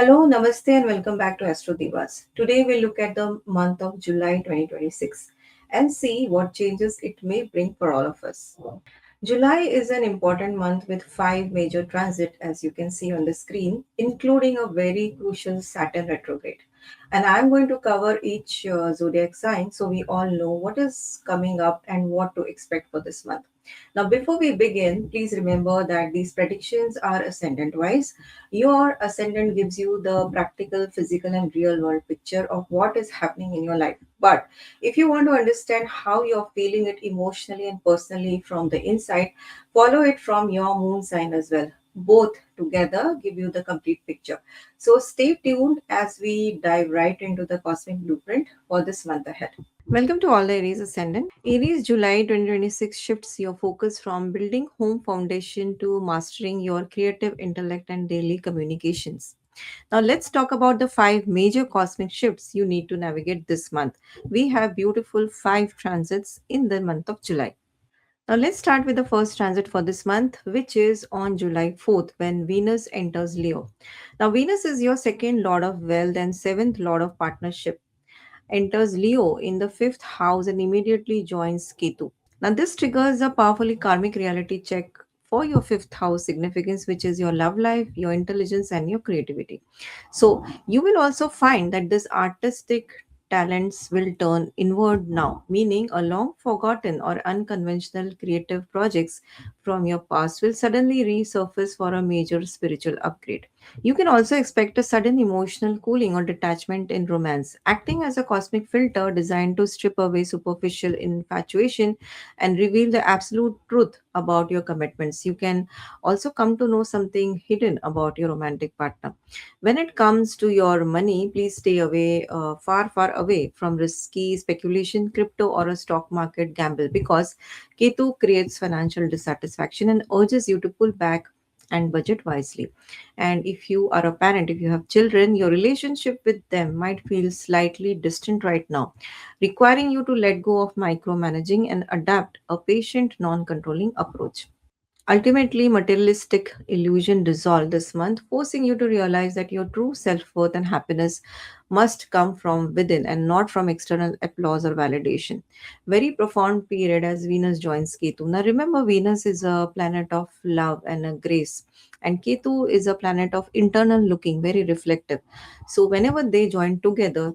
Hello, Namaste, and welcome back to Astro Divas. Today we'll look at the month of July 2026 and see what changes it may bring for all of us. July is an important month with five major transit, as you can see on the screen, including a very crucial Saturn retrograde. And I'm going to cover each zodiac sign so we all know what is coming up and what to expect for this month. Now, before we begin, please remember that these predictions are ascendant wise. Your ascendant gives you the practical, physical, and real world picture of what is happening in your life. But if you want to understand how you're feeling it emotionally and personally from the inside, follow it from your moon sign as well. Both together give you the complete picture. So stay tuned as we dive right into the cosmic blueprint for this month ahead. Welcome to all the Aries Ascendant. Aries July 2026 shifts your focus from building home foundation to mastering your creative intellect and daily communications. Now, let's talk about the five major cosmic shifts you need to navigate this month. We have beautiful five transits in the month of July. Now, let's start with the first transit for this month, which is on July 4th when Venus enters Leo. Now, Venus is your second lord of wealth and seventh lord of partnership, enters Leo in the fifth house and immediately joins Ketu. Now, this triggers a powerfully karmic reality check for your fifth house significance, which is your love life, your intelligence, and your creativity. So, you will also find that this artistic talents will turn inward now, meaning a long forgotten or unconventional creative projects from your past will suddenly resurface for a major spiritual upgrade. You can also expect a sudden emotional cooling or detachment in romance, acting as a cosmic filter designed to strip away superficial infatuation and reveal the absolute truth about your commitments. You can also come to know something hidden about your romantic partner. When it comes to your money, please stay away, far away from risky speculation, crypto, or a stock market gamble because Ketu creates financial dissatisfaction and urges you to pull back and budget wisely. And if you are a parent, if you have children, your relationship with them might feel slightly distant right now, requiring you to let go of micromanaging and adapt a patient, non controlling approach. Ultimately, materialistic illusion dissolve this month, forcing you to realize that your true self-worth and happiness must come from within and not from external applause or validation. Very profound period as Venus joins Ketu. Now remember, Venus is a planet of love and a grace, and Ketu is a planet of internal looking, very reflective. So whenever they join together,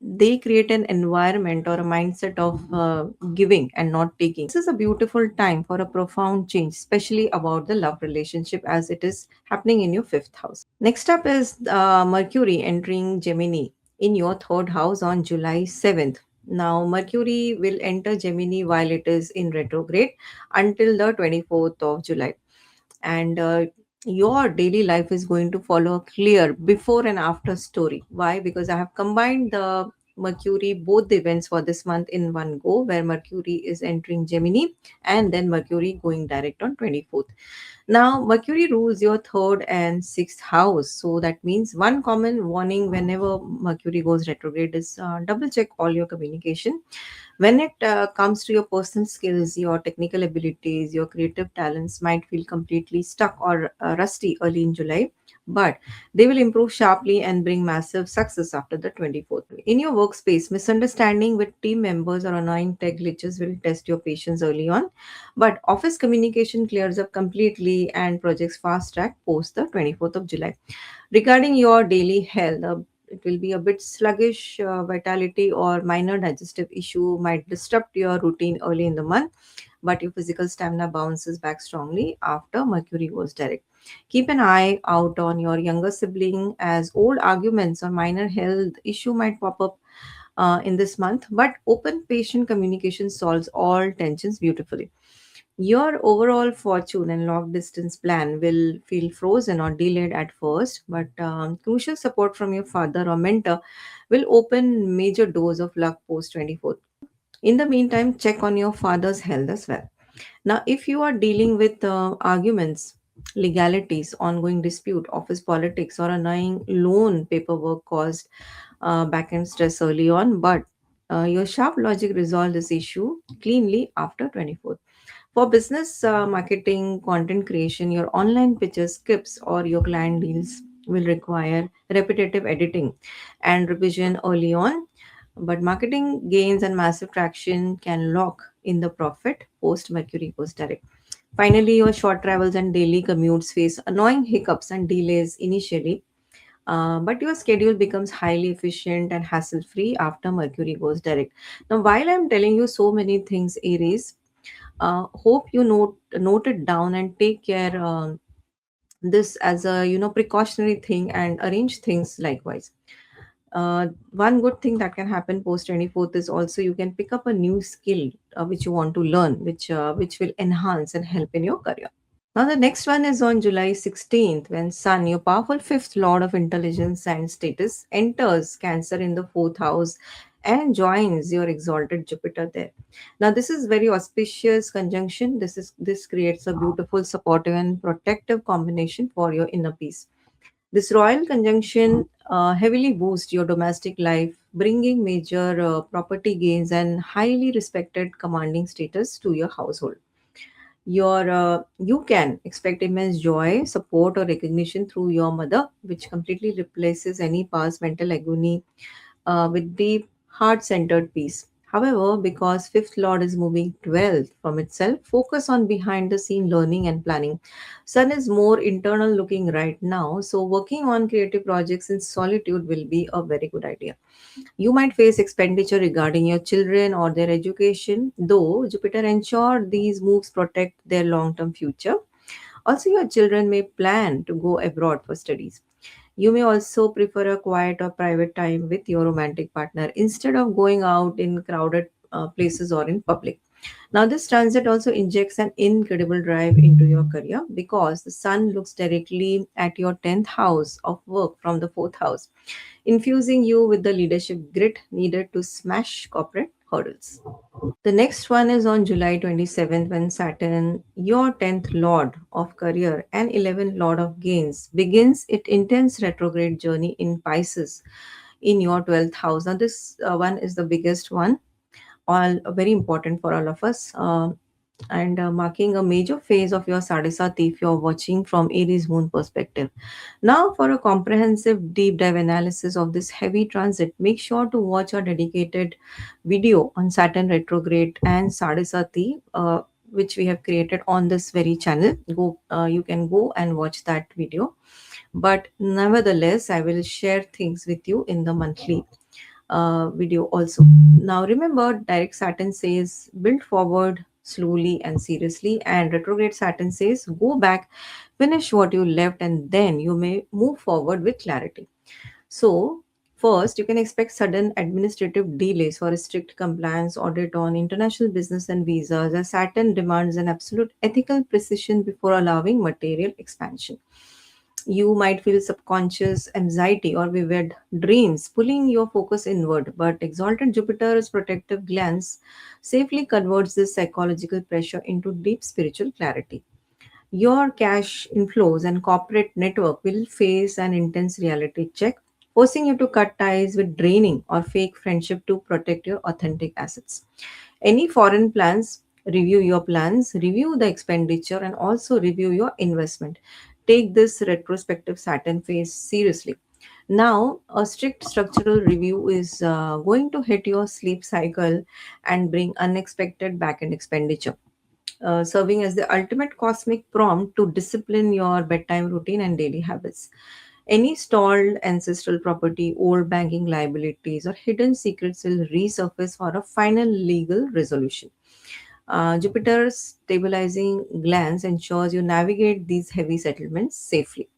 they create an environment or a mindset of giving and not taking. This is a beautiful time for a profound change, especially about the love relationship as it is happening in your fifth house. Next up is Mercury entering Gemini in your third house on July 7th. Now, Mercury will enter Gemini while it is in retrograde until the 24th of July, and your daily life is going to follow a clear before and after story. Why? Because I have combined the Mercury, both the events for this month in one go, where Mercury is entering Gemini and then Mercury going direct on 24th. Now, Mercury rules your third and sixth house. So that means one common warning whenever Mercury goes retrograde is double check all your communication. When it comes to your personal skills, your technical abilities, your creative talents might feel completely stuck or rusty early in July, but they will improve sharply and bring massive success after the 24th. In your workspace, misunderstanding with team members or annoying tech glitches will test your patience early on, but office communication clears up completely and projects fast track post the 24th of July. Regarding your daily health, it will be a bit sluggish, vitality or minor digestive issue might disrupt your routine early in the month, but your physical stamina bounces back strongly after Mercury goes direct. Keep an eye out on your younger sibling as old arguments or minor health issue might pop up in this month, but open patient communication solves all tensions beautifully. Your overall fortune and long distance plan will feel frozen or delayed at first, but crucial support from your father or mentor will open major doors of luck post 24th. In the meantime, check on your father's health as well. Now, if you are dealing with arguments, legalities, ongoing dispute, office politics, or annoying loan paperwork caused back end stress early on, but your sharp logic resolve this issue cleanly after 24th. For business marketing, content creation, your online pitches, scripts, or your client deals will require repetitive editing and revision early on, but marketing gains and massive traction can lock in the profit post Mercury post direct. Finally, your short travels and daily commutes face annoying hiccups and delays initially, but your schedule becomes highly efficient and hassle free after Mercury goes direct. Now, while I'm telling you so many things, Aries, hope you note it down and take care this as a precautionary thing and arrange things likewise. One good thing that can happen post 24th is also you can pick up a new skill which you want to learn, which will enhance and help in your career. Now, the next one is on July 16th when Sun, your powerful fifth lord of intelligence and status, enters Cancer in the fourth house and joins your exalted Jupiter there. Now, this is very auspicious conjunction. This creates a beautiful, supportive, and protective combination for your inner peace. This royal conjunction heavily boosts your domestic life, bringing major property gains and highly respected commanding status to your household. You can expect immense joy, support, or recognition through your mother, which completely replaces any past mental agony with deep, heart centered peace. However, because fifth lord is moving 12th from itself, focus on behind the scene learning and planning. Sun is more internal looking right now, so working on creative projects in solitude will be a very good idea. You might face expenditure regarding your children or their education, though Jupiter ensure these moves protect their long term future. Also, your children may plan to go abroad for studies. You may also prefer a quiet or private time with your romantic partner instead of going out in crowded places or in public. Now, this transit also injects an incredible drive into your career because the sun looks directly at your 10th house of work from the 4th house, infusing you with the leadership grit needed to smash corporate hurdles. The next one is on July 27th when Saturn, your 10th Lord of Career and 11th Lord of Gains, begins its intense retrograde journey in Pisces in your 12th house. Now, this one is the biggest one, all very important for all of us. And marking a major phase of your Sadisati if you're watching from Aries moon perspective. Now, for a comprehensive deep dive analysis of this heavy transit, make sure to watch our dedicated video on Saturn retrograde and Sadisati, which we have created on this very channel. You can go and watch that video. But nevertheless, I will share things with you in the monthly video also. Now, remember, direct Saturn says build forward slowly and seriously, and retrograde Saturn says go back, finish what you left, and then you may move forward with clarity. So, first, you can expect sudden administrative delays for a strict compliance audit on international business and visas, as Saturn demands an absolute ethical precision before allowing material expansion. You might feel subconscious anxiety or vivid dreams pulling your focus inward, but exalted Jupiter's protective glance safely converts this psychological pressure into deep spiritual clarity. Your cash inflows and corporate network will face an intense reality check, forcing you to cut ties with draining or fake friendship to protect your authentic assets. Any foreign plans, review your plans, review the expenditure, and also review your investment. Take this retrospective Saturn phase seriously. Now, a strict structural review is going to hit your sleep cycle and bring unexpected back end expenditure, serving as the ultimate cosmic prompt to discipline your bedtime routine and daily habits. Any stalled ancestral property, old banking liabilities, or hidden secrets will resurface for a final legal resolution. Jupiter's stabilizing glance ensures you navigate these heavy settlements safely.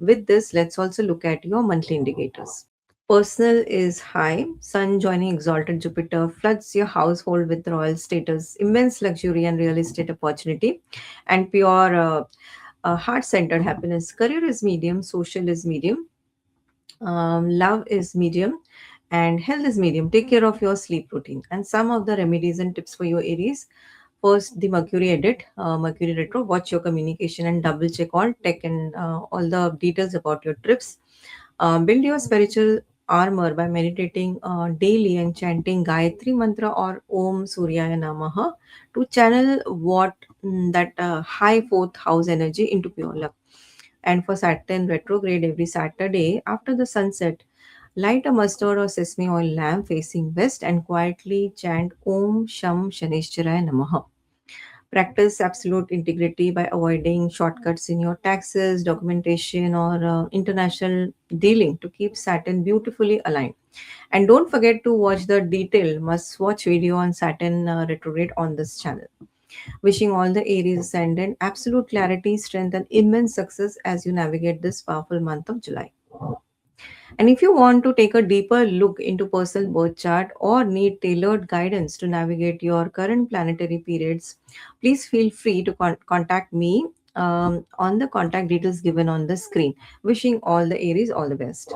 With this, let's also look at your monthly indicators. Personal is high. Sun joining exalted Jupiter floods your household with royal status, immense luxury and real estate opportunity, and pure heart centered happiness. Career is medium, social is medium, love is medium, and health is medium. Take care of your sleep routine. And some of the remedies and tips for your Aries. First, the Mercury edit, Mercury retro. Watch your communication and double check all tech and all the details about your trips. Build your spiritual armor by meditating daily and chanting Gayatri mantra or Om Suryaya Namaha to channel that high fourth house energy into pure love. And for Saturn retrograde, every Saturday after the sunset, light a mustard or sesame oil lamp facing west and quietly chant Om Sham Shanishcharaya Namaha. Practice absolute integrity by avoiding shortcuts in your taxes, documentation, or international dealing to keep Saturn beautifully aligned. And don't forget to watch the detailed must watch video on Saturn retrograde on this channel. Wishing all the Aries ascendant absolute clarity, strength, and immense success as you navigate this powerful month of July. And if you want to take a deeper look into personal birth chart or need tailored guidance to navigate your current planetary periods, please feel free to contact me on the contact details given on the screen. Wishing all the Aries all the best.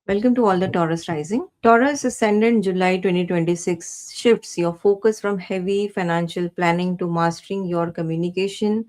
Welcome to all the Taurus rising. Taurus ascendant July 2026 shifts your focus from heavy financial planning to mastering your communication,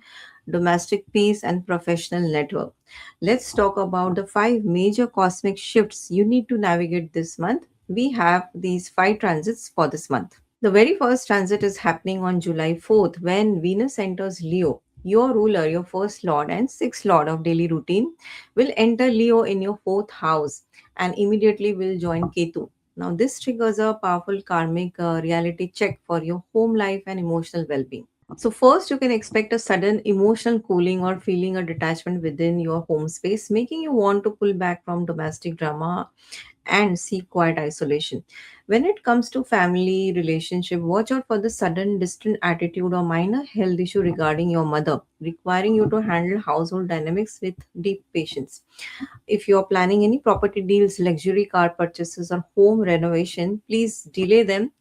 domestic peace, and professional network. Let's talk about the five major cosmic shifts you need to navigate this month. We have these five transits for this month. The very first transit is happening on July 4th when Venus enters Leo. Your ruler, your first lord, and sixth lord of daily routine will enter Leo in your fourth house and immediately will join Ketu. Now, this triggers a powerful karmic reality check for your home life and emotional well being. So, first, you can expect a sudden emotional cooling or feeling a detachment within your home space, making you want to pull back from domestic drama and seek quiet isolation. When it comes to family relationship, watch out for the sudden distant attitude or minor health issue regarding your mother, requiring you to handle household dynamics with deep patience. If you are planning any property deals, luxury car purchases, or home renovation, please delay them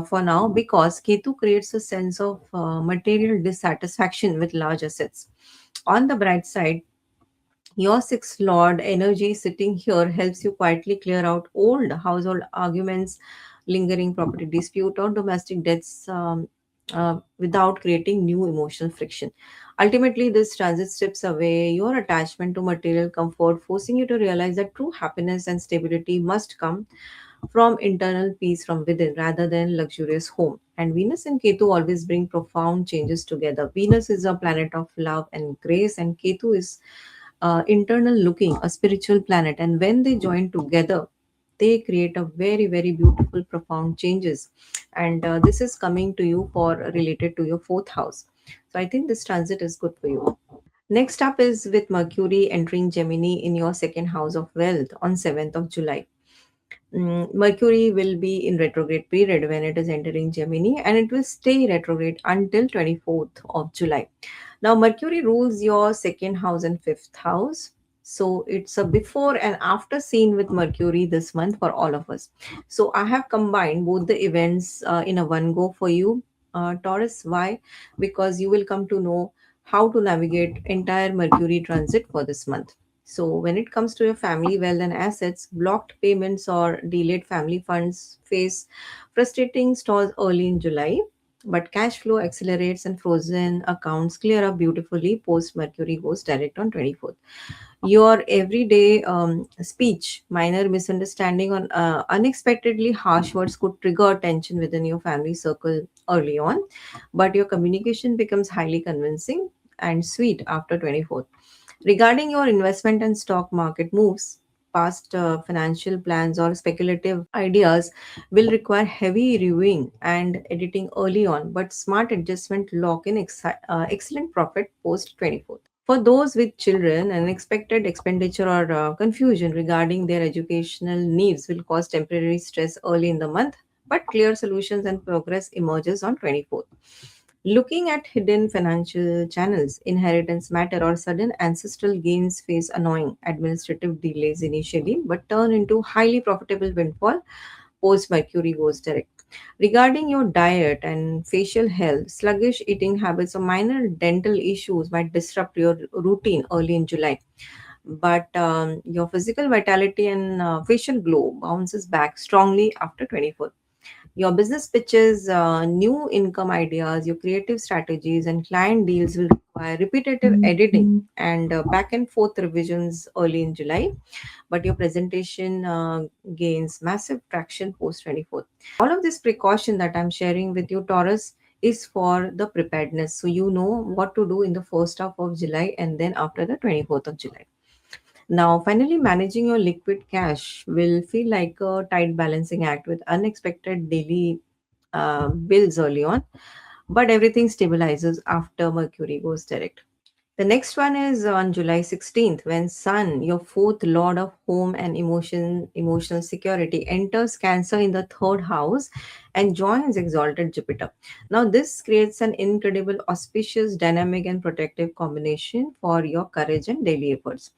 for now because Ketu creates a sense of material dissatisfaction with large assets. On the bright side, your sixth lord energy sitting here helps you quietly clear out old household arguments, lingering property dispute, or domestic debts without creating new emotional friction. Ultimately, this transit strips away your attachment to material comfort, forcing you to realize that true happiness and stability must come from internal peace from within rather than luxurious home. And Venus and Ketu always bring profound changes together. Venus is a planet of love and grace, and Ketu is internal looking, a spiritual planet. And when they join together, they create a very, very beautiful, profound changes. And this is coming to you for related to your fourth house. So I think this transit is good for you. Next up is with Mercury entering Gemini in your second house of wealth on 7th of July. Mercury will be in retrograde period when it is entering Gemini and it will stay retrograde until 24th of July. Now, Mercury rules your second house and fifth house. So it's a before and after scene with Mercury this month for all of us. So I have combined both the events in a one go for you, Taurus. Why? Because you will come to know how to navigate entire Mercury transit for this month. So when it comes to your family wealth and assets, blocked payments or delayed family funds face frustrating stalls early in July, but cash flow accelerates and frozen accounts clear up beautifully post Mercury goes direct on 24th. Your everyday speech, minor misunderstanding on unexpectedly harsh words could trigger tension within your family circle early on, but your communication becomes highly convincing and sweet after 24th. Regarding your investment and stock market moves, past financial plans or speculative ideas will require heavy reviewing and editing early on, but smart adjustment lock in excellent profit post 24th. For those with children, unexpected expenditure or confusion regarding their educational needs will cause temporary stress early in the month, but clear solutions and progress emerges on 24th. Looking at hidden financial channels, inheritance matter, or sudden ancestral gains face annoying administrative delays initially, but turn into highly profitable windfall post Mercury goes direct. Regarding your diet and facial health, sluggish eating habits or minor dental issues might disrupt your routine early in July. But your physical vitality and facial glow bounces back strongly after 24th. Your business pitches, new income ideas, your creative strategies, and client deals will require repetitive editing and back and forth revisions early in July. But your presentation gains massive traction post 24th. All of this precaution that I'm sharing with you, Taurus, is for the preparedness. So you know what to do in the first half of July and then after the 24th of July. Now, finally, managing your liquid cash will feel like a tight balancing act with unexpected daily bills early on, but everything stabilizes after Mercury goes direct. The next one is on July 16th when Sun, your fourth lord of home and emotional security, enters Cancer in the third house and joins exalted Jupiter. Now, this creates an incredible, auspicious, dynamic, and protective combination for your courage and daily efforts.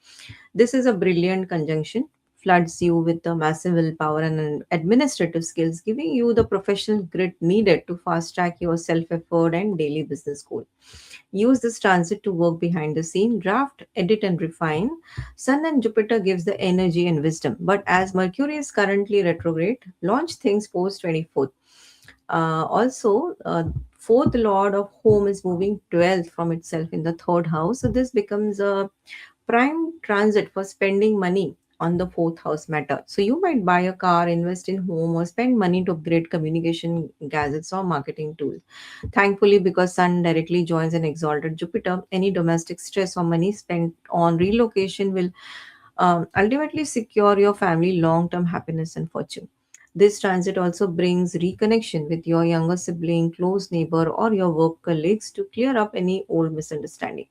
This is a brilliant conjunction, floods you with the massive willpower and administrative skills, giving you the professional grit needed to fast track your self effort and daily business goal. Use this transit to work behind the scene, draft, edit, and refine. Sun and Jupiter gives the energy and wisdom, but as Mercury is currently retrograde, launch things post 24th. Also, fourth lord of home is moving 12th from itself in the third house, so this becomes a prime transit for spending money on the fourth house matter. So you might buy a car, invest in home, or spend money to upgrade communication gadgets or marketing tools. Thankfully, because Sun directly joins an exalted Jupiter, any domestic stress or money spent on relocation will ultimately secure your family long-term happiness and fortune. This transit also brings reconnection with your younger sibling, close neighbor, or your work colleagues to clear up any old misunderstanding.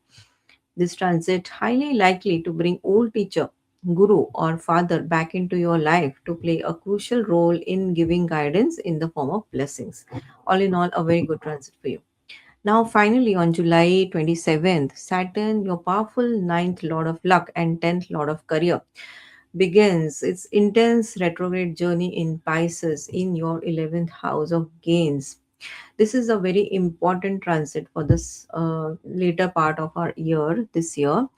This transit highly likely to bring old teacher, guru, or father back into your life to play a crucial role in giving guidance in the form of blessings. All in all, a very good transit for you. Now, finally, on July 27th, Saturn, your powerful ninth lord of luck and 10th lord of career, begins its intense retrograde journey in Pisces in your 11th house of gains. This is a very important transit for this later part of our year, this year.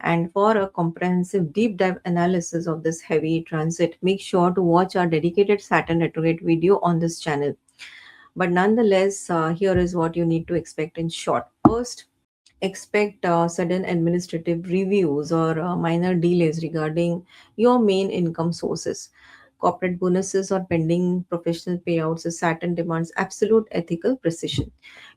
And for a comprehensive deep dive analysis of this heavy transit, make sure to watch our dedicated Saturn retrograde video on this channel. But nonetheless, here is what you need to expect in short. First, expect sudden administrative reviews or minor delays regarding your main income sources. Corporate bonuses or pending professional payouts as Saturn demands absolute ethical precision.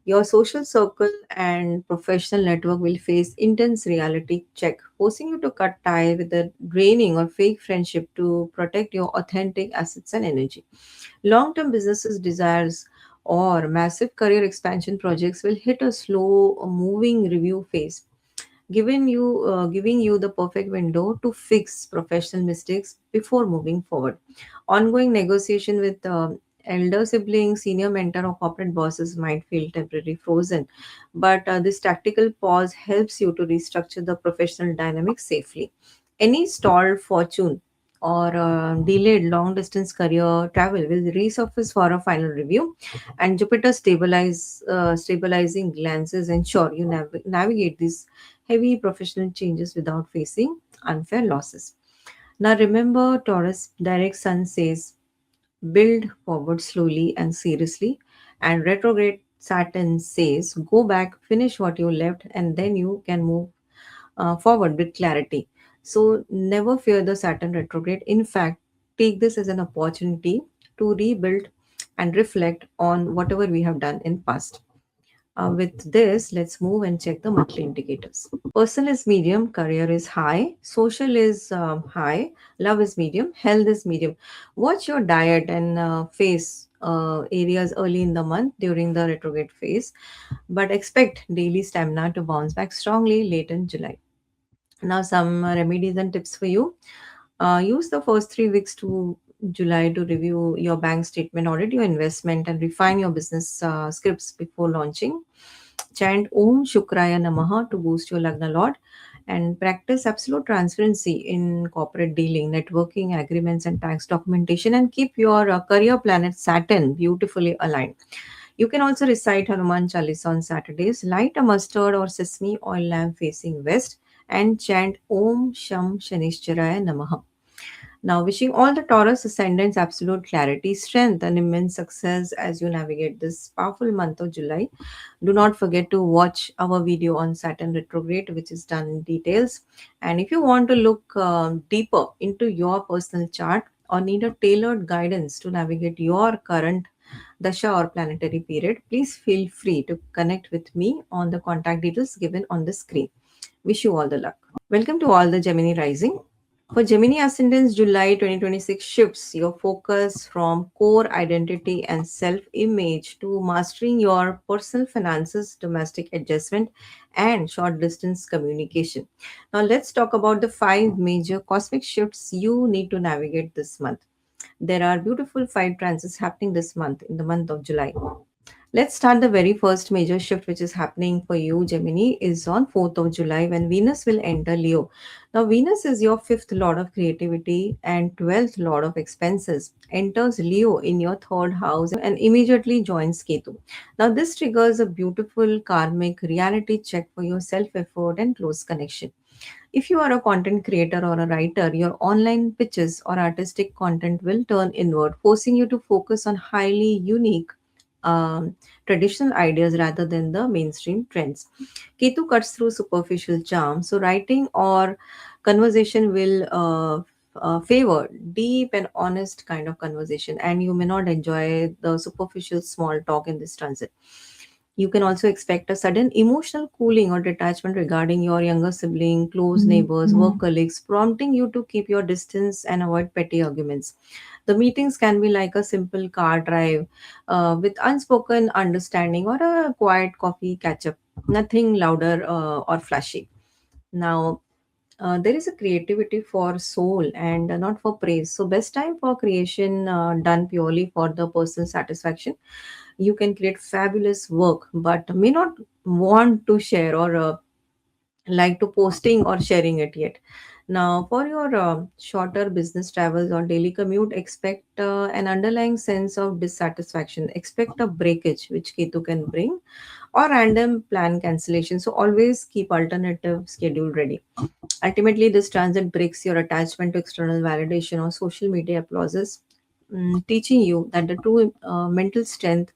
Your social circle and professional network will face intense reality check, forcing you to cut tie with a draining or fake friendship to protect your authentic assets and energy. Long term businesses desires or massive career expansion projects will hit a slow moving review phase, giving you the perfect window to fix professional mistakes before moving forward. Ongoing negotiation with elder siblings, senior mentor, or corporate bosses might feel temporarily frozen, but this tactical pause helps you to restructure the professional dynamics safely. Any stalled fortune or delayed long distance career travel will resurface for a final review, and Jupiter stabilizing glances ensure you navigate these heavy professional changes without facing unfair losses. Now remember, Taurus direct sun says build forward slowly and seriously, and retrograde Saturn says go back, finish what you left, and then you can move forward with clarity. So never fear the Saturn retrograde. In fact, take this as an opportunity to rebuild and reflect on whatever we have done in past. With this, let's move and check the monthly indicators. Personal is medium, career is high, social is high, love is medium, health is medium. Watch your diet and face areas early in the month during the retrograde phase, but expect daily stamina to bounce back strongly late in July. Now, some remedies and tips for you. Use the first 3 weeks to July to review your bank statement, audit your investment, and refine your business scripts before launching. Chant Om Shukraya Namaha to boost your Lagna Lord, and practice absolute transparency in corporate dealing, networking, agreements, and tax documentation, and keep your career planet Saturn beautifully aligned. You can also recite Hanuman Chalisa on Saturdays, light a mustard or sesame oil lamp facing west, and chant Om Sham Shanishcharaya Namaha. Now, wishing all the Taurus ascendants absolute clarity, strength, and immense success as you navigate this powerful month of July. Do not forget to watch our video on Saturn retrograde, which is done in details. And if you want to look deeper into your personal chart or need a tailored guidance to navigate your current dasha or planetary period, please feel free to connect with me on the contact details given on the screen. Wish you all the luck. Welcome to all the Gemini Rising. For Gemini Ascendants, July 2026 shifts your focus from core identity and self image to mastering your personal finances, domestic adjustment, and short distance communication. Now, let's talk about the five major cosmic shifts you need to navigate this month. There are beautiful five transits happening this month, in the month of July. Let's start the very first major shift which is happening for you, Gemini, is on 4th of July when Venus will enter Leo. Now, Venus is your fifth lord of creativity and 12th lord of expenses, enters Leo in your third house and immediately joins Ketu. Now, this triggers a beautiful karmic reality check for your self effort and close connection. If you are a content creator or a writer, your online pitches or artistic content will turn inward, forcing you to focus on highly unique traditional ideas rather than the mainstream trends. Ketu cuts through superficial charm, so writing or conversation will favor deep and honest kind of conversation, and you may not enjoy the superficial small talk in this transit. You can also expect a sudden emotional cooling or detachment regarding your younger sibling, close neighbors, work colleagues, prompting you to keep your distance and avoid petty arguments. The meetings can be like a simple car drive with unspoken understanding or a quiet coffee catch up, nothing louder or flashy. Now, there is a creativity for soul and not for praise. So, best time for creation done purely for the personal satisfaction. You can create fabulous work, but may not want to share or like to posting or sharing it yet. Now, for your shorter business travels or daily commute, expect an underlying sense of dissatisfaction. Expect a breakage, which Ketu can bring, or random plan cancellation. So, always keep alternative schedule ready. Ultimately, this transit breaks your attachment to external validation or social media applauses, teaching you that the true mental strength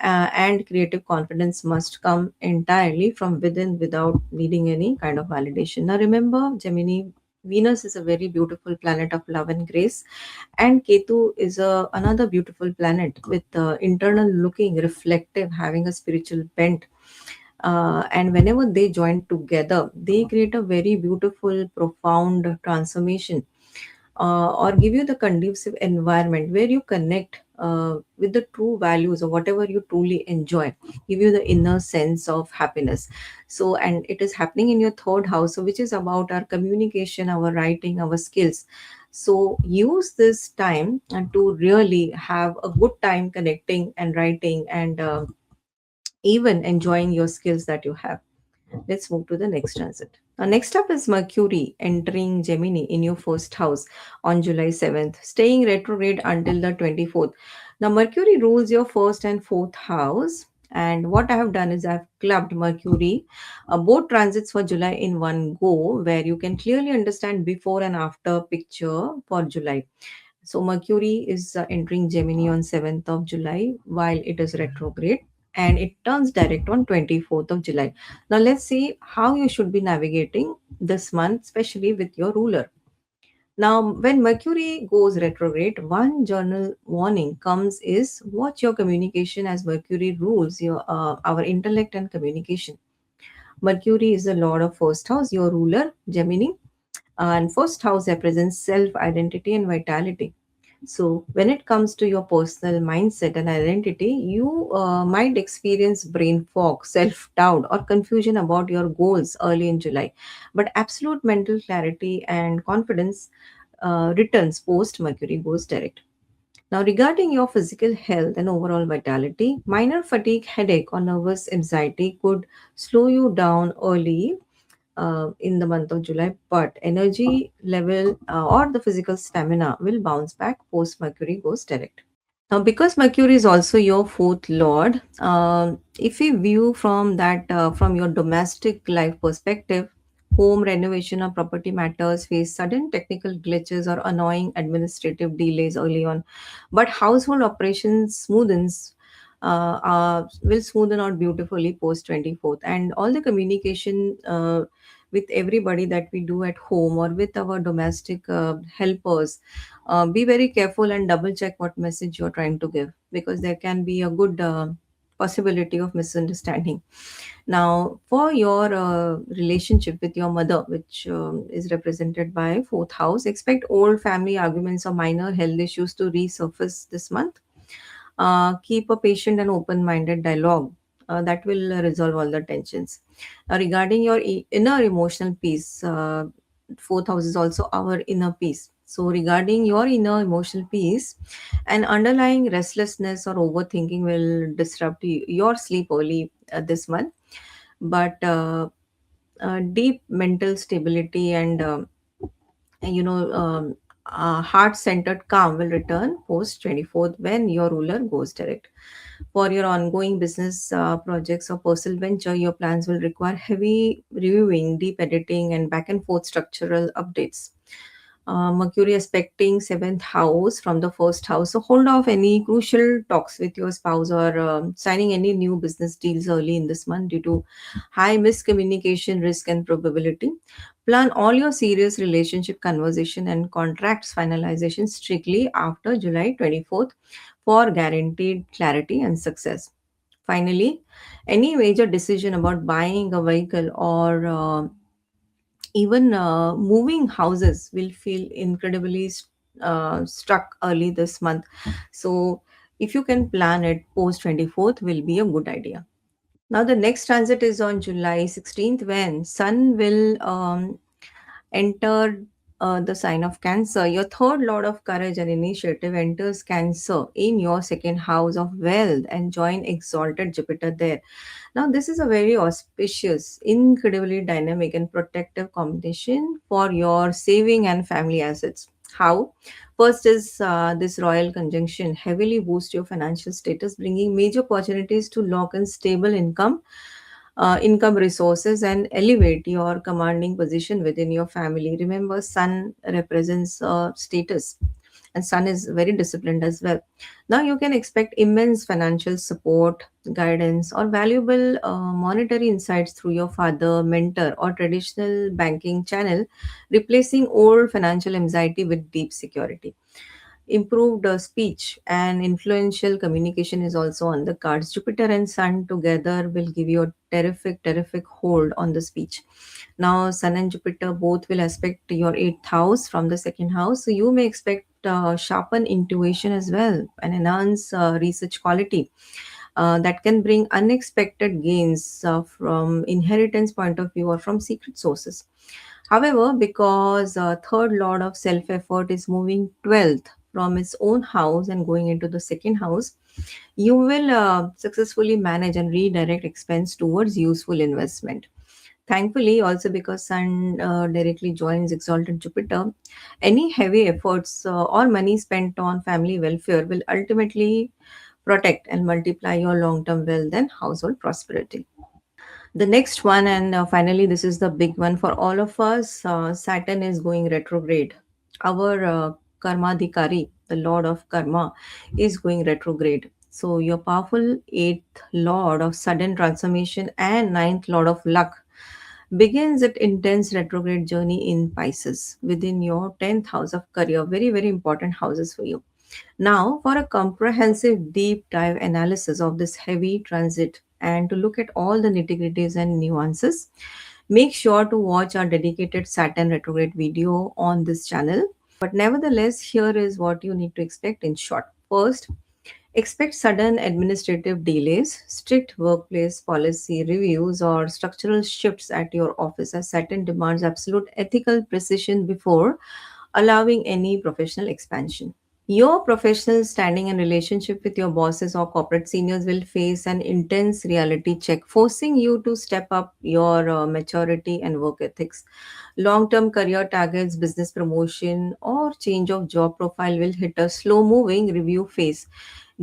and creative confidence must come entirely from within without needing any kind of validation. Now, remember, Gemini, Venus is a very beautiful planet of love and grace, and Ketu is another beautiful planet with internal looking, reflective, having a spiritual bent. And whenever they join together, they create a very beautiful, profound transformation or give you the conducive environment where you connect with the true values or whatever you truly enjoy, give you the inner sense of happiness. So, and it is happening in your third house, so which is about our communication, our writing, our skills. So, use this time and to really have a good time connecting and writing and even enjoying your skills that you have. Let's move to the next transit. Now, next up is Mercury entering Gemini in your first house on July 7th, staying retrograde until the 24th. Now, Mercury rules your first and fourth house. And what I have done is I've clubbed Mercury, both transits for July in one go, where you can clearly understand before and after picture for July. So Mercury is entering Gemini on 7th of July while it is retrograde, and it turns direct on 24th of July. Now let's see how you should be navigating this month, especially with your ruler. Now, when Mercury goes retrograde, one journal warning comes is watch your communication as Mercury rules your our intellect and communication. Mercury is the lord of first house, your ruler, Gemini, and first house represents self identity and vitality. So, when it comes to your personal mindset and identity, you might experience brain fog, self doubt, or confusion about your goals early in July. But absolute mental clarity and confidence returns post Mercury goes direct. Now, regarding your physical health and overall vitality, minor fatigue, headache, or nervous anxiety could slow you down early in the month of July, but energy level or the physical stamina will bounce back post Mercury goes direct. Now, because Mercury is also your fourth lord, if we view from that from your domestic life perspective, home renovation or property matters face sudden technical glitches or annoying administrative delays early on, but household operations will smoothen out beautifully post 24th, and all the communication with everybody that we do at home or with our domestic helpers. Be very careful and double check what message you're trying to give, because there can be a good possibility of misunderstanding. Now, for your relationship with your mother, which is represented by fourth house, expect old family arguments or minor health issues to resurface this month. Keep a patient and open minded dialogue that will resolve all the tensions. Regarding your inner emotional peace, fourth house is also our inner peace. So, regarding your inner emotional peace, an underlying restlessness or overthinking will disrupt your sleep early this month. But deep mental stability and heart-centered calm will return post 24th when your ruler goes direct. For your ongoing business projects or personal venture, your plans will require heavy reviewing, deep editing, and back and forth structural updates. Mercury aspecting seventh house from the first house. So hold off any crucial talks with your spouse or signing any new business deals early in this month due to high miscommunication risk and probability. Plan all your serious relationship conversation and contracts finalization strictly after July 24th for guaranteed clarity and success. Finally, any major decision about buying a vehicle or even moving houses will feel incredibly struck early this month. So, if you can plan it post 24th, will be a good idea. Now, the next transit is on July 16th when Sun will enter the sign of Cancer. Your third lord of courage and initiative enters Cancer in your second house of wealth and join exalted Jupiter there. Now, this is a very auspicious, incredibly dynamic, and protective combination for your saving and family assets. How? First is this royal conjunction heavily boosts your financial status, bringing major opportunities to lock in stable income resources and elevate your commanding position within your family. Remember, Sun represents status, and Sun is very disciplined as well. Now, you can expect immense financial support, guidance, or valuable monetary insights through your father, mentor, or traditional banking channel, replacing old financial anxiety with deep security. Improved speech and influential communication is also on the cards. Jupiter and Sun together will give you a terrific hold on the speech. Now, Sun and Jupiter both will aspect your eighth house from the second house, so you may expect sharpen intuition as well and enhance research quality that can bring unexpected gains from inheritance point of view or from secret sources. However, because third lord of self effort is moving 12th from its own house and going into the second house, you will successfully manage and redirect expense towards useful investment. Thankfully, also because Sun directly joins exalted Jupiter, any heavy efforts or money spent on family welfare will ultimately protect and multiply your long term wealth and household prosperity. The next one, and finally, this is the big one for all of us. Saturn is going retrograde. Our Karmadhikari, the Lord of Karma, is going retrograde. So, your powerful eighth Lord of sudden transformation and ninth Lord of luck begins its intense retrograde journey in Pisces within your 10th house of career. Very, very important houses for you. Now, for a comprehensive deep dive analysis of this heavy transit and to look at all the nitty gritties and nuances, make sure to watch our dedicated Saturn retrograde video on this channel. But nevertheless, here is what you need to expect in short. First, expect sudden administrative delays, strict workplace policy reviews, or structural shifts at your office as Saturn demands absolute ethical precision before allowing any professional expansion. Your professional standing and relationship with your bosses or corporate seniors will face an intense reality check, forcing you to step up your maturity and work ethics. Long term career targets, business promotion, or change of job profile will hit a slow moving review phase,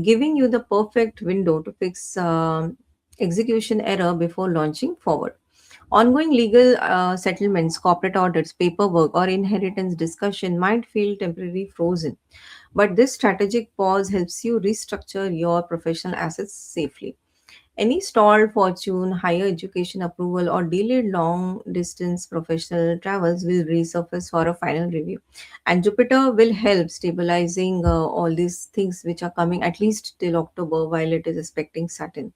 giving you the perfect window to fix execution error before launching forward. Ongoing legal settlements, corporate audits, paperwork, or inheritance discussion might feel temporarily frozen, but this strategic pause helps you restructure your professional assets safely. Any stalled fortune, higher education approval, or delayed long distance professional travels will resurface for a final review. And Jupiter will help stabilizing all these things which are coming at least till October while it is expecting Saturn.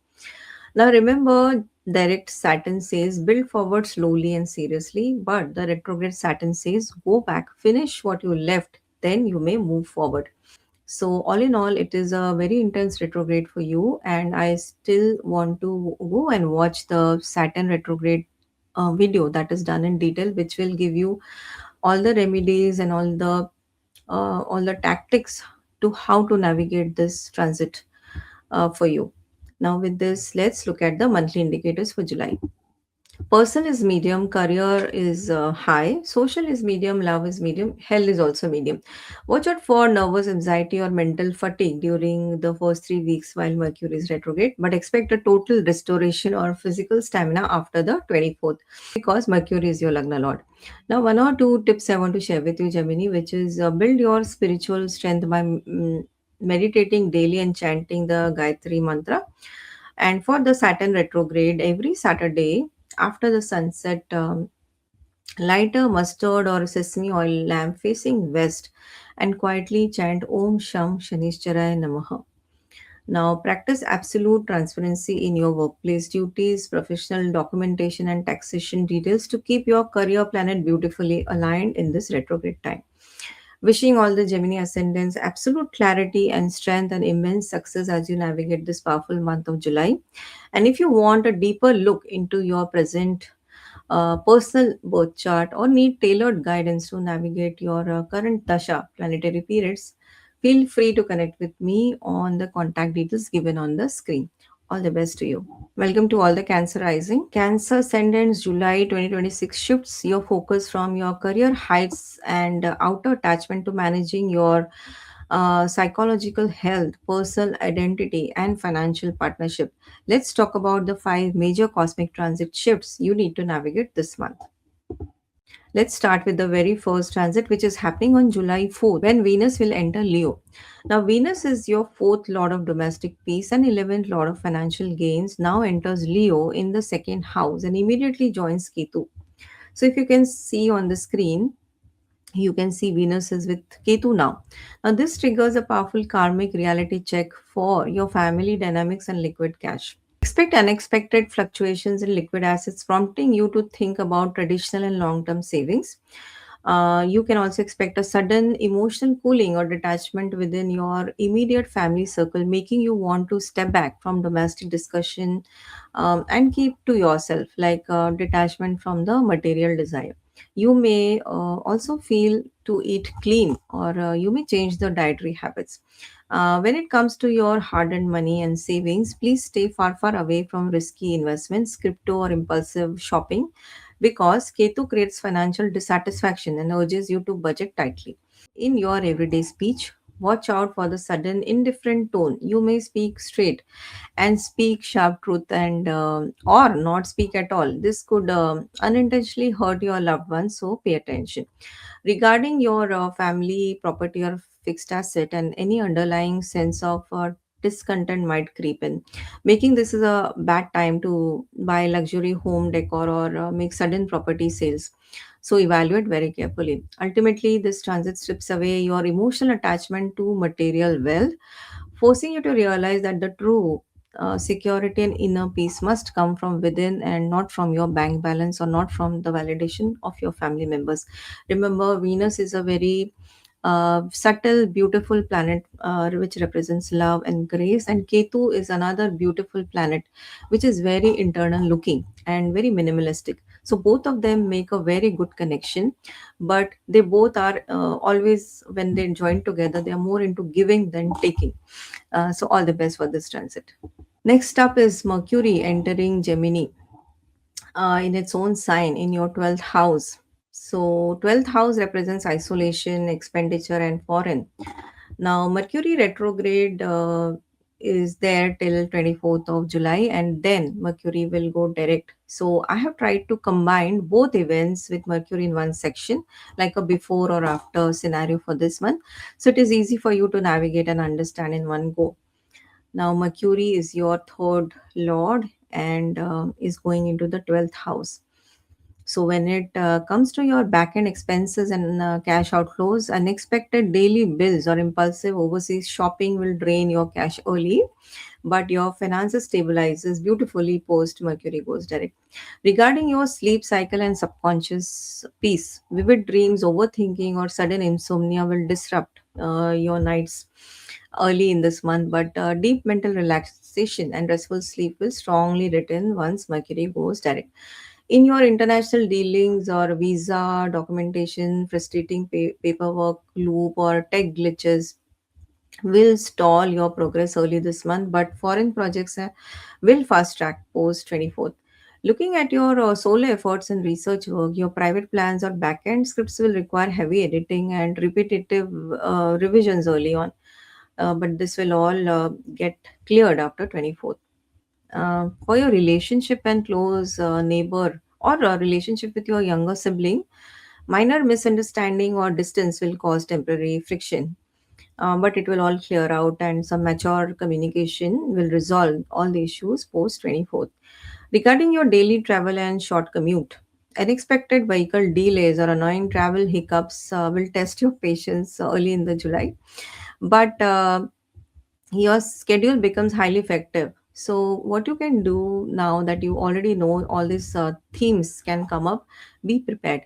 Now remember, direct Saturn says build forward slowly and seriously, but the retrograde Saturn says go back, finish what you left, then you may move forward. So, all in all, it is a very intense retrograde for you, and I still want to go and watch the Saturn retrograde video that is done in detail, which will give you all the remedies and all the tactics to how to navigate this transit for you. Now, with this, let's look at the monthly indicators for July. Personal is medium, career is high, social is medium, love is medium, health is also medium. Watch out for nervous anxiety or mental fatigue during the first 3 weeks while Mercury is retrograde, but expect a total restoration or physical stamina after the 24th because Mercury is your Lagna Lord. Now, one or two tips I want to share with you, Gemini, which is build your spiritual strength by meditating daily and chanting the Gayatri mantra. And for the Saturn retrograde, every Saturday after the sunset, light a mustard or sesame oil lamp facing west and quietly chant Om Sham Shanishcharaya Namaha. Now, practice absolute transparency in your workplace duties, professional documentation, and taxation details to keep your career planet beautifully aligned in this retrograde time. Wishing all the Gemini ascendants absolute clarity and strength and immense success as you navigate this powerful month of July. And if you want a deeper look into your present personal birth chart or need tailored guidance to navigate your current dasha planetary periods, feel free to connect with me on the contact details given on the screen. All the best to you. Welcome to all the Cancer Rising. Cancer Ascendants July 2026 shifts your focus from your career heights and outer attachment to managing your psychological health, personal identity, and financial partnership. Let's talk about the five major cosmic transit shifts you need to navigate this month. Let's start with the very first transit, which is happening on July 4th, when Venus will enter Leo. Now, Venus is your fourth lord of domestic peace and 11th lord of financial gains, now enters Leo in the second house and immediately joins Ketu. So, if you can see on the screen, you can see Venus is with Ketu now. Now, this triggers a powerful karmic reality check for your family dynamics and liquid cash. Expect unexpected fluctuations in liquid assets, prompting you to think about traditional and long term savings. You can also expect a sudden emotional cooling or detachment within your immediate family circle, making you want to step back from domestic discussion and keep to yourself, like detachment from the material desire. You may also feel to eat clean, or you may change the dietary habits. When it comes to your hard earned money and savings, please stay far, far away from risky investments, crypto, or impulsive shopping because Ketu creates financial dissatisfaction and urges you to budget tightly. In your everyday speech, watch out for the sudden indifferent tone. You may speak straight and speak sharp truth and or not speak at all. This could unintentionally hurt your loved ones, so pay attention. Regarding your family property or fixed asset, and any underlying sense of discontent might creep in, making this is a bad time to buy luxury home decor or make sudden property sales. So evaluate very carefully. Ultimately, this transit strips away your emotional attachment to material wealth, forcing you to realize that the true security and inner peace must come from within and not from your bank balance or not from the validation of your family members. Remember, Venus is a very subtle, beautiful planet which represents love and grace, and Ketu is another beautiful planet which is very internal looking and very minimalistic. So, both of them make a very good connection, but they both are always, when they join together, they are more into giving than taking. So, all the best for this transit. Next up is Mercury entering Gemini in its own sign in your 12th house. So, 12th house represents isolation, expenditure, and foreign. Now, Mercury retrograde is there till 24th of July, and then Mercury will go direct. So, I have tried to combine both events with Mercury in one section, like a before or after scenario for this one. So, it is easy for you to navigate and understand in one go. Now, Mercury is your third lord and is going into the 12th house. So, when it comes to your back end expenses and cash outflows, unexpected daily bills or impulsive overseas shopping will drain your cash early, but your finances stabilizes beautifully post Mercury goes direct. Regarding your sleep cycle and subconscious peace, vivid dreams, overthinking, or sudden insomnia will disrupt your nights early in this month, but deep mental relaxation and restful sleep will strongly return once Mercury goes direct. In your international dealings or visa documentation, frustrating paperwork loop, or tech glitches will stall your progress early this month, but foreign projects will fast track post 24th. Looking at your solo efforts and research work, your private plans or backend scripts will require heavy editing and repetitive revisions early on. But this will all get cleared after 24th. For your relationship and close neighbor or a relationship with your younger sibling, minor misunderstanding or distance will cause temporary friction, but it will all clear out and some mature communication will resolve all the issues post 24th. Regarding your daily travel and short commute, unexpected vehicle delays or annoying travel hiccups will test your patience early in the July, but your schedule becomes highly effective. So what you can do now that you already know all these themes can come up, be prepared.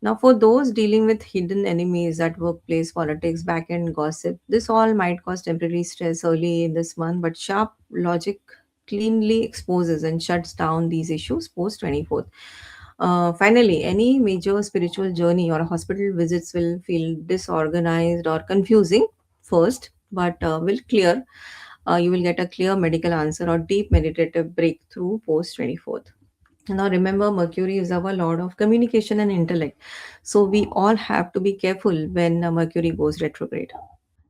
Now, for those dealing with hidden enemies at workplace politics, back-end gossip, this all might cause temporary stress early in this month, but sharp logic cleanly exposes and shuts down these issues post 24th. Finally, any major spiritual journey or hospital visits will feel disorganized or confusing first, but will clear. You will get a clear medical answer or deep meditative breakthrough post 24th. Now, remember, Mercury is our lord of communication and intellect. So, we all have to be careful when Mercury goes retrograde.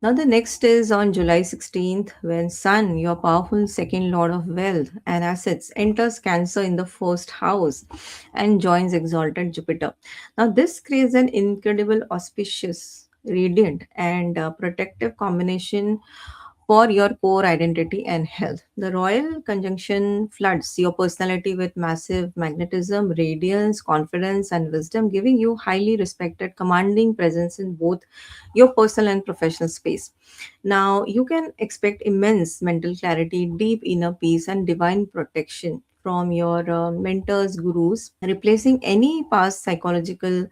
Now, the next is on July 16th when Sun, your powerful second lord of wealth and assets, enters Cancer in the first house and joins exalted Jupiter. Now, this creates an incredible, auspicious, radiant, and protective combination for your core identity and health. The royal conjunction floods your personality with massive magnetism, radiance, confidence, and wisdom, giving you highly respected, commanding presence in both your personal and professional space. Now, you can expect immense mental clarity, deep inner peace, and divine protection from your mentors, gurus, replacing any past psychological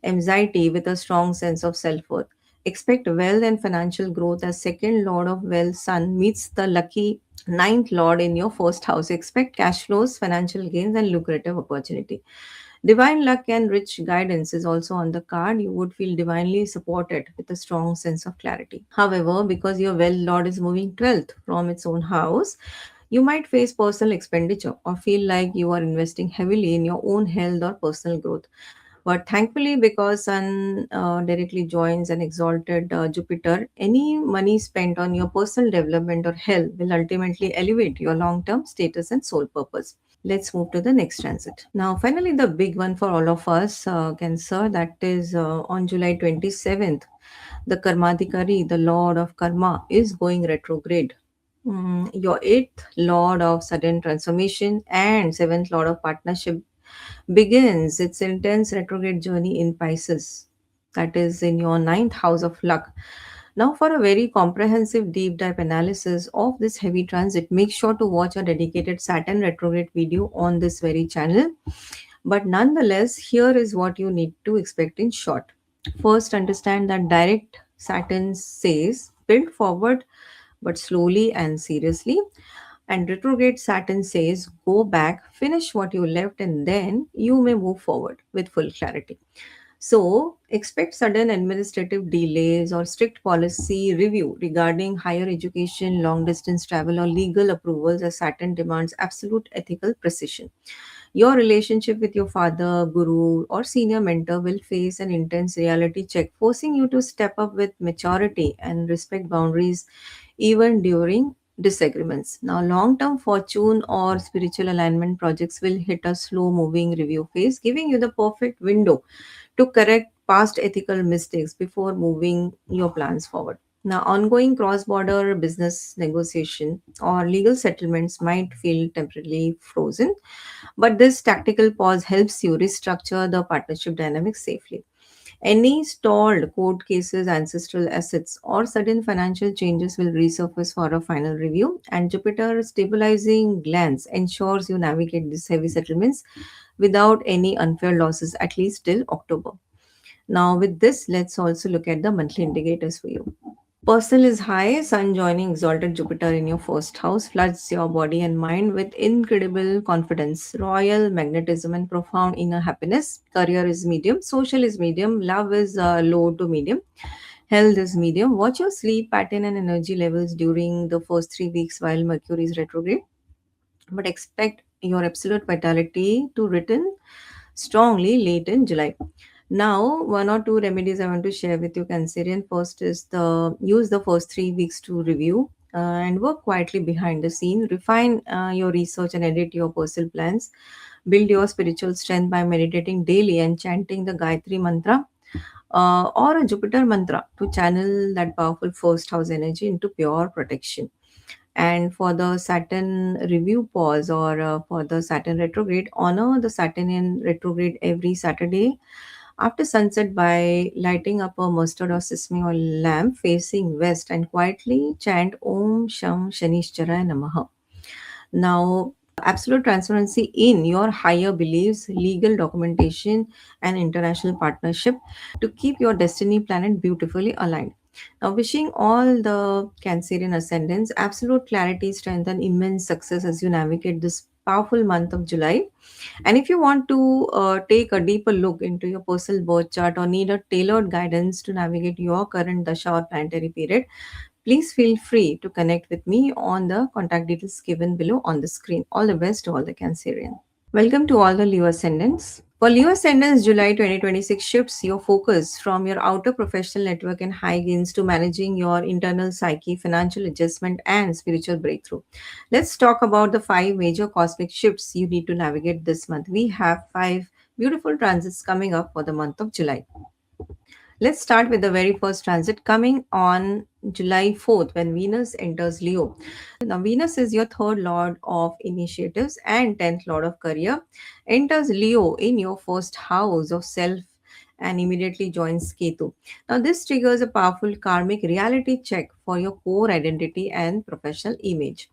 anxiety with a strong sense of self worth. Expect wealth and financial growth as second lord of wealth sun meets the lucky ninth lord in your first house. Expect cash flows, financial gains, and lucrative opportunity. Divine luck and rich guidance is also on the card. You would feel divinely supported with a strong sense of clarity. However, because your well lord is moving 12th from its own house, you might face personal expenditure or feel like you are investing heavily in your own health or personal growth. But thankfully, because Sun directly joins an exalted Jupiter, any money spent on your personal development or health will ultimately elevate your long term status and soul purpose. Let's move to the next transit. Now, finally, the big one for all of us, Cancer, that is on July 27th, the Karmadikari, the Lord of Karma, is going retrograde. Your eighth Lord of sudden transformation and seventh Lord of partnership begins its intense retrograde journey in Pisces, that is in your ninth house of luck. Now, for a very comprehensive deep dive analysis of this heavy transit, make sure to watch a dedicated Saturn retrograde video on this very channel. But nonetheless, here is what you need to expect in short. First, understand that direct Saturn says build forward but slowly and seriously. And retrograde Saturn says go back, finish what you left, and then you may move forward with full clarity. So, expect sudden administrative delays or strict policy review regarding higher education, long distance travel, or legal approvals as Saturn demands absolute ethical precision. Your relationship with your father, guru, or senior mentor will face an intense reality check, forcing you to step up with maturity and respect boundaries even during disagreements. Now, long term fortune or spiritual alignment projects will hit a slow moving review phase, giving you the perfect window to correct past ethical mistakes before moving your plans forward. Now, ongoing cross border business negotiation or legal settlements might feel temporarily frozen, but this tactical pause helps you restructure the partnership dynamics safely. Any stalled court cases, ancestral assets, or sudden financial changes will resurface for a final review, and Jupiter's stabilizing glance ensures you navigate these heavy settlements without any unfair losses, at least till October. Now, with this, let's also look at the monthly indicators for you. Personal is high, Sun joining exalted Jupiter in your first house floods your body and mind with incredible confidence, royal magnetism, and profound inner happiness. Career is medium, social is medium, love is low to medium, health is medium. Watch your sleep pattern and energy levels during the first 3 weeks while Mercury is retrograde, but expect your absolute vitality to return strongly late in July. Now, one or two remedies I want to share with you, Cancerian. First is the use the first 3 weeks to review and work quietly behind the scene. Refine your research and edit your personal plans. Build your spiritual strength by meditating daily and chanting the Gayatri mantra or a Jupiter mantra to channel that powerful first house energy into pure protection. And for the Saturn review pause or for the Saturn retrograde, honor the Saturn in retrograde every Saturday after sunset by lighting up a mustard or sesame oil lamp facing west and quietly chant Om Sham Shanishchara Namaha. Now, absolute transparency in your higher beliefs, legal documentation, and international partnership to keep your destiny planet beautifully aligned. Now, wishing all the Cancerian ascendants absolute clarity, strength, and immense success as you navigate this powerful month of July. And if you want to take a deeper look into your personal birth chart or need a tailored guidance to navigate your current dasha or planetary period, please feel free to connect with me on the contact details given below on the screen. All the best to all the Cancerian. Welcome to all the Leo Ascendants. For Leo Ascendants, July 2026 shifts your focus from your outer professional network and high gains to managing your internal psyche, financial adjustment, and spiritual breakthrough. Let's talk about the five major cosmic shifts you need to navigate this month. We have five beautiful transits coming up for the month of July. Let's start with the very first transit coming on July 4th when Venus enters Leo. Now, Venus is your third lord of initiatives and 10th lord of career, enters Leo in your first house of self and immediately joins Ketu. Now, this triggers a powerful karmic reality check for your core identity and professional image.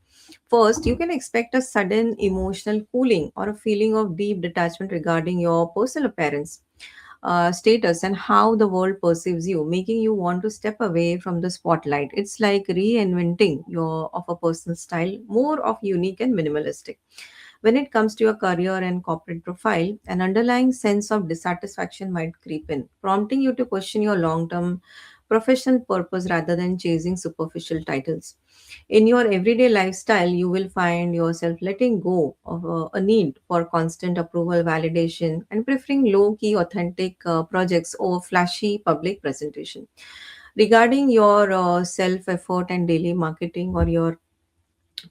First, you can expect a sudden emotional cooling or a feeling of deep detachment regarding your personal appearance, status, and how the world perceives you, making you want to step away from the spotlight. It's like reinventing your of a personal style, more of unique and minimalistic. When it comes to your career and corporate profile, an underlying sense of dissatisfaction might creep in, prompting you to question your long-term professional purpose rather than chasing superficial titles. In your everyday lifestyle, you will find yourself letting go of a need for constant approval, validation, and preferring low key, authentic projects over flashy public presentation. Regarding your self effort and daily marketing or your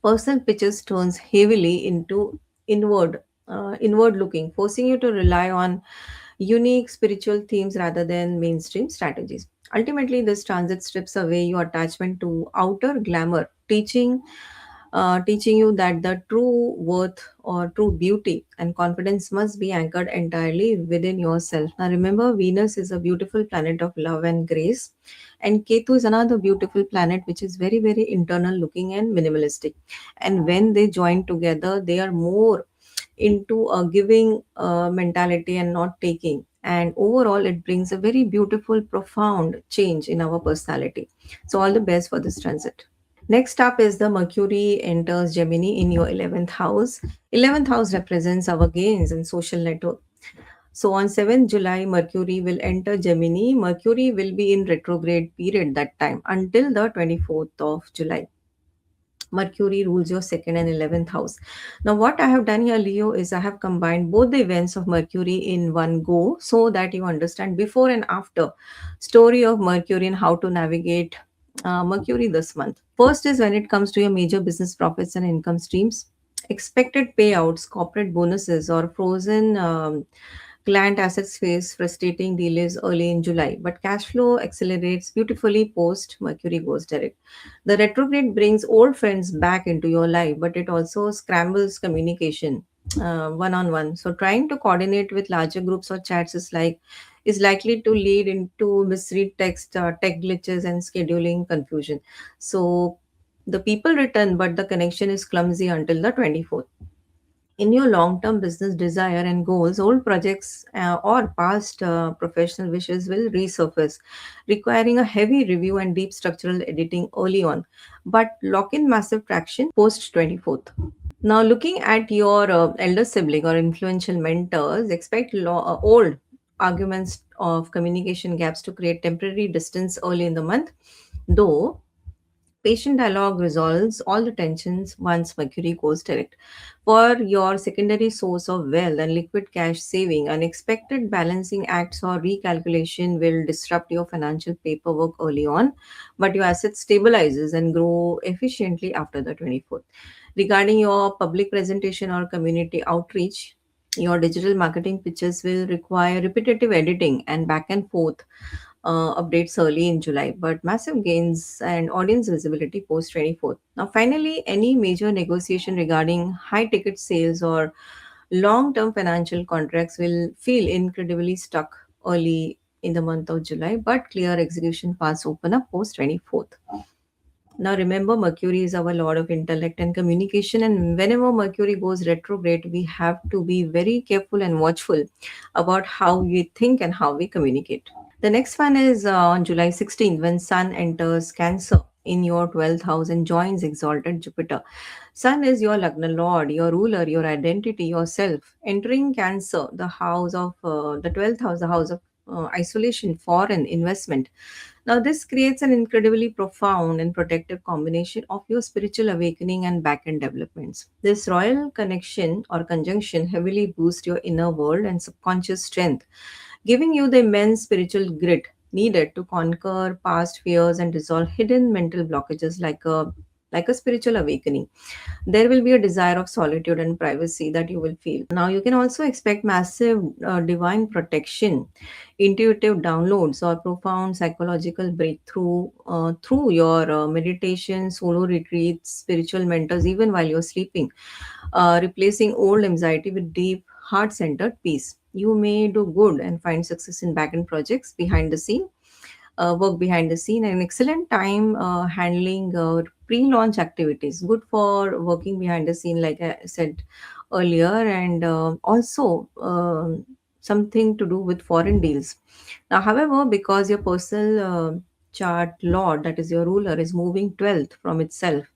personal pitches turns heavily into inward looking, forcing you to rely on unique spiritual themes rather than mainstream strategies. Ultimately, this transit strips away your attachment to outer glamour, teaching you that the true worth or true beauty and confidence must be anchored entirely within yourself. Now, remember, Venus is a beautiful planet of love and grace, and Ketu is another beautiful planet which is very, very internal looking and minimalistic. And when they join together, they are more into a giving mentality and not taking. And overall, it brings a very beautiful, profound change in our personality. So, all the best for this transit. Next up is the Mercury enters Gemini in your 11th house. 11th house represents our gains and social network. So on 7th July, Mercury will enter Gemini. Mercury will be in retrograde period that time until the 24th of July. Mercury rules your second and 11th house. Now, what I have done here, Leo, is I have combined both the events of Mercury in one go so that you understand before and after story of Mercury and how to navigate Mercury this month. First is when it comes to your major business profits and income streams, expected payouts, corporate bonuses, or frozen Client assets face frustrating delays early in July, but cash flow accelerates beautifully post Mercury goes direct. The retrograde brings old friends back into your life, but it also scrambles communication one on one. So trying to coordinate with larger groups or chats is likely to lead into misread text, tech glitches, and scheduling confusion. So the people return, but the connection is clumsy until the 24th. In your long term business desire and goals, old projects or past professional wishes will resurface, requiring a heavy review and deep structural editing early on, but lock in massive traction post 24th. Now, looking at your elder sibling or influential mentors, expect old arguments of communication gaps to create temporary distance early in the month, though patient dialogue resolves all the tensions once Mercury goes direct. For your secondary source of wealth and liquid cash saving, unexpected balancing acts or recalculation will disrupt your financial paperwork early on, but your asset stabilizes and grow efficiently after the 24th. Regarding your public presentation or community outreach, your digital marketing pitches will require repetitive editing and back and forth updates early in July, but massive gains and audience visibility post 24th. Now, finally, any major negotiation regarding high ticket sales or long term financial contracts will feel incredibly stuck early in the month of July, but clear execution paths open up post 24th. Now, remember, Mercury is our lord of intellect and communication, and whenever Mercury goes retrograde, we have to be very careful and watchful about how we think and how we communicate. The next one is on July 16th when Sun enters Cancer in your 12th house and joins exalted Jupiter. Sun is your Lagna Lord, your ruler, your identity, yourself. Entering Cancer, the 12th house, the house of isolation, foreign investment. Now, this creates an incredibly profound and protective combination of your spiritual awakening and back end developments. This royal connection or conjunction heavily boosts your inner world and subconscious strength, giving you the immense spiritual grit needed to conquer past fears and resolve hidden mental blockages like a spiritual awakening. There will be a desire of solitude and privacy that you will feel. Now, you can also expect massive divine protection, intuitive downloads, or profound psychological breakthrough through your meditation, solo retreats, spiritual mentors, even while you're sleeping, replacing old anxiety with deep, heart centered peace. You may do good and find success in back end projects behind the scene, work behind the scene, and excellent time handling pre-launch activities, good for working behind the scene like I said earlier, and also something to do with foreign deals. Now, however, because your personal chart lord, that is your ruler, is moving 12th from itself,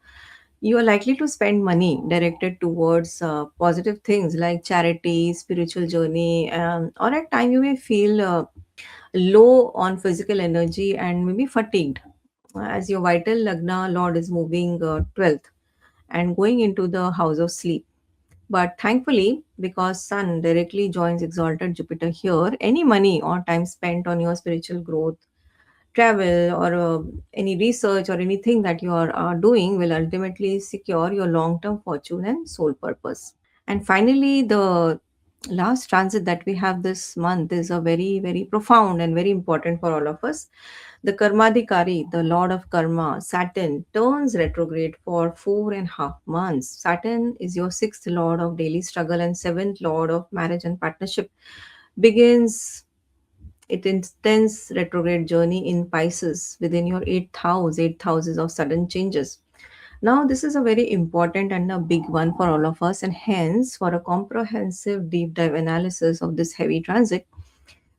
you are likely to spend money directed towards positive things like charity, spiritual journey, or at time you may feel low on physical energy and maybe fatigued, as your vital Lagna Lord is moving 12th and going into the house of sleep. But thankfully, because Sun directly joins exalted Jupiter here, any money or time spent on your spiritual growth, travel, or any research or anything that you are doing will ultimately secure your long term fortune and soul purpose. And finally, the last transit that we have this month is a very, very profound and very important for all of us. The Karmadikari, the Lord of Karma, Saturn, turns retrograde for 4.5 months. Saturn is your sixth Lord of daily struggle and seventh Lord of marriage and partnership. Begins it intense retrograde journey in Pisces within your eighth houses of sudden changes. Now, this is a very important and a big one for all of us, and hence, for a comprehensive deep dive analysis of this heavy transit,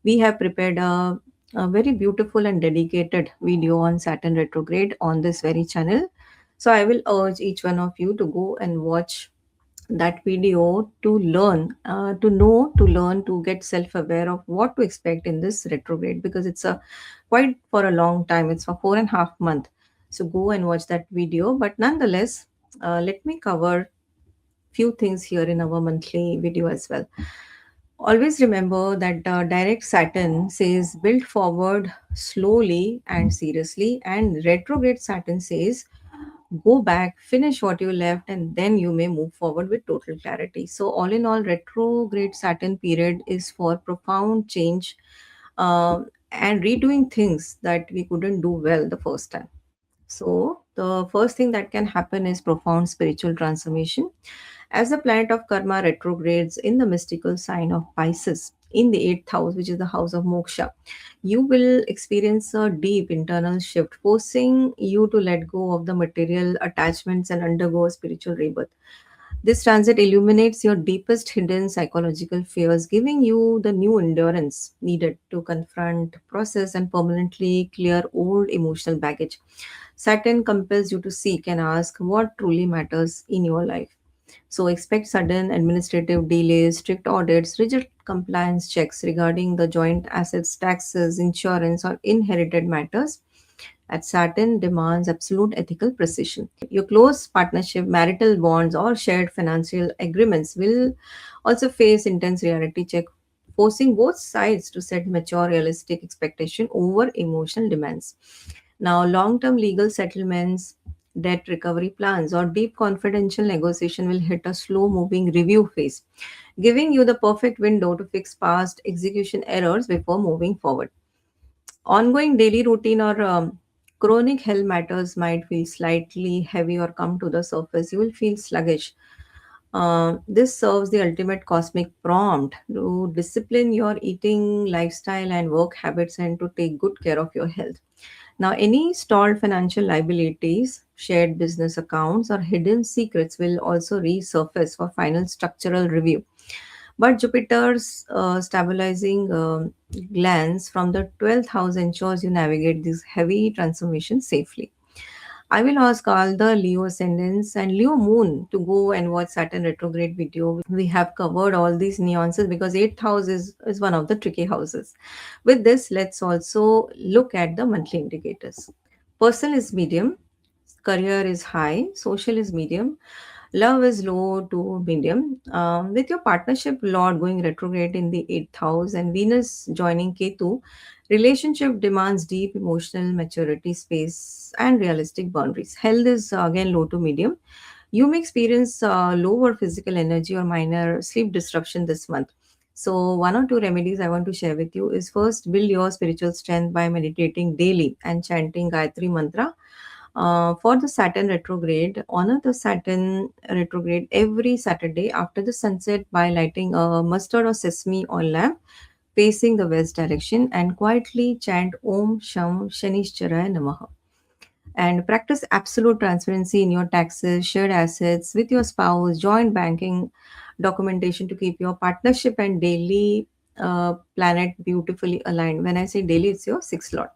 we have prepared a very beautiful and dedicated video on Saturn retrograde on this very channel. So, I will urge each one of you to go and watch that video to learn, to learn, to get self aware of what to expect in this retrograde, because it's a quite for a long time. It's for 4.5 months. So go and watch that video. But nonetheless, let me cover few things here in our monthly video as well. Always remember that direct Saturn says build forward slowly and seriously, and retrograde Saturn says go back, finish what you left, and then you may move forward with total clarity. So, all in all, retrograde Saturn period is for profound change and redoing things that we couldn't do well the first time. So, the first thing that can happen is profound spiritual transformation. As the planet of karma retrogrades in the mystical sign of Pisces in the eighth house, which is the house of moksha, you will experience a deep internal shift, forcing you to let go of the material attachments and undergo a spiritual rebirth. This transit illuminates your deepest hidden psychological fears, giving you the new endurance needed to confront, process, and permanently clear old emotional baggage. Saturn compels you to seek and ask what truly matters in your life. So expect sudden administrative delays, strict audits, rigid compliance checks regarding the joint assets, taxes, insurance, or inherited matters. At Saturn demands absolute ethical precision. Your close partnership, marital bonds, or shared financial agreements will also face intense reality check, forcing both sides to set mature, realistic expectation over emotional demands. Now, long-term legal settlements, debt recovery plans, or deep confidential negotiation will hit a slow-moving review phase, giving you the perfect window to fix past execution errors before moving forward. Ongoing daily routine or chronic health matters might feel slightly heavy or come to the surface. You will feel sluggish. This serves the ultimate cosmic prompt to discipline your eating, lifestyle, and work habits and to take good care of your health. Now, any stalled financial liabilities, shared business accounts, or hidden secrets will also resurface for final structural review. But Jupiter's stabilizing glance from the 12th house ensures you navigate this heavy transformation safely. I will ask all the Leo ascendants and Leo moon to go and watch Saturn retrograde video. We have covered all these nuances because 8th house is one of the tricky houses. With this, let's also look at the monthly indicators. Personal is medium, career is high, social is medium, love is low to medium. With your partnership Lord going retrograde in the eighth house and Venus joining Ketu, relationship demands deep emotional maturity, space, and realistic boundaries. Health is again low to medium. You may experience lower physical energy or minor sleep disruption this month. So, one or two remedies I want to share with you is first, build your spiritual strength by meditating daily and chanting Gayatri Mantra. For the Saturn retrograde, honor the Saturn retrograde every Saturday after the sunset by lighting a mustard or sesame oil lamp facing the west direction and quietly chant Om Sham Shanishcharaya Namaha, and practice absolute transparency in your taxes, shared assets with your spouse, joint banking documentation to keep your partnership and daily planet beautifully aligned. When I say daily, it's your sixth lord.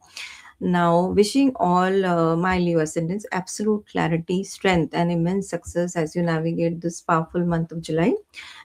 Now, wishing all my Leo ascendants absolute clarity, strength, and immense success as you navigate this powerful month of July.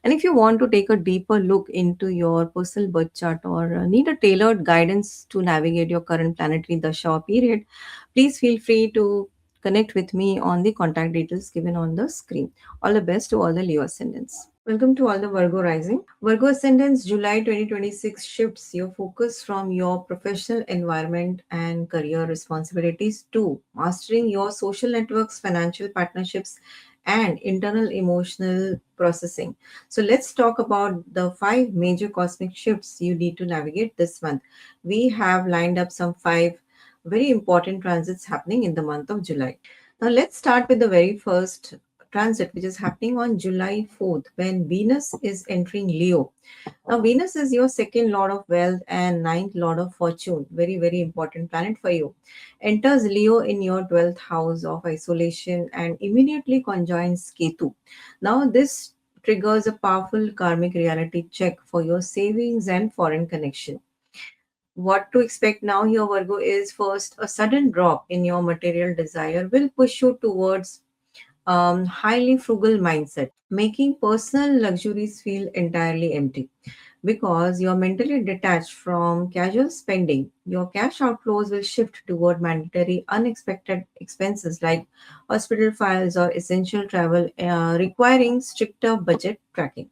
And if you want to take a deeper look into your personal birth chart or need a tailored guidance to navigate your current planetary dasha or period, please feel free to connect with me on the contact details given on the screen. All the best to all the Leo ascendants. Welcome to all the Virgo rising. Virgo ascendants July 2026 shifts your focus from your professional environment and career responsibilities to mastering your social networks, financial partnerships, and internal emotional processing. So let's talk about the five major cosmic shifts you need to navigate this month. We have lined up some five very important transits happening in the month of July. Now, let's start with the very first transit, which is happening on July 4th when Venus is entering Leo. Now, Venus is your second lord of wealth and ninth lord of fortune. Very, very important planet for you. Enters Leo in your 12th house of isolation and immediately conjoins Ketu. Now, this triggers a powerful karmic reality check for your savings and foreign connection. What to expect now here, Virgo, is first a sudden drop in your material desire will push you towards highly frugal mindset, making personal luxuries feel entirely empty. Because you're mentally detached from casual spending, your cash outflows will shift toward mandatory, unexpected expenses like hospital files or essential travel, requiring stricter budget tracking.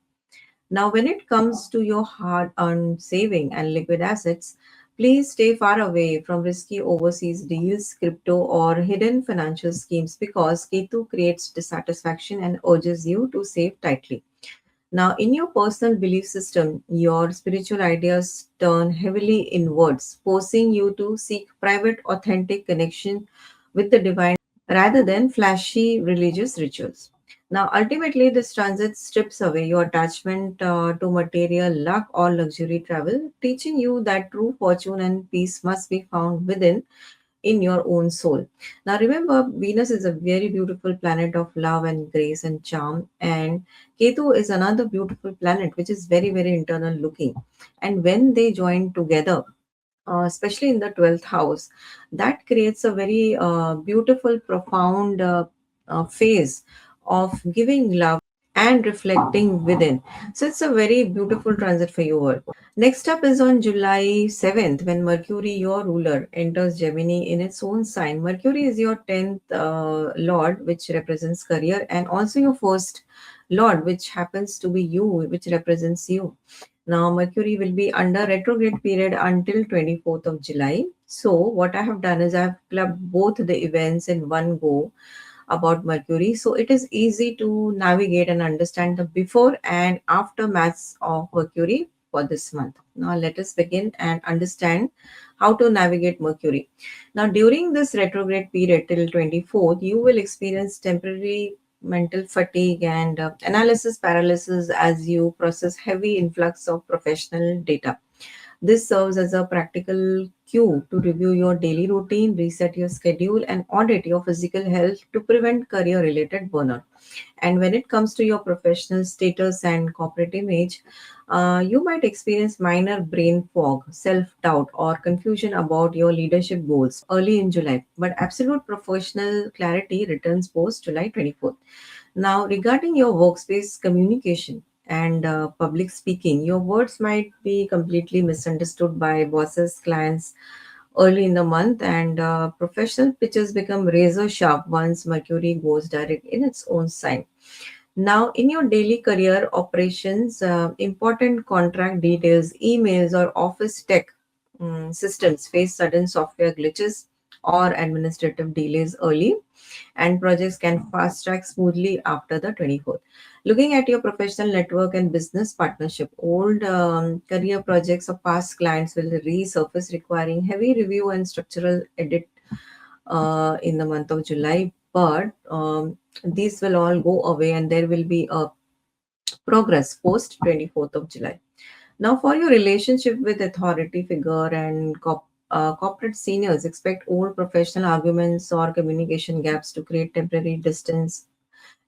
Now, when it comes to your hard earned saving and liquid assets, Please stay far away from risky overseas deals, crypto, or hidden financial schemes because Ketu creates dissatisfaction and urges you to save tightly. Now, in your personal belief system, your spiritual ideas turn heavily inwards, forcing you to seek private, authentic connection with the divine rather than flashy religious rituals. Now, ultimately, this transit strips away your attachment to material, luck, or luxury travel, teaching you that true fortune and peace must be found within in your own soul. Now, remember, Venus is a very beautiful planet of love and grace and charm, and Ketu is another beautiful planet which is very, very internal looking. And when they join together, especially in the 12th house, that creates a very beautiful, profound phase of giving love and reflecting within. So it's a very beautiful transit for you all. Next up is on July 7th when Mercury, your ruler, enters Gemini in its own sign. Mercury is your 10th lord, which represents career, and also your first lord, which happens to be you, which represents you. Now, Mercury will be under retrograde period until 24th of July. So, what I have done is I have clubbed both the events in one go about Mercury. So, it is easy to navigate and understand the before and after maths of Mercury for this month. Now, let us begin and understand how to navigate Mercury. Now, during this retrograde period till 24th, you will experience temporary mental fatigue and analysis paralysis as you process heavy influx of professional data. This serves as a practical cue to review your daily routine, reset your schedule, and audit your physical health to prevent career related burnout. And when it comes to your professional status and corporate image, you might experience minor brain fog, self doubt, or confusion about your leadership goals early in July. But absolute professional clarity returns post July 24th. Now, regarding your workspace communication and public speaking, your words might be completely misunderstood by bosses, clients early in the month, and professional pitches become razor sharp once Mercury goes direct in its own sign. Now, in your daily career operations, important contract details, emails, or office tech systems face sudden software glitches or administrative delays early, and projects can fast track smoothly after the 24th. Looking at your professional network and business partnership, old career projects of past clients will resurface, requiring heavy review and structural edit in the month of July. But these will all go away, and there will be a progress post 24th of July. Now, for your relationship with authority figure and corporate seniors, expect old professional arguments or communication gaps to create temporary distance,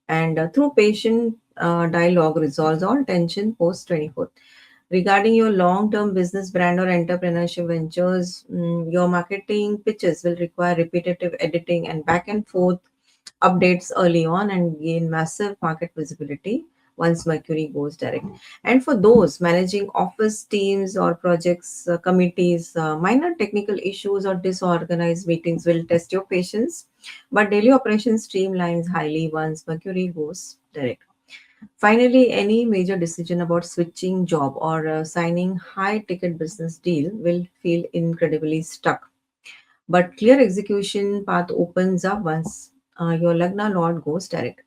and through patient dialogue resolves all tension post 24th. Regarding your long-term business brand or entrepreneurship ventures, your marketing pitches will require repetitive editing and back and forth updates early on and gain massive market visibility once Mercury goes direct. And for those managing office teams or projects, committees, minor technical issues or disorganized meetings will test your patience, but daily operations streamlines highly once Mercury goes direct. Finally, any major decision about switching job or signing high ticket business deal will feel incredibly stuck, but clear execution path opens up once your Lagna Lord goes direct.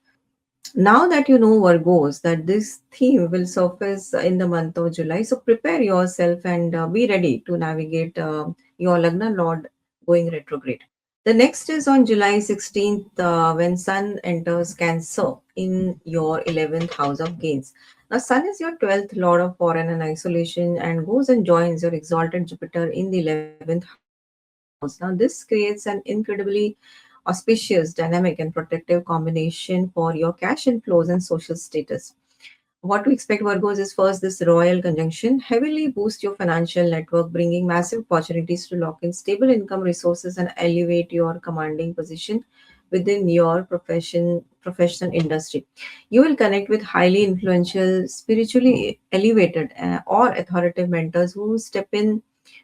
Now that you know Virgos, that this theme will surface in the month of July, so prepare yourself and be ready to navigate your Lagna Lord going retrograde. The next is on July 16th when Sun enters Cancer in your 11th house of gains. Now, Sun is your 12th lord of foreign and isolation and goes and joins your exalted Jupiter in the 11th house. Now, this creates an incredibly auspicious, dynamic, and protective combination for your cash inflows and social status. What to expect, Virgos, is first this royal conjunction heavily boost your financial network, bringing massive opportunities to lock in stable income resources and elevate your commanding position within your professional industry. You will connect with highly influential, spiritually elevated, or authoritative mentors who step in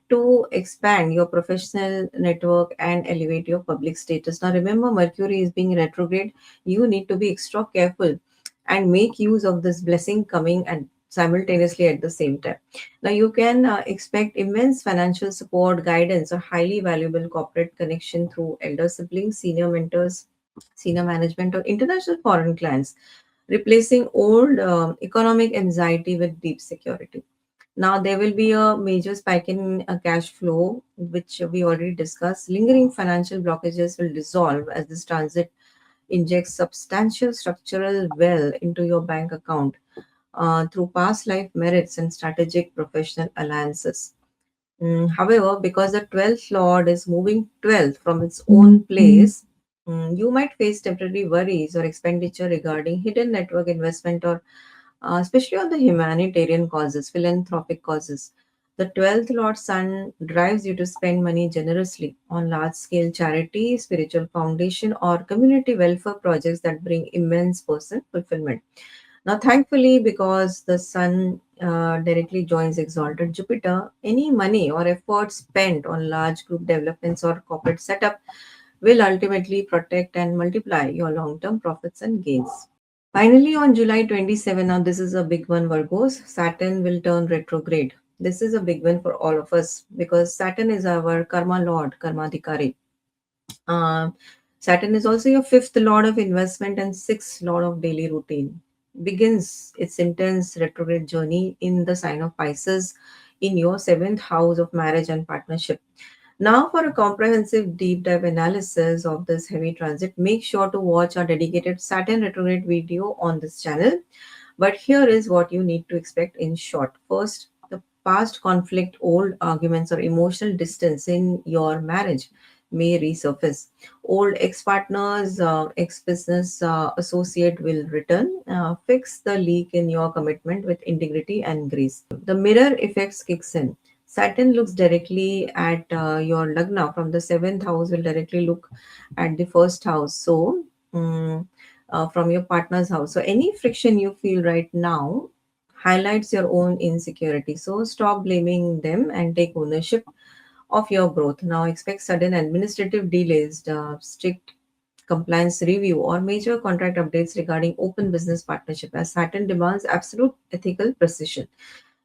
to expand your professional network and elevate your public status. Now, remember, Mercury is being retrograde. You need to be extra careful and make use of this blessing coming simultaneously at the same time. Now, you can expect immense financial support, guidance, or highly valuable corporate connection through elder siblings, senior mentors, senior management, or international foreign clients, replacing old economic anxiety with deep security. Now, there will be a major spike in cash flow, which we already discussed. Lingering financial blockages will dissolve as this transit injects substantial structural wealth into your bank account through past life merits and strategic professional alliances. However, because the 12th Lord is moving 12th from its own place, you might face temporary worries or expenditure regarding hidden network investment or especially on the humanitarian causes, philanthropic causes. The 12th Lord Sun drives you to spend money generously on large scale charity, spiritual foundation, or community welfare projects that bring immense personal fulfillment. Now, thankfully, because the Sun directly joins exalted Jupiter, any money or effort spent on large group developments or corporate setup will ultimately protect and multiply your long term profits and gains. Finally, on July 27, now this is a big one, Virgos, Saturn will turn retrograde. This is a big one for all of us because Saturn is our karma lord, karmadhikari. Um, Saturn is also your fifth lord of investment and sixth lord of daily routine. Begins its intense retrograde journey in the sign of Pisces in your seventh house of marriage and partnership. Now, for a comprehensive deep dive analysis of this heavy transit, make sure to watch our dedicated Saturn retrograde video on this channel. But here is what you need to expect in short. First, the past conflict, old arguments, or emotional distance in your marriage may resurface. Old ex partners, ex business associate will return. Fix the leak in your commitment with integrity and grace. The mirror effects kicks in. Saturn looks directly at your Lagna from the seventh house, will directly look at the first house. So, from your partner's house. So, any friction you feel right now highlights your own insecurity. So, stop blaming them and take ownership of your growth. Now, expect sudden administrative delays, strict compliance review, or major contract updates regarding open business partnership as Saturn demands absolute ethical precision.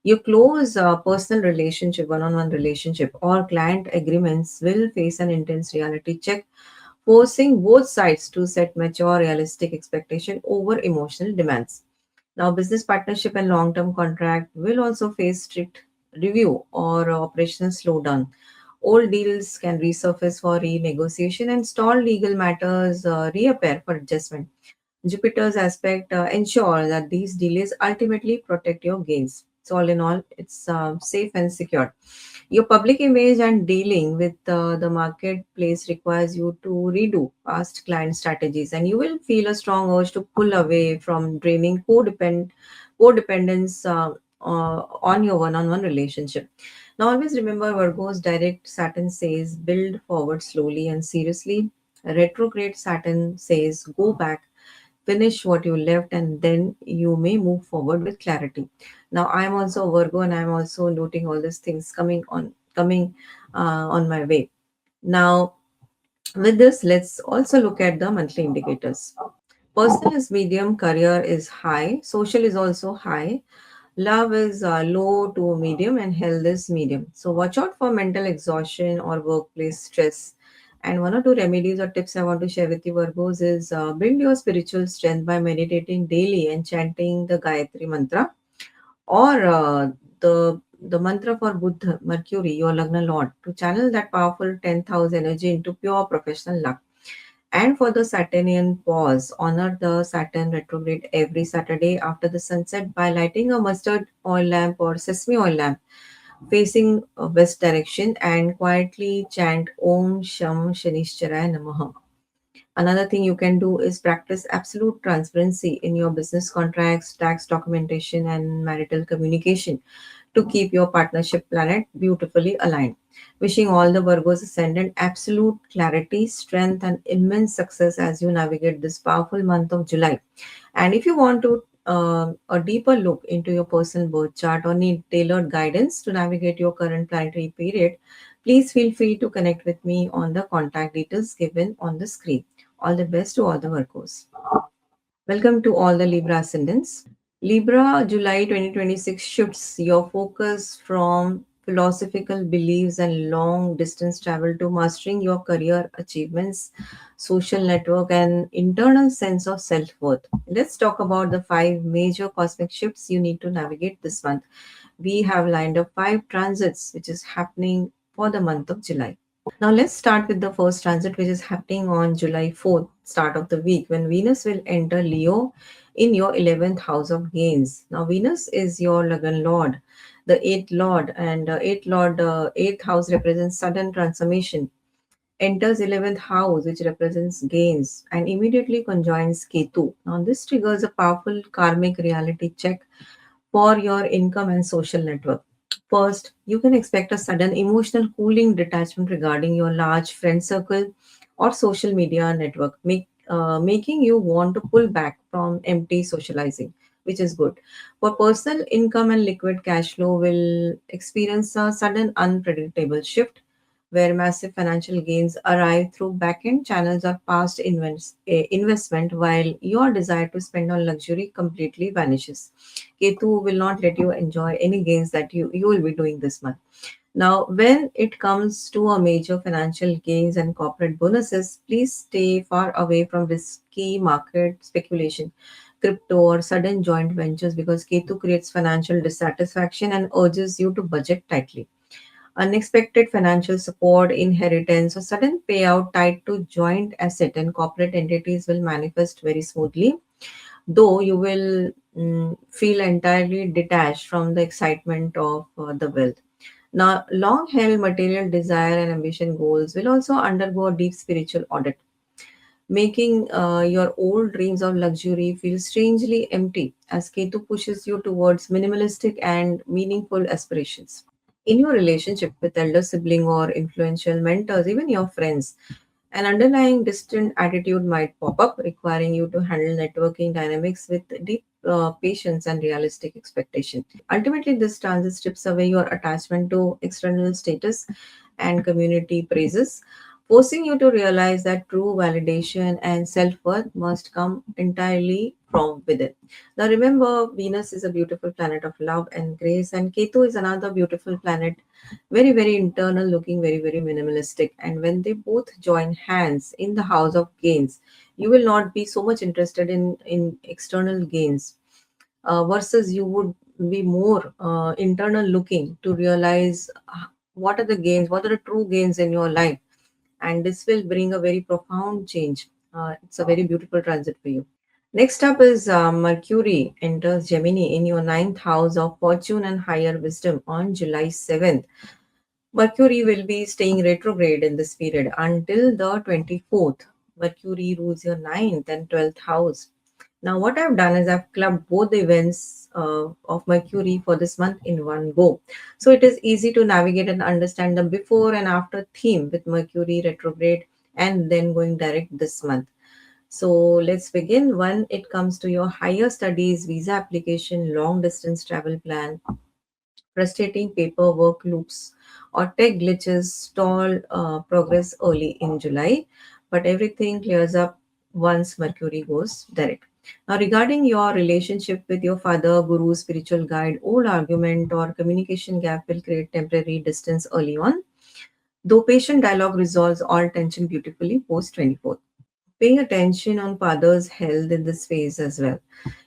Your close personal relationship, one on one relationship, or client agreements will face an intense reality check, forcing both sides to set mature, realistic expectation over emotional demands. Now, business partnership and long term contract will also face strict review or operational slowdown. Old deals can resurface for renegotiation and stalled legal matters reappear for adjustment. Jupiter's aspect ensure that these delays ultimately protect your gains. So, all in all, it's safe and secure. Your public image and dealing with the marketplace requires you to redo past client strategies, and you will feel a strong urge to pull away from draining codependence on your one-on-one relationship. Now, always remember Virgo's direct Saturn says build forward slowly and seriously. Retrograde Saturn says go back, finish what you left, and then you may move forward with clarity. Now, I am also a Virgo, and I am also noting all these things coming on my way. Now, with this, let's also look at the monthly indicators. Personal is medium, career is high, social is also high, love is low to medium, and health is medium. So watch out for mental exhaustion or workplace stress. And one or two remedies or tips I want to share with you, Virgos, is build your spiritual strength by meditating daily and chanting the Gayatri mantra, or the mantra for Buddha, Mercury, your Lagna Lord, to channel that powerful 10th house energy into pure professional luck. And for the Saturnian pause, honor the Saturn retrograde every Saturday after the sunset by lighting a mustard oil lamp or sesame oil lamp facing west direction and quietly chant Om Sham Shanishcharaya Namaha. Another thing you can do is practice absolute transparency in your business contracts, tax documentation, and marital communication to keep your partnership planet beautifully aligned. Wishing all the Virgos ascendant absolute clarity, strength, and immense success as you navigate this powerful month of July. And if you want to a deeper look into your personal birth chart or need tailored guidance to navigate your current planetary period, please feel free to connect with me on the contact details given on the screen. All the best to all the Virgos. Welcome to all the Libra ascendants. Libra, July 2026 shifts your focus from philosophical beliefs and long distance travel to mastering your career achievements, social network, and internal sense of self worth. Let's talk about the five major cosmic shifts you need to navigate this month. We have lined up five transits which is happening for the month of July. Now let's start with the first transit, which is happening on July 4th, start of the week, when Venus will enter Leo in your 11th house of gains. Now Venus is your Lagan Lord, the eighth Lord, and eighth house represents sudden transformation. Enters 11th house, which represents gains, and immediately conjoins Ketu. Now this triggers a powerful karmic reality check for your income and social network. First, you can expect a sudden emotional cooling detachment regarding your large friend circle or social media network, making you want to pull back from empty socializing, which is good. For personal income and liquid cash flow will experience a sudden unpredictable shift where massive financial gains arrive through back-end channels or past investment while your desire to spend on luxury completely vanishes. Ketu will not let you enjoy any gains that you will be doing this month. Now, when it comes to a major financial gains and corporate bonuses, please stay far away from risky market speculation, crypto, or sudden joint ventures because Ketu creates financial dissatisfaction and urges you to budget tightly. Unexpected financial support, inheritance, or sudden payout tied to joint asset and corporate entities will manifest very smoothly, though you will feel entirely detached from the excitement of the wealth. Now, long held material desire and ambition goals will also undergo a deep spiritual audit, making your old dreams of luxury feel strangely empty as Ketu pushes you towards minimalistic and meaningful aspirations. In your relationship with elder sibling or influential mentors, even your friends, an underlying distant attitude might pop up, requiring you to handle networking dynamics with deep patience and realistic expectation. Ultimately, this transit strips away your attachment to external status and community praises, forcing you to realize that true validation and self worth must come entirely from within. Now, remember, Venus is a beautiful planet of love and grace, and Ketu is another beautiful planet, very, very internal, looking very, very minimalistic. And when they both join hands in the house of gains, you will not be so much interested in external gains versus you would be more internal looking to realize what are the gains, what are the true gains in your life, and this will bring a very profound change. It's a very beautiful transit for you. Next up is Mercury enters Gemini in your ninth house of fortune and higher wisdom on July 7th. Mercury will be staying retrograde in this period until the 24th. Mercury rules your ninth and 12th house. Now, what I've done is I've clubbed both the events of Mercury for this month in one go. So it is easy to navigate and understand the before and after theme with Mercury retrograde and then going direct this month. So let's begin. When it comes to your higher studies, visa application, long distance travel plan, frustrating paperwork loops, or tech glitches stall progress early in July, but everything clears up once Mercury goes direct. Now, regarding your relationship with your father, guru, spiritual guide, old argument, or communication gap will create temporary distance early on, though patient dialogue resolves all tension beautifully post 24th. Paying attention on father's health in this phase as well.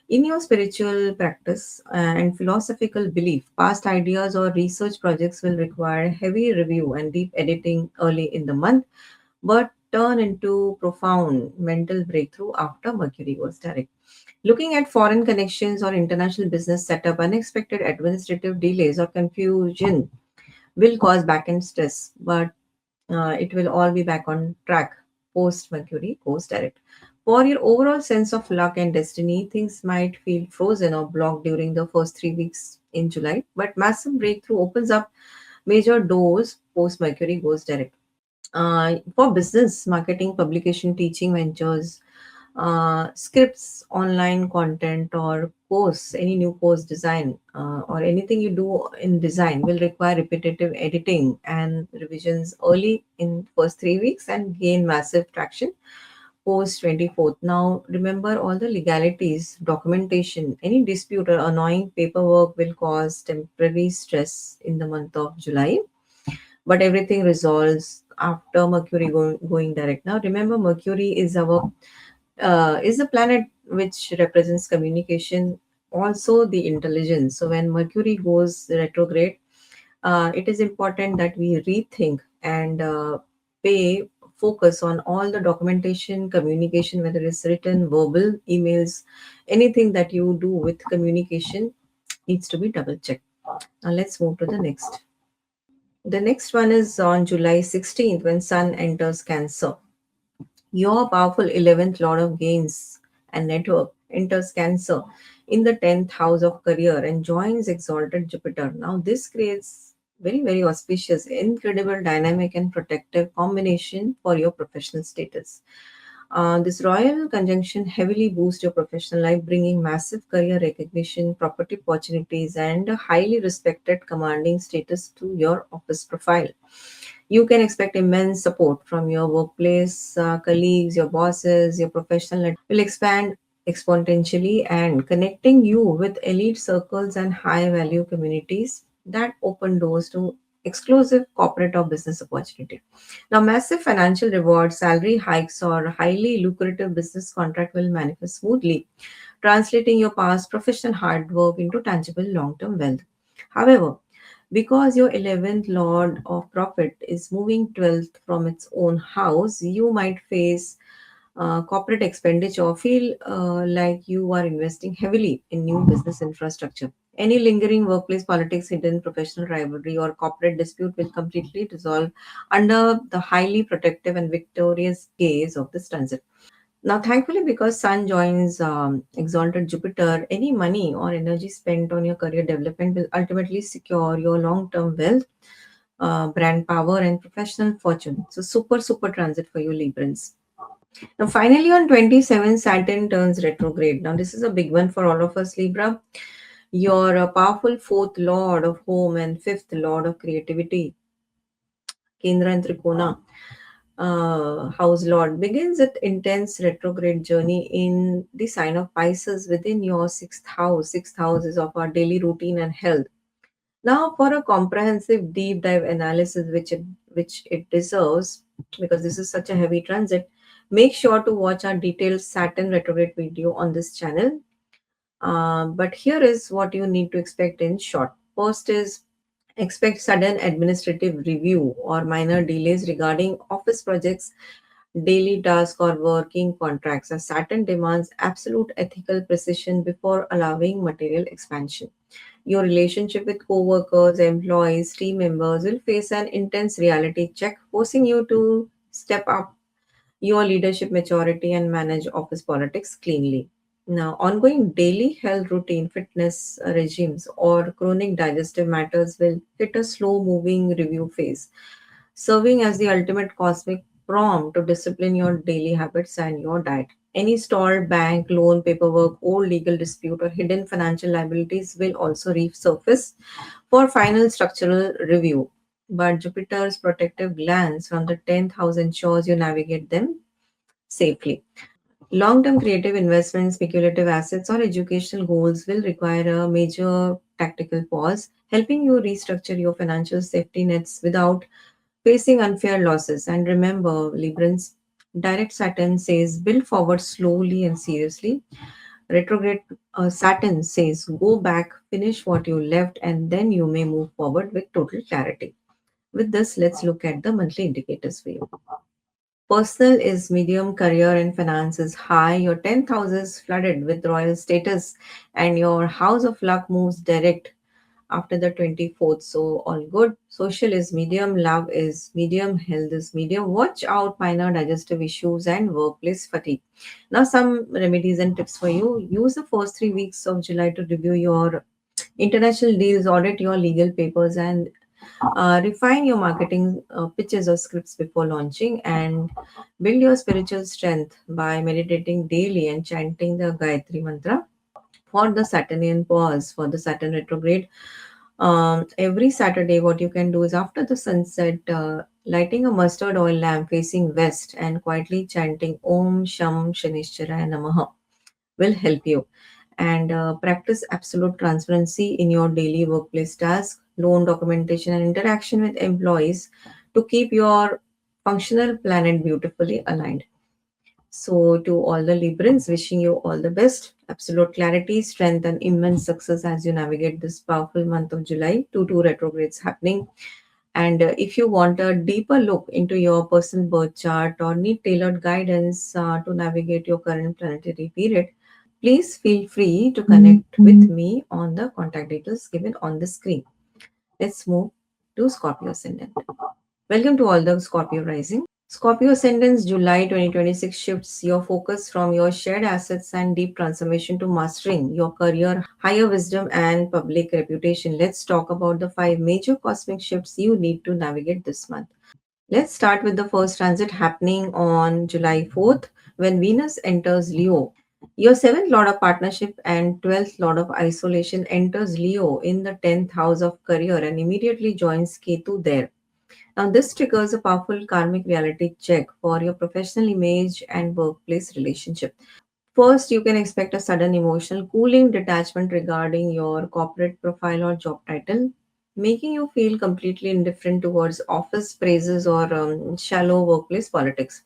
In your spiritual practice and philosophical belief, past ideas or research projects will require heavy review and deep editing early in the month, but turn into profound mental breakthrough after Mercury goes direct. Looking at foreign connections or international business setup, unexpected administrative delays or confusion will cause back end stress, but it will all be back on track post Mercury goes direct. For your overall sense of luck and destiny, things might feel frozen or blocked during the first 3 weeks in July, but massive breakthrough opens up major doors post Mercury goes direct. For business, marketing, publication, teaching ventures, scripts, online content, or course, any new course design, or anything you do in design will require repetitive editing and revisions early in first 3 weeks and gain massive traction post 24th. Now, remember all the legalities, documentation, any dispute or annoying paperwork will cause temporary stress in the month of July, but everything resolves after Mercury going direct. Now, remember, Mercury is a planet which represents communication, also the intelligence. So, when Mercury goes retrograde, it is important that we rethink and pay focus on all the documentation, communication, whether it's written, verbal, emails, anything that you do with communication needs to be double checked. Now let's move to the next. The next one is on July 16th when Sun enters Cancer. Your powerful 11th Lord of Gains and Network enters Cancer in the 10th house of career and joins exalted Jupiter. Now, this creates very, very auspicious, incredible, dynamic, and protective combination for your professional status. This royal conjunction heavily boosts your professional life, bringing massive career recognition, property opportunities, and a highly respected commanding status to your office profile. You can expect immense support from your workplace colleagues, your bosses, your professional network will expand exponentially and connecting you with elite circles and high value communities that open doors to exclusive corporate or business opportunity. Now, massive financial rewards, salary hikes, or highly lucrative business contract will manifest smoothly, translating your past professional hard work into tangible long term wealth. However, because your 11th Lord of Profit is moving 12th from its own house, you might face corporate expenditure or feel like you are investing heavily in new business infrastructure. Any lingering workplace politics, hidden professional rivalry, or corporate dispute will completely dissolve under the highly protective and victorious gaze of this transit. Now, thankfully, because Sun joins exalted Jupiter, any money or energy spent on your career development will ultimately secure your long term wealth, brand power, and professional fortune. So, super, super transit for you, Librans. Now, finally, on 27, Saturn turns retrograde. Now, this is a big one for all of us, Libra. Your powerful fourth lord of home and fifth lord of creativity, Kendra and Trikona, house lord, begins its intense retrograde journey in the sign of Pisces within your sixth house. Sixth house is of our daily routine and health. Now, for a comprehensive deep dive analysis, which it deserves, because this is such a heavy transit, make sure to watch our detailed Saturn retrograde video on this channel. But here is what you need to expect in short. First is expect sudden administrative review or minor delays regarding office projects, daily tasks, or working contracts. As Saturn demands absolute ethical precision before allowing material expansion. Your relationship with co-workers, employees, team members will face an intense reality check, forcing you to step up your leadership maturity and manage office politics cleanly. Now, ongoing daily health routine, fitness regimes, or chronic digestive matters will hit a slow moving review phase, serving as the ultimate cosmic prompt to discipline your daily habits and your diet. Any stalled bank, loan paperwork, old legal dispute, or hidden financial liabilities will also resurface for final structural review. But Jupiter's protective glance from the 10th house ensures you navigate them safely. Long term creative investments, speculative assets, or educational goals will require a major tactical pause, helping you restructure your financial safety nets without facing unfair losses. And remember, Librans, direct Saturn says build forward slowly and seriously. Retrograde Saturn says go back, finish what you left, and then you may move forward with total clarity. With this, let's look at the monthly indicators for you. Personal is medium, career and finance is high. Your 10th house is flooded with royal status, and your house of luck moves direct after the 24th. So, all good. Social is medium, love is medium, health is medium. Watch out minor digestive issues and workplace fatigue. Now, some remedies and tips for you. Use the first 3 weeks of July to review your international deals, audit your legal papers, and refine your marketing pitches or scripts before launching, and build your spiritual strength by meditating daily and chanting the Gayatri mantra for the Saturnian pause, for the Saturn retrograde. Every Saturday, what you can do is after the sunset, lighting a mustard oil lamp facing west and quietly chanting Om Sham Shanishchara Namaha will help you. And practice absolute transparency in your daily workplace tasks, loan documentation, and interaction with employees to keep your functional planet beautifully aligned. So, to all the Librans, wishing you all the best, absolute clarity, strength, and immense success as you navigate this powerful month of July. Two retrogrades happening. And if you want a deeper look into your personal birth chart or need tailored guidance to navigate your current planetary period, please feel free to connect with me on the contact details given on the screen. Let's move to Scorpio Ascendant. Welcome to all the Scorpio rising. Scorpio Ascendant's July 2026 shifts your focus from your shared assets and deep transformation to mastering your career, higher wisdom, and public reputation. Let's talk about the five major cosmic shifts you need to navigate this month. Let's start with the first transit happening on July 4th when Venus enters Leo. Your seventh lord of partnership and 12th lord of isolation enters Leo in the 10th house of career and immediately joins Ketu there. Now, this triggers a powerful karmic reality check for your professional image and workplace relationship. First, you can expect a sudden emotional cooling detachment regarding your corporate profile or job title, making you feel completely indifferent towards office praises or shallow workplace politics.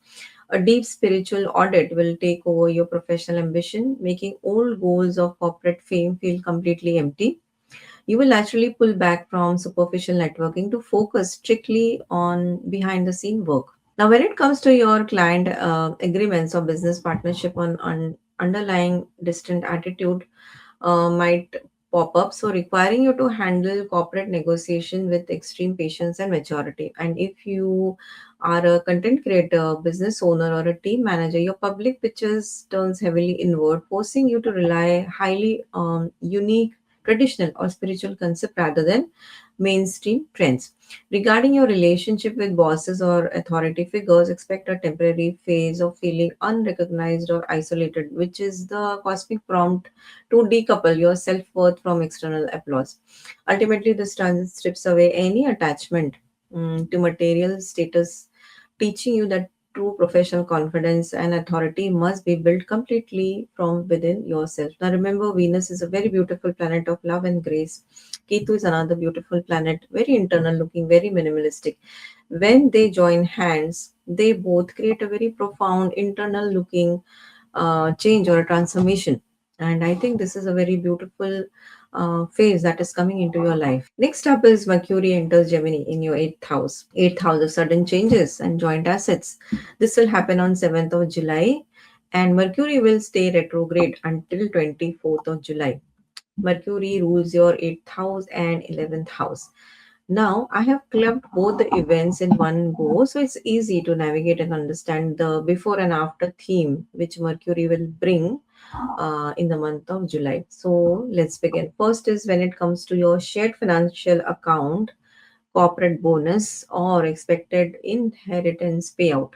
A deep spiritual audit will take over your professional ambition, making old goals of corporate fame feel completely empty. You will naturally pull back from superficial networking to focus strictly on behind the scene work. Now, when it comes to your client agreements or business partnership on underlying distant attitude might pop up, so requiring you to handle corporate negotiation with extreme patience and maturity. And if you are a content creator, business owner, or a team manager, your public pictures turns heavily inward, forcing you to rely highly on unique, traditional, or spiritual concept rather than mainstream trends. Regarding your relationship with bosses or authority figures, expect a temporary phase of feeling unrecognized or isolated, which is the cosmic prompt to decouple your self worth from external applause. Ultimately, this transit strips away any attachment to material status, teaching you that true professional confidence and authority must be built completely from within yourself. Now, remember, Venus is a very beautiful planet of love and grace. Ketu is another beautiful planet, very internal looking, very minimalistic. When they join hands, they both create a very profound internal looking change or a transformation. And I think this is a very beautiful phase that is coming into your life. Next up is Mercury enters Gemini in your eighth house. Eighth house of sudden changes and joint assets. This will happen on 7th of July, and Mercury will stay retrograde until 24th of July. Mercury rules your 8th house and 11th house. Now, I have clubbed both the events in one go, so it's easy to navigate and understand the before and after theme which Mercury will bring in the month of July. So, let's begin. First is when it comes to your shared financial account, corporate bonus, or expected inheritance payout.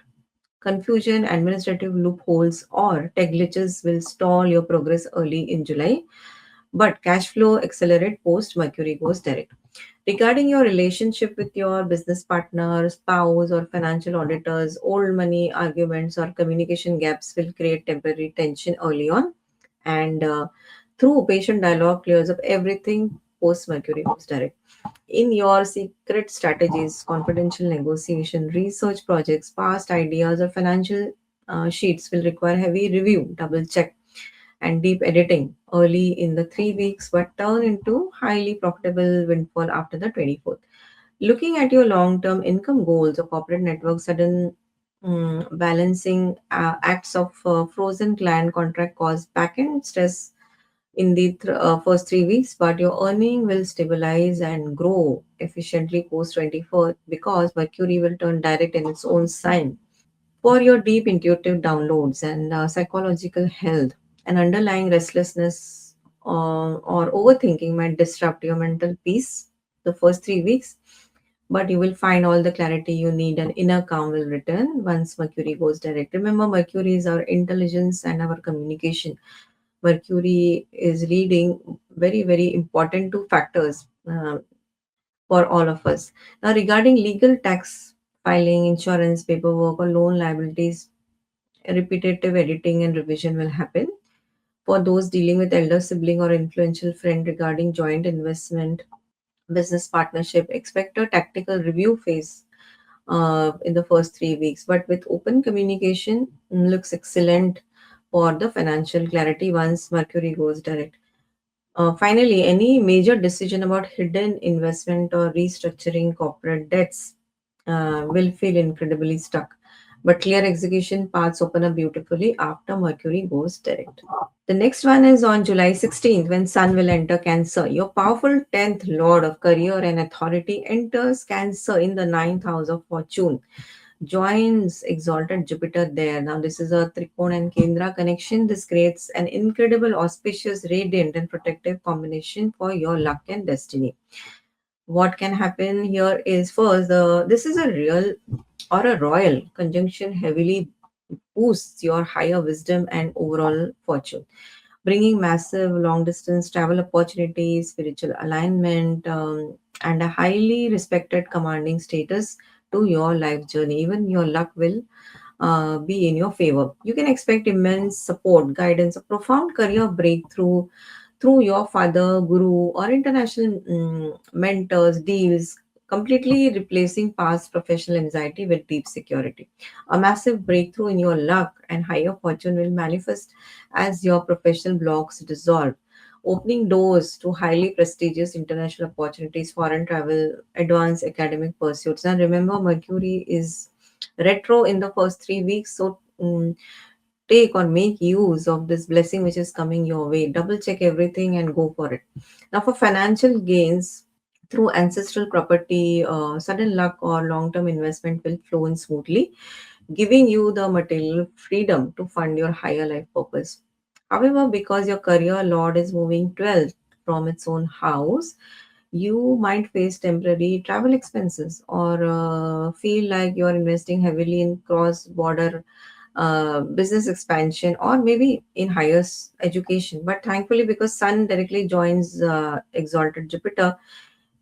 Confusion, administrative loopholes, or tech glitches will stall your progress early in July, but cash flow accelerate post Mercury goes direct. Regarding your relationship with your business partner, spouse, or financial auditors, old money arguments or communication gaps will create temporary tension early on. And through patient dialogue, clears up everything post Mercury goes direct. In your secret strategies, confidential negotiation, research projects, past ideas, or financial sheets will require heavy review, double check, and deep editing early in the 3 weeks, but turn into highly profitable windfall after the 24th. Looking at your long term income goals or corporate network, sudden balancing acts of frozen client contract cause back end stress in the first 3 weeks, but your earning will stabilize and grow efficiently post 24th because Mercury will turn direct in its own sign. For your deep intuitive downloads and psychological health, an underlying restlessness or overthinking might disrupt your mental peace the first 3 weeks, but you will find all the clarity you need and inner calm will return once Mercury goes direct. Remember, Mercury is our intelligence and our communication. Mercury is leading very, very important two factors. uh, for all of us. Now, regarding legal tax filing, insurance paperwork, or loan liabilities, repetitive editing and revision will happen. For those dealing with elder sibling or influential friend regarding joint investment, business partnership, expect a tactical review phase in the first 3 weeks. But with open communication, looks excellent for the financial clarity once Mercury goes direct. Finally, any major decision about hidden investment or restructuring corporate debts will feel incredibly stuck. But clear execution paths open up beautifully after Mercury goes direct. The next one is on July 16th when Sun will enter Cancer. Your powerful 10th Lord of Career and Authority enters Cancer in the ninth house of Fortune, joins exalted Jupiter there. Now, this is a Trikona and Kendra connection. This creates an incredible, auspicious, radiant, and protective combination for your luck and destiny. What can happen here is first, this is a real or a royal conjunction heavily boosts your higher wisdom and overall fortune, bringing massive long distance travel opportunities, spiritual alignment, and a highly respected commanding status to your life journey. Even your luck will be in your favor. You can expect immense support, guidance, a profound career breakthrough through your father, guru, or international mentors, deals, completely replacing past professional anxiety with deep security. A massive breakthrough in your luck and higher fortune will manifest as your professional blocks dissolve, opening doors to highly prestigious international opportunities, foreign travel, advanced academic pursuits. And remember, Mercury is retro in the first 3 weeks, so take or make use of this blessing which is coming your way. Double check everything and go for it. Now, for financial gains through ancestral property, sudden luck or long term investment will flow in smoothly, giving you the material freedom to fund your higher life purpose. However, because your career lord is moving 12th from its own house, you might face temporary travel expenses or feel like you're investing heavily in cross border business expansion or maybe in higher education. But thankfully, because Sun directly joins exalted Jupiter,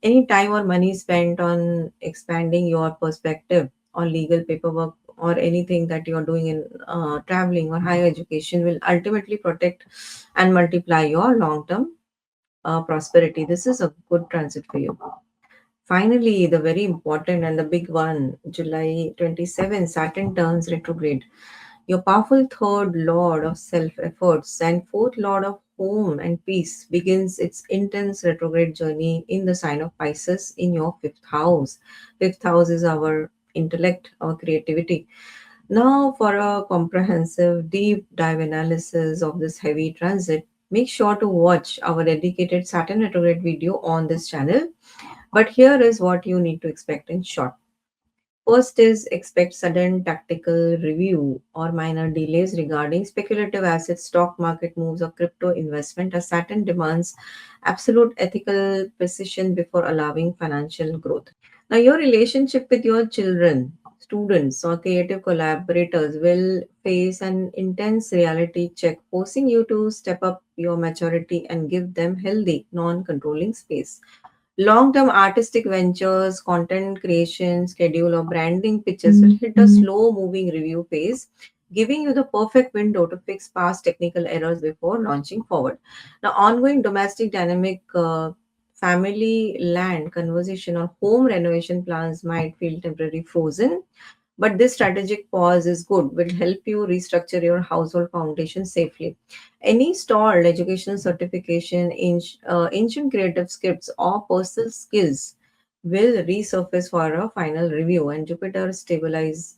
any time or money spent on expanding your perspective or legal paperwork or anything that you're doing in traveling or higher education will ultimately protect and multiply your long term prosperity. This is a good transit for you. Finally, the very important and the big one, July 27, Saturn turns retrograde. Your powerful third lord of self efforts and fourth lord of home and peace begins its intense retrograde journey in the sign of Pisces in your fifth house. Fifth house is our intellect, our creativity. Now, for a comprehensive deep dive analysis of this heavy transit, make sure to watch our dedicated Saturn retrograde video on this channel. But here is what you need to expect in short. First is expect sudden tactical review or minor delays regarding speculative assets, stock market moves, or crypto investment as Saturn demands absolute ethical precision before allowing financial growth. Now, your relationship with your children, students, or creative collaborators will face an intense reality check, forcing you to step up your maturity and give them healthy, non controlling space. Long term artistic ventures, content creation, schedule, or branding pitches will hit a slow moving review phase, giving you the perfect window to fix past technical errors before launching forward. Now, ongoing domestic dynamic, family, land, conversation, or home renovation plans might feel temporarily frozen, but this strategic pause is good, will help you restructure your household foundation safely. Any stalled educational certification, ancient creative scripts, or personal skills will resurface for a final review. And Jupiter stabilizing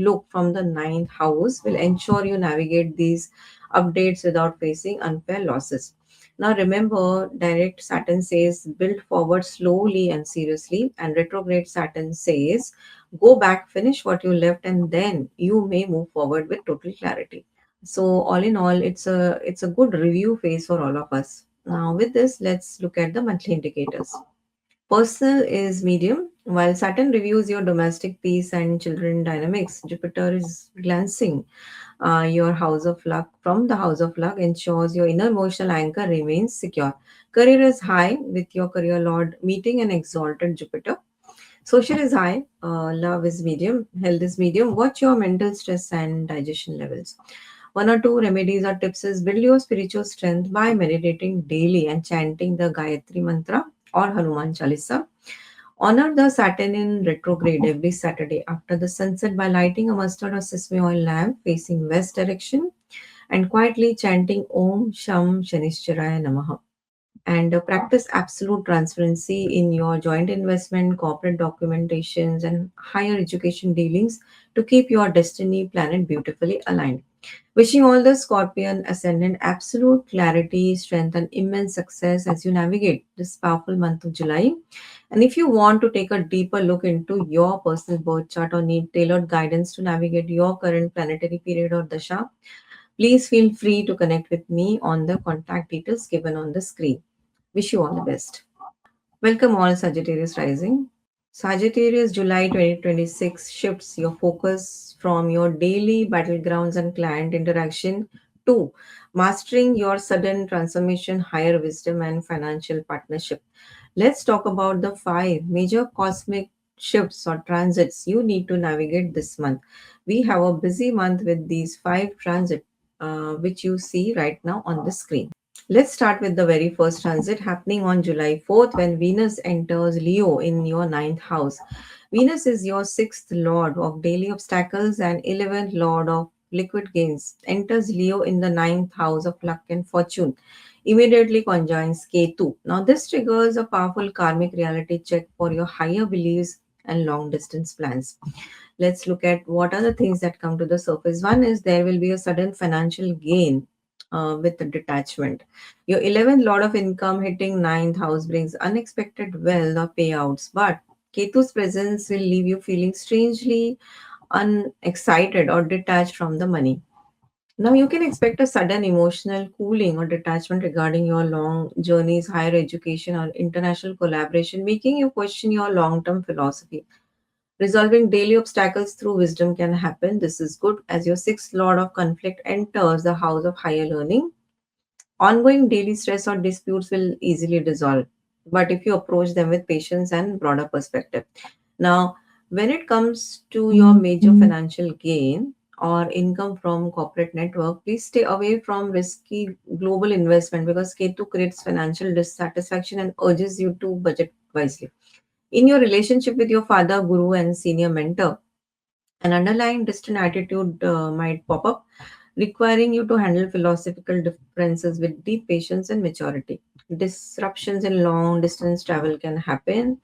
look from the ninth house will ensure you navigate these updates without facing unfair losses. Now remember, direct Saturn says build forward slowly and seriously, and retrograde Saturn says go back, finish what you left, and then you may move forward with total clarity. So all in all, it's a good review phase for all of us. Now with this, let's look at the monthly indicators. Personal is medium. While Saturn reviews your domestic peace and children dynamics, Jupiter is glancing your house of luck from the house of luck ensures your inner emotional anchor remains secure. Career is high with your career lord meeting an exalted Jupiter. Social is high, love is medium, health is medium. Watch your mental stress and digestion levels. One or two remedies or tips is build your spiritual strength by meditating daily and chanting the Gayatri Mantra or Hanuman Chalisa. Honor the Saturn in retrograde every Saturday after the sunset by lighting a mustard or sesame oil lamp facing west direction and quietly chanting Om Sham Shanishcharaya Namaha. And practice absolute transparency in your joint investment, corporate documentations, and higher education dealings to keep your destiny planet beautifully aligned. Wishing all the Scorpion ascendant absolute clarity, strength, and immense success as you navigate this powerful month of July. And if you want to take a deeper look into your personal birth chart or need tailored guidance to navigate your current planetary period or dasha, please feel free to connect with me on the contact details given on the screen. Wish you all the best. Welcome all Sagittarius rising. Sagittarius July 2026 shifts your focus from your daily battlegrounds and client interaction to mastering your sudden transformation, higher wisdom, and financial partnership. Let's talk about the five major cosmic shifts or transits you need to navigate this month. We have a busy month with these five transits, which you see right now on the screen. Let's start with the very first transit happening on July 4th when Venus enters Leo in your ninth house. Venus is your sixth lord of daily obstacles and 11th lord of liquid gains. Enters Leo in the ninth house of luck and fortune. Immediately conjoins Ketu. Now, this triggers a powerful karmic reality check for your higher beliefs and long distance plans. Let's look at what are the things that come to the surface. One is there will be a sudden financial gain with the detachment. Your 11th lord of income hitting ninth house brings unexpected wealth or payouts, but Ketu's presence will leave you feeling strangely unexcited or detached from the money. Now, you can expect a sudden emotional cooling or detachment regarding your long journeys, higher education, or international collaboration, making you question your long term philosophy. Resolving daily obstacles through wisdom can happen. This is good as your sixth lord of conflict enters the house of higher learning. Ongoing daily stress or disputes will easily dissolve, but if you approach them with patience and broader perspective. Now, when it comes to your major financial gain or income from corporate network, please stay away from risky global investment because Ketu creates financial dissatisfaction and urges you to budget wisely. In your relationship with your father, guru, and senior mentor, an underlying distant attitude might pop up, requiring you to handle philosophical differences with deep patience and maturity. Disruptions in long distance travel can happen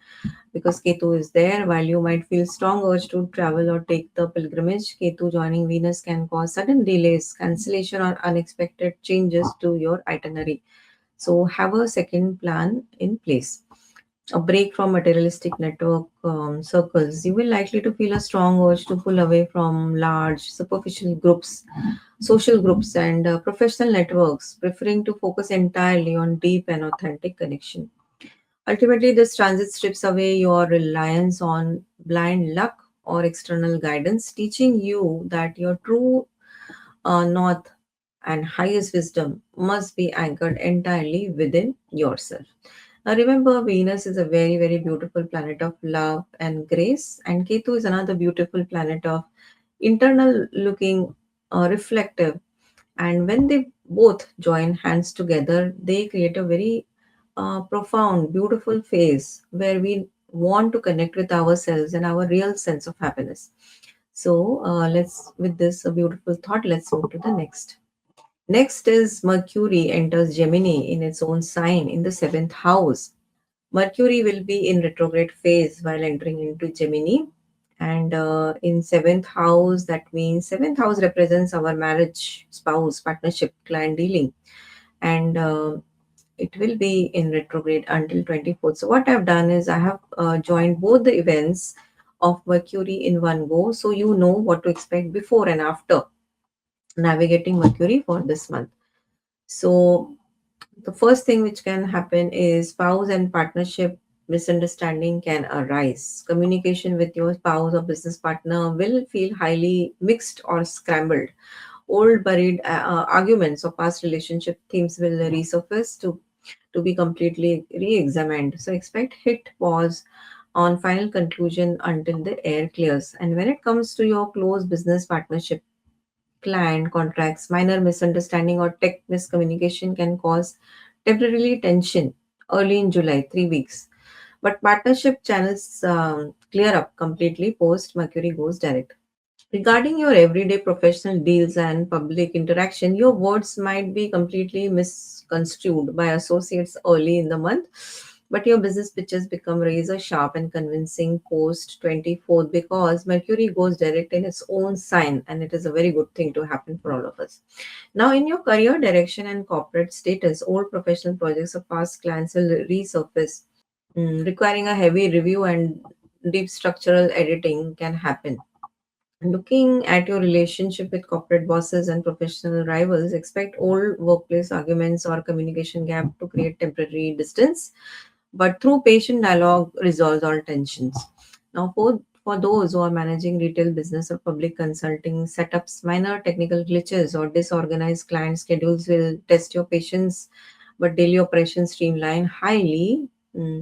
because Ketu is there. While you might feel strong urge to travel or take the pilgrimage, Ketu joining Venus can cause sudden delays, cancellation, or unexpected changes to your itinerary. So have a second plan in place. A break from materialistic network circles, you will likely to feel a strong urge to pull away from large, superficial groups, social groups, and professional networks, preferring to focus entirely on deep and authentic connection. Ultimately, this transit strips away your reliance on blind luck or external guidance, teaching you that your true north and highest wisdom must be anchored entirely within yourself. Now, remember, Venus is a very, very beautiful planet of love and grace, and Ketu is another beautiful planet of internal looking, reflective. And when they both join hands together, they create a very profound, beautiful phase where we want to connect with ourselves and our real sense of happiness. So, with this a beautiful thought, let's move to the next. Next is Mercury enters Gemini in its own sign in the seventh house. Mercury will be in retrograde phase while entering into Gemini. And in seventh house, that means seventh house represents our marriage, spouse, partnership, client dealing. And it will be in retrograde until 24th. So, what I've done is I have joined both the events of Mercury in one go. So, you know what to expect before and after navigating Mercury for this month. So, the first thing which can happen is spouse and partnership misunderstanding can arise. Communication with your spouse or business partner will feel highly mixed or scrambled. Old buried arguments or past relationship themes will resurface to be completely re-examined. So expect hit pause on final conclusion until the air clears. And when it comes to your close business partnership, client contracts, minor misunderstanding or tech miscommunication can cause temporarily tension early in July, 3 weeks. But partnership channels clear up completely post Mercury goes direct. Regarding your everyday professional deals and public interaction, your words might be completely misconstrued by associates early in the month, but your business pitches become razor sharp and convincing post 24th because Mercury goes direct in its own sign, and it is a very good thing to happen for all of us. Now, in your career direction and corporate status, old professional projects of past clients will resurface, requiring a heavy review and deep structural editing can happen. Looking at your relationship with corporate bosses and professional rivals, expect old workplace arguments or communication gap to create temporary distance, but through patient dialogue resolves all tensions. Now, for those who are managing retail business or public consulting setups, minor technical glitches or disorganized client schedules will test your patience, but daily operations streamline highly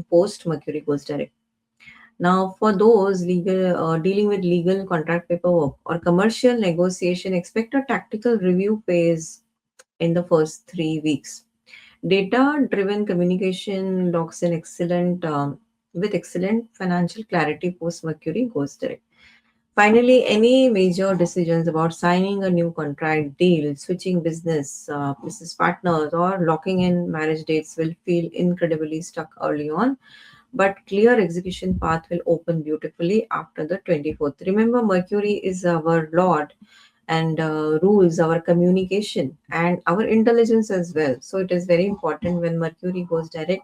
post Mercury goes direct. Now, for those dealing with legal contract paperwork or commercial negotiation, expect a tactical review phase in the first 3 weeks. Data-driven communication locks in excellent with excellent financial clarity post Mercury goes direct. Finally, any major decisions about signing a new contract deal, switching business partners, or locking in marriage dates will feel incredibly stuck early on, but clear execution path will open beautifully after the 24th. Remember, Mercury is our lord and rules our communication and our intelligence as well. So it is very important when Mercury goes direct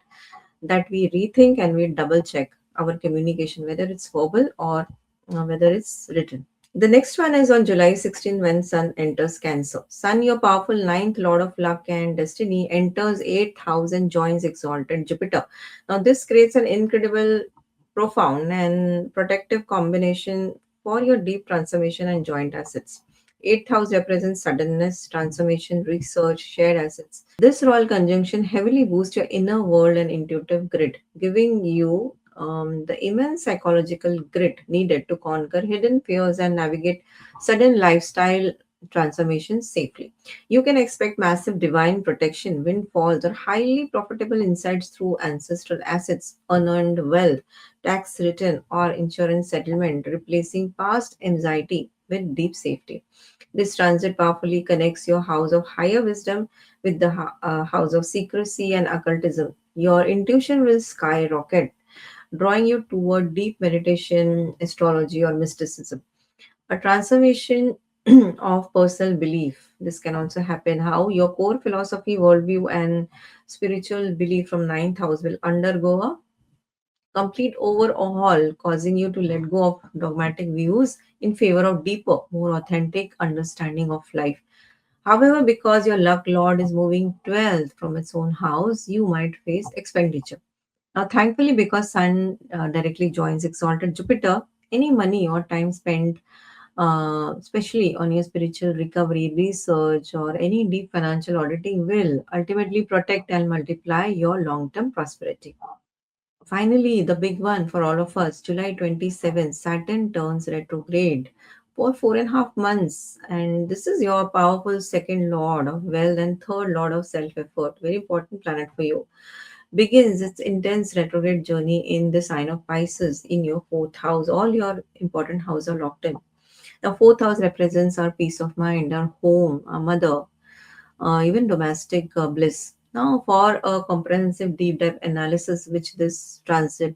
that we rethink and we double check our communication, whether it's verbal or whether it's written. The next one is on July 16 when Sun enters Cancer. Sun, your powerful ninth lord of luck and destiny, enters 8,000, joins exalted Jupiter. Now, this creates an incredible, profound, and protective combination for your deep transformation and joint assets. 8th house represents suddenness, transformation, research, shared assets. This royal conjunction heavily boosts your inner world and intuitive grid, giving you the immense psychological grit needed to conquer hidden fears and navigate sudden lifestyle transformations safely. You can expect massive divine protection, windfalls, or highly profitable insights through ancestral assets, unearned wealth, tax return, or insurance settlement, replacing past anxiety with deep safety. This transit powerfully connects your house of higher wisdom with the house of secrecy and occultism. Your intuition will skyrocket, drawing you toward deep meditation, astrology, or mysticism. A transformation of personal belief. This can also happen how your core philosophy, worldview, and spiritual belief from ninth house will undergo a complete overhaul, causing you to let go of dogmatic views in favor of deeper, more authentic understanding of life. However, because your luck lord is moving 12th from its own house, you might face expenditure. Now, thankfully, because Sun directly joins exalted Jupiter, any money or time spent, especially on your spiritual recovery, research, or any deep financial auditing, will ultimately protect and multiply your long term prosperity. Finally, the big one for all of us, July 27th, Saturn turns retrograde for 4.5 months. And this is your powerful second lord of wealth and third lord of self effort. Very important planet for you. Begins its intense retrograde journey in the sign of Pisces in your fourth house. All your important houses are locked in. The fourth house represents our peace of mind, our home, our mother, even domestic bliss. Now, for a comprehensive deep dive analysis, which this transit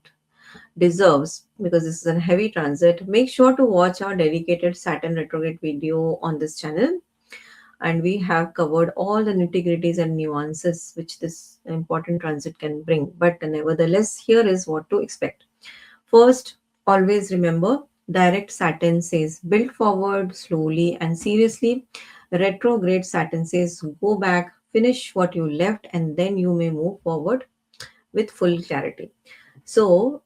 deserves, because this is a heavy transit, make sure to watch our dedicated Saturn retrograde video on this channel. And we have covered all the nitty gritties and nuances which this important transit can bring. But nevertheless, here is what to expect. First, always remember direct Saturn says build forward slowly and seriously. Retrograde Saturn says go back, finish what you left, and then you may move forward with full clarity. So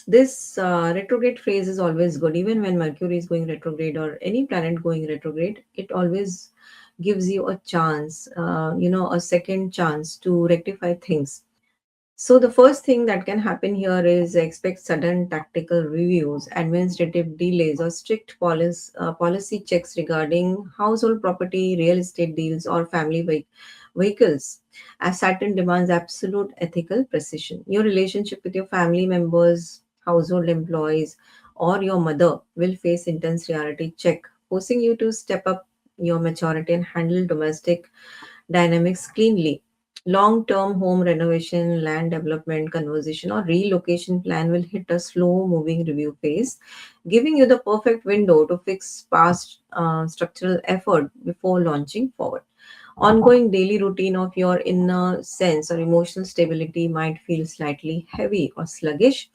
this retrograde phase is always good. Even when Mercury is going retrograde or any planet going retrograde, it always gives you a chance, a second chance to rectify things. So the first thing that can happen here is expect sudden tactical reviews, administrative delays, or strict policy checks regarding household property, real estate deals, or family vehicles. As Saturn demands absolute ethical precision. Your relationship with your family members, household employees, or your mother will face intense reality check, forcing you to step up your maturity and handle domestic dynamics cleanly. Long term home renovation, land development, conversation, or relocation plan will hit a slow moving review phase, giving you the perfect window to fix past structural effort before launching forward. Ongoing daily routine of your inner sense or emotional stability might feel slightly heavy or sluggish,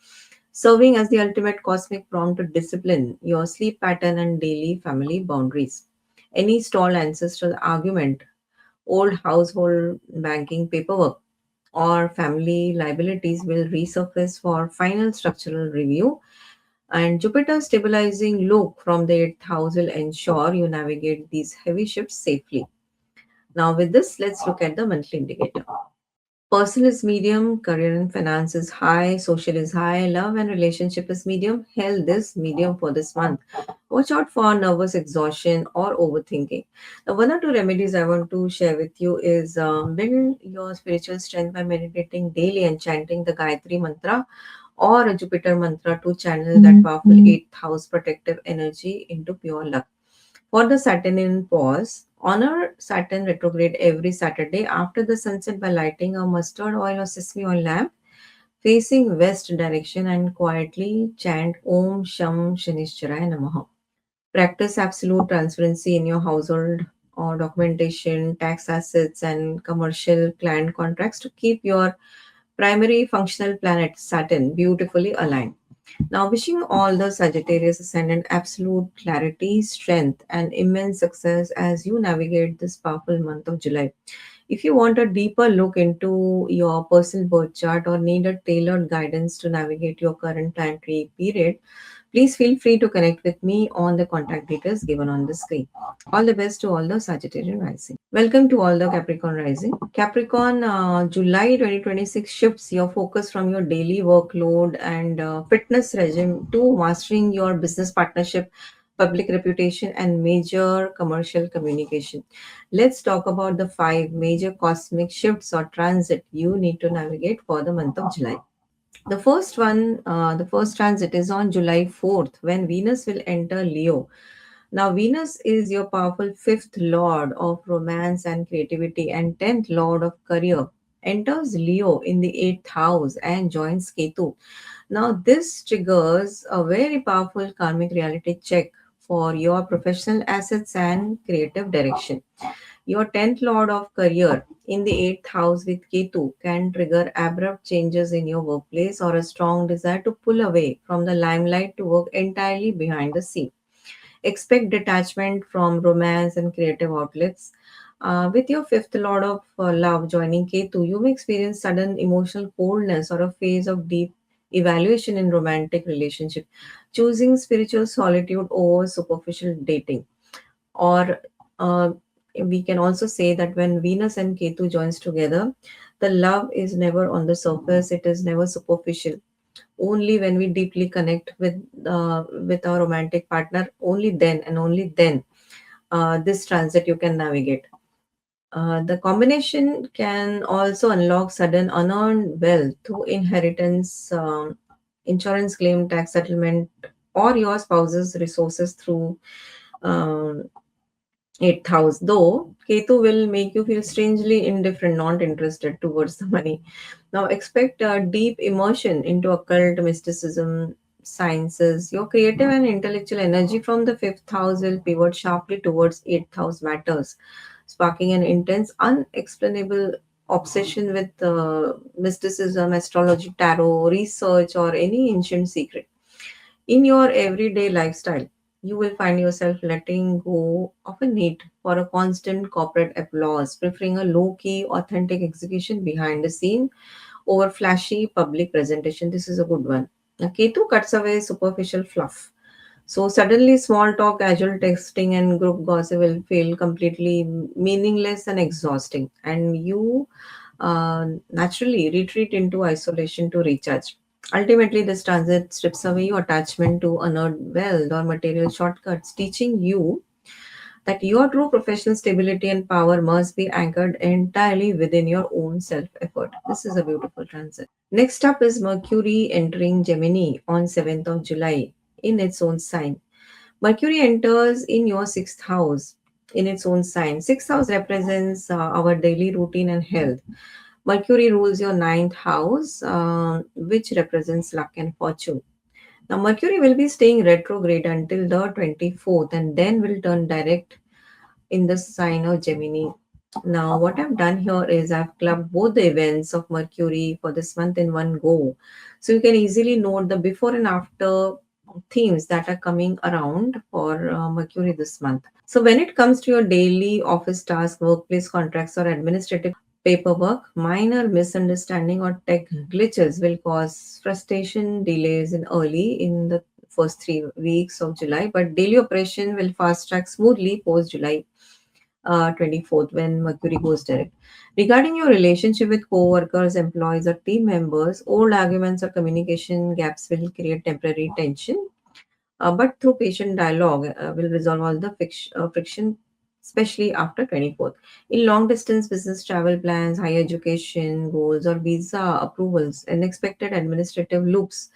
serving as the ultimate cosmic prompt to discipline your sleep pattern and daily family boundaries. Any stalled ancestral argument, old household banking paperwork, or family liabilities will resurface for final structural review. And Jupiter's stabilizing look from the 8th house will ensure you navigate these heavy shifts safely. Now, with this, let's look at the monthly indicator. Personal is medium, career and finance is high, social is high, love and relationship is medium, health is medium for this month. Watch out for nervous exhaustion or overthinking. Now, one or two remedies I want to share with you is build your spiritual strength by meditating daily and chanting the Gayatri mantra or a Jupiter mantra to channel that powerful 8th house protective energy into pure luck. For the Saturnian pause, honor Saturn retrograde every Saturday after the sunset by lighting a mustard oil or sesame oil lamp facing west direction and quietly chant Om Sham Shanishcharaya Namaha. Practice absolute transparency in your household or documentation, tax assets, and commercial client contracts to keep your primary functional planet Saturn beautifully aligned. Now, wishing all the Sagittarius ascendant absolute clarity, strength, and immense success as you navigate this powerful month of July. If you want a deeper look into your personal birth chart or need a tailored guidance to navigate your current planetary period, please feel free to connect with me on the contact details given on the screen. All the best to all the Sagittarian rising. Welcome to all the Capricorn rising. Capricorn, July 2026 shifts your focus from your daily workload and fitness regime to mastering your business partnership, public reputation, and major commercial communication. Let's talk about the five major cosmic shifts or transit you need to navigate for the month of July. The first transit is on July 4th when Venus will enter Leo. Now, Venus is your powerful fifth lord of romance and creativity and 10th lord of career. Enters Leo in the 8th house and joins Ketu. Now, this triggers a very powerful karmic reality check for your professional assets and creative direction. Your 10th lord of career in the 8th house with Ketu can trigger abrupt changes in your workplace or a strong desire to pull away from the limelight to work entirely behind the scene. Expect detachment from romance and creative outlets. With your fifth lord of love joining Ketu, you may experience sudden emotional coldness or a phase of deep evaluation in romantic relationship, choosing spiritual solitude over superficial dating. Or we can also say that when Venus and Ketu joins together, the love is never on the surface, it is never superficial. Only when we deeply connect with our romantic partner, only then and only then this transit you can navigate. The combination can also unlock sudden unearned wealth through inheritance, insurance claim, tax settlement, or your spouse's resources through um, 8th house. Though Ketu will make you feel strangely indifferent, not interested towards the money. Now expect a deep immersion into occult mysticism, sciences. Your creative and intellectual energy from the 5th house will pivot sharply towards 8th house matters, sparking an intense, unexplainable obsession with mysticism, astrology, tarot, research, or any ancient secret. In your everyday lifestyle, you will find yourself letting go of a need for a constant corporate applause, preferring a low key, authentic execution behind the scene over flashy public presentation. This is a good one. Now, Ketu cuts away superficial fluff. So suddenly, small talk, casual texting, and group gossip will feel completely meaningless and exhausting, and you naturally retreat into isolation to recharge. Ultimately, this transit strips away your attachment to unearned wealth or material shortcuts, teaching you that your true professional stability and power must be anchored entirely within your own self effort. This is a beautiful transit. Next up is Mercury entering Gemini on 7th of July in its own sign. Mercury enters in your sixth house in its own sign. Sixth house represents our daily routine and health. Mercury rules your ninth house, which represents luck and fortune. Now, Mercury will be staying retrograde until the 24th and then will turn direct in the sign of Gemini. Now, what I've done here is I've clubbed both the events of Mercury for this month in one go. So you can easily note the before and after themes that are coming around for Mercury this month. So, when it comes to your daily office tasks, workplace contracts, or administrative paperwork, minor misunderstanding or tech glitches will cause frustration, delays in the first 3 weeks of July, but daily operation will fast track smoothly post July 24th when Mercury goes direct. Regarding your relationship with co-workers, employees, or team members, old arguments or communication gaps will create temporary tension, but through patient dialogue, will resolve all the friction, especially after 24th. In long distance business travel plans, higher education goals, or visa approvals, unexpected administrative loops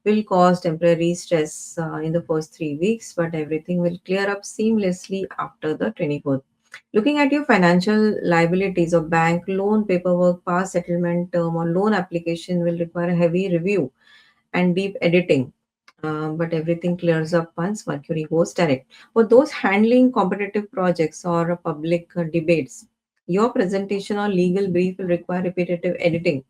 will cause temporary stress in the first 3 weeks, but everything will clear up seamlessly after the 24th. Looking at your financial liabilities or bank loan paperwork, past settlement term, or loan application will require a heavy review and deep editing. But everything clears up once Mercury goes direct. For those handling competitive projects or public debates, your presentation or legal brief will require repetitive editing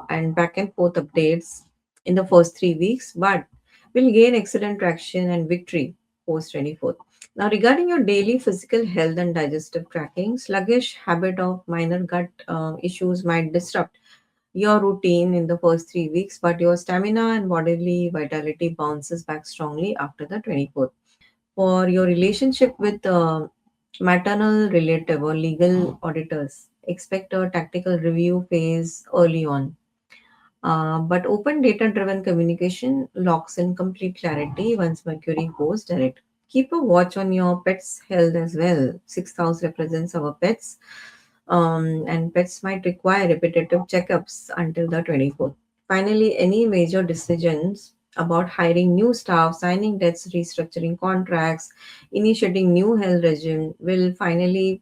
and back and forth updates in the first 3 weeks, but will gain excellent traction and victory post 24th. Now, regarding your daily physical health and digestive tracking, sluggish habit of minor gut issues might disrupt your routine in the first 3 weeks, but your stamina and bodily vitality bounces back strongly after the 24th. For your relationship with maternal relative or legal auditors, expect a tactical review phase early on. But open data driven communication locks in complete clarity once Mercury goes direct. Keep a watch on your pet's health as well. Sixth house represents our pets, and pets might require repetitive checkups until the 24th. Finally, any major decisions about hiring new staff, signing debts, restructuring contracts, initiating new health regime will finally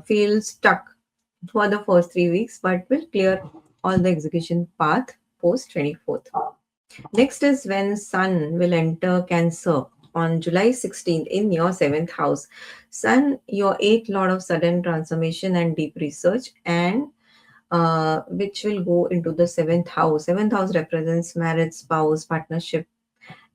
feel stuck for the first 3 weeks, but will clear all the execution path post 24th. Next is when Sun will enter Cancer on July 16th in your seventh house. Sun, your eighth lord of sudden transformation and deep research, and which will go into the seventh house. Seventh house represents marriage, spouse, partnership,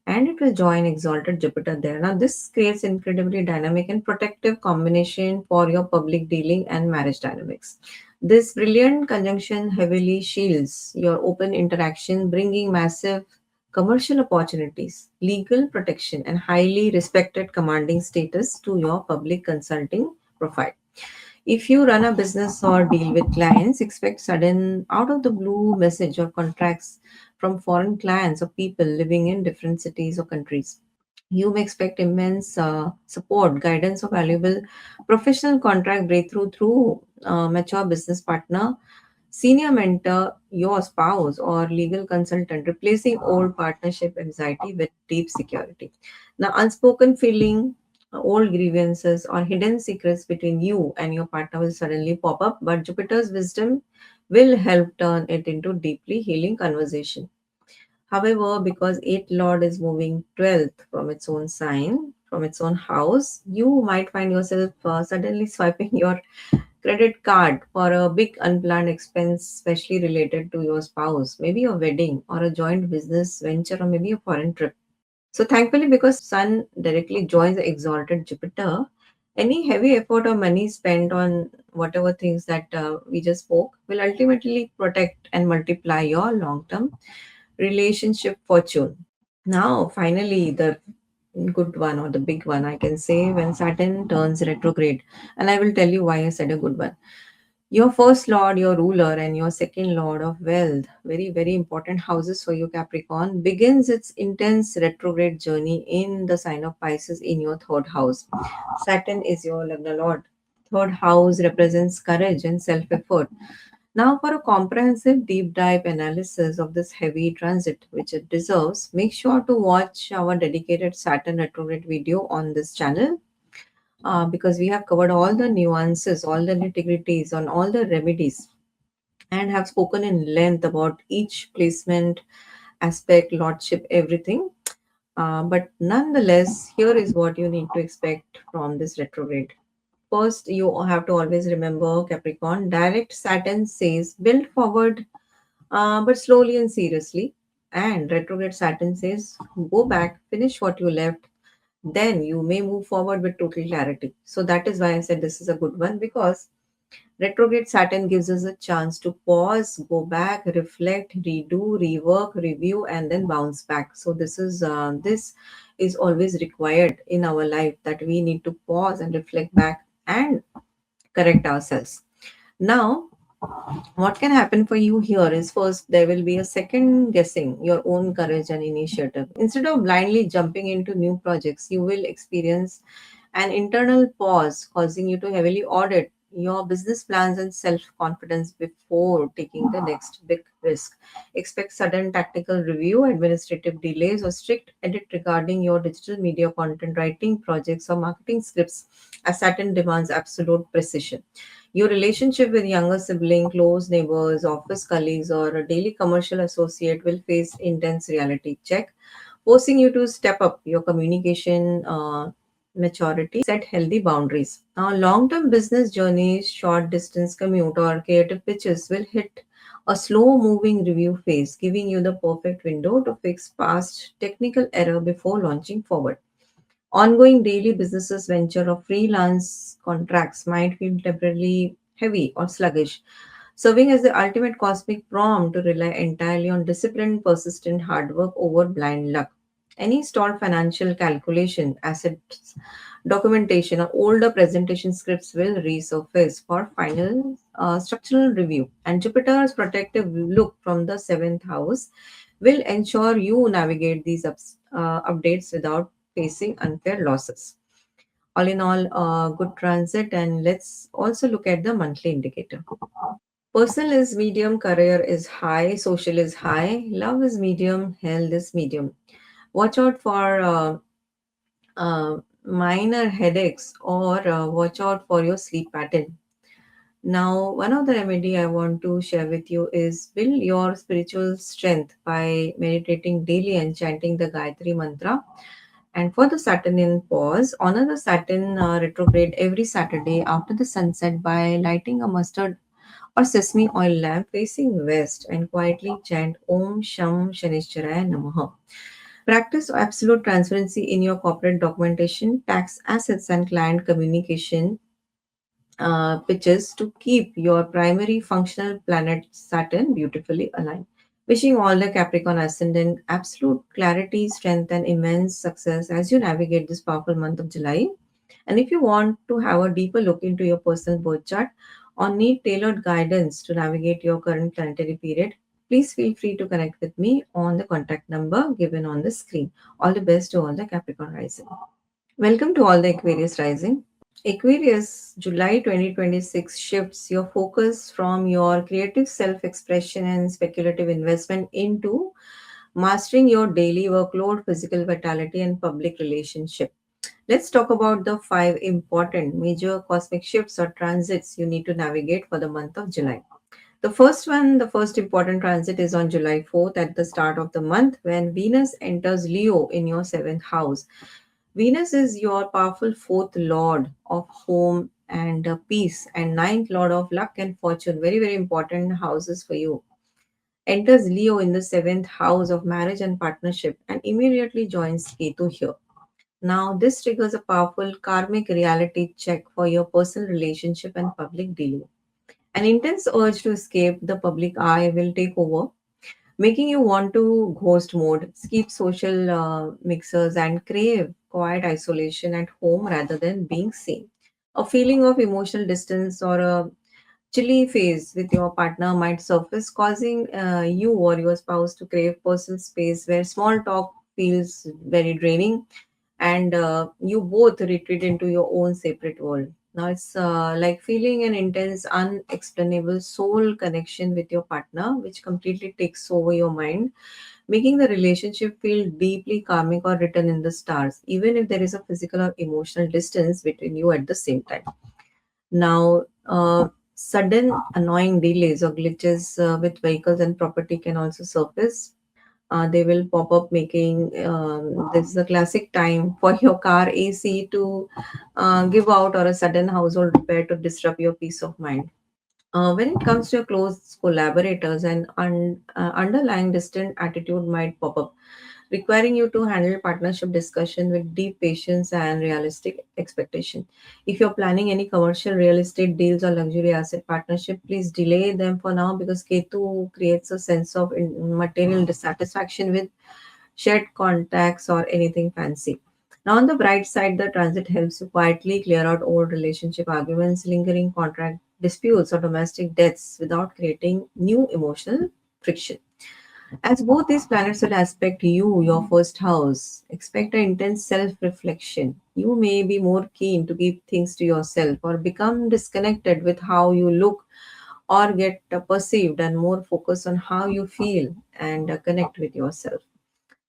and it will join exalted Jupiter there. Now, this creates incredibly dynamic and protective combination for your public dealing and marriage dynamics. This brilliant conjunction heavily shields your open interaction, bringing massive commercial opportunities, legal protection, and highly respected commanding status to your public consulting profile. If you run a business or deal with clients, expect sudden out of the blue message or contracts from foreign clients or people living in different cities or countries. You may expect immense support, guidance, or valuable professional contract breakthrough through a mature business partner, senior mentor, your spouse, or legal consultant, replacing old partnership anxiety with deep security. Now, unspoken feeling, old grievances, or hidden secrets between you and your partner will suddenly pop up, but Jupiter's wisdom will help turn it into deeply healing conversation. However, because 8th Lord is moving 12th from its own sign, from its own house, you might find yourself suddenly swiping your credit card for a big unplanned expense, especially related to your spouse, maybe a wedding or a joint business venture, or maybe a foreign trip. So, thankfully, because Sun directly joins the exalted Jupiter, Any heavy effort or money spent on whatever things that we just spoke will ultimately protect and multiply your long term relationship fortune. Now, finally, the good one or the big one, I can say, when Saturn turns retrograde. And I will tell you why I said a good one. Your first lord, your ruler, and your second lord of wealth, very, very important houses for you, Capricorn, begins its intense retrograde journey in the sign of Pisces in your third house. Saturn is your Lagna lord. Third house represents courage and self effort. Now, for a comprehensive deep dive analysis of this heavy transit, which it deserves, make sure to watch our dedicated Saturn retrograde video on this channel because we have covered all the nuances, all the nitty-gritties, on all the remedies, and have spoken in length about each placement, aspect, lordship, everything. But nonetheless, here is what you need to expect from this retrograde. First, you have to always remember Capricorn. Direct Saturn says build forward, but slowly and seriously. And retrograde Saturn says go back, finish what you left, then you may move forward with total clarity. So that is why I said this is a good one, because retrograde Saturn gives us a chance to pause, go back, reflect, redo, rework, review, and then bounce back. So this is always required in our life, that we need to pause and reflect back and correct ourselves. Now, what can happen for you here is, first, there will be a second guessing your own courage and initiative. Instead of blindly jumping into new projects, you will experience an internal pause, causing you to heavily audit your business plans and self confidence before taking the next big risk. Expect sudden tactical review, administrative delays, or strict edit regarding your digital media content writing projects or marketing scripts, as Saturn demands absolute precision. Your relationship with younger sibling, close neighbors, office colleagues, or a daily commercial associate will face intense reality check, forcing you to step up your communication maturity, set healthy boundaries. Now, long term business journeys, short distance commute, or creative pitches will hit a slow moving review phase, giving you the perfect window to fix past technical error before launching forward. Ongoing daily businesses venture or freelance contracts might feel temporarily heavy or sluggish, serving as the ultimate cosmic prompt to rely entirely on disciplined, persistent hard work over blind luck. Any stalled financial calculation, assets documentation, or older presentation scripts will resurface for final structural review. And Jupiter's protective look from the seventh house will ensure you navigate these updates without facing unfair losses. All in all, good transit. And let's also look at the monthly indicator. Personal is medium, career is high, social is high, love is medium, health is medium. Watch out for minor headaches, or watch out for your sleep pattern. Now, one of the remedy I want to share with you is build your spiritual strength by meditating daily and chanting the Gayatri mantra. And for the Saturnian pause, honor the Saturn retrograde every Saturday after the sunset by lighting a mustard or sesame oil lamp facing west and quietly chant Om Sham Shanishcharaya Namaha. Practice absolute transparency in your corporate documentation, tax assets, and client communication pitches to keep your primary functional planet Saturn beautifully aligned. Wishing all the Capricorn ascendant absolute clarity, strength, and immense success as you navigate this powerful month of July. And if you want to have a deeper look into your personal birth chart or need tailored guidance to navigate your current planetary period, please feel free to connect with me on the contact number given on the screen. All the best to all the Capricorn rising. Welcome to all the Aquarius rising. Aquarius, July 2026 shifts your focus from your creative self expression and speculative investment into mastering your daily workload, physical vitality, and public relationship. Let's talk about the five important major cosmic shifts or transits you need to navigate for the month of July. The first one, the first important transit is on July 4th at the start of the month when Venus enters Leo in your seventh house. Venus is your powerful fourth lord of home and peace, and ninth lord of luck and fortune. Very, very important houses for you. Enters Leo in the seventh house of marriage and partnership and immediately joins Ketu here. Now, this triggers a powerful karmic reality check for your personal relationship and public dealing. An intense urge to escape the public eye will take over, making you want to ghost mode, skip social mixers, and crave quiet isolation at home rather than being seen. A feeling of emotional distance or a chilly phase with your partner might surface, causing you or your spouse to crave personal space where small talk feels very draining and you both retreat into your own separate world. Now it's like feeling an intense, unexplainable soul connection with your partner, which completely takes over your mind, making the relationship feel deeply karmic or written in the stars, even if there is a physical or emotional distance between you at the same time. Now, sudden annoying delays or glitches with vehicles and property can also surface. They will pop up making this is a classic time for your car AC to give out or a sudden household repair to disrupt your peace of mind. When it comes to your close collaborators, an underlying distant attitude might pop up, requiring you to handle partnership discussion with deep patience and realistic expectation. If you're planning any commercial real estate deals or luxury asset partnership, please delay them for now because Ketu creates a sense of material dissatisfaction with shared contacts or anything fancy. Now, on the bright side, the transit helps you quietly clear out old relationship arguments, lingering contract disputes, or domestic debts without creating new emotional friction. As both these planets will aspect you, your first house, expect an intense self reflection. You may be more keen to keep things to yourself or become disconnected with how you look or get perceived and more focus on how you feel and connect with yourself.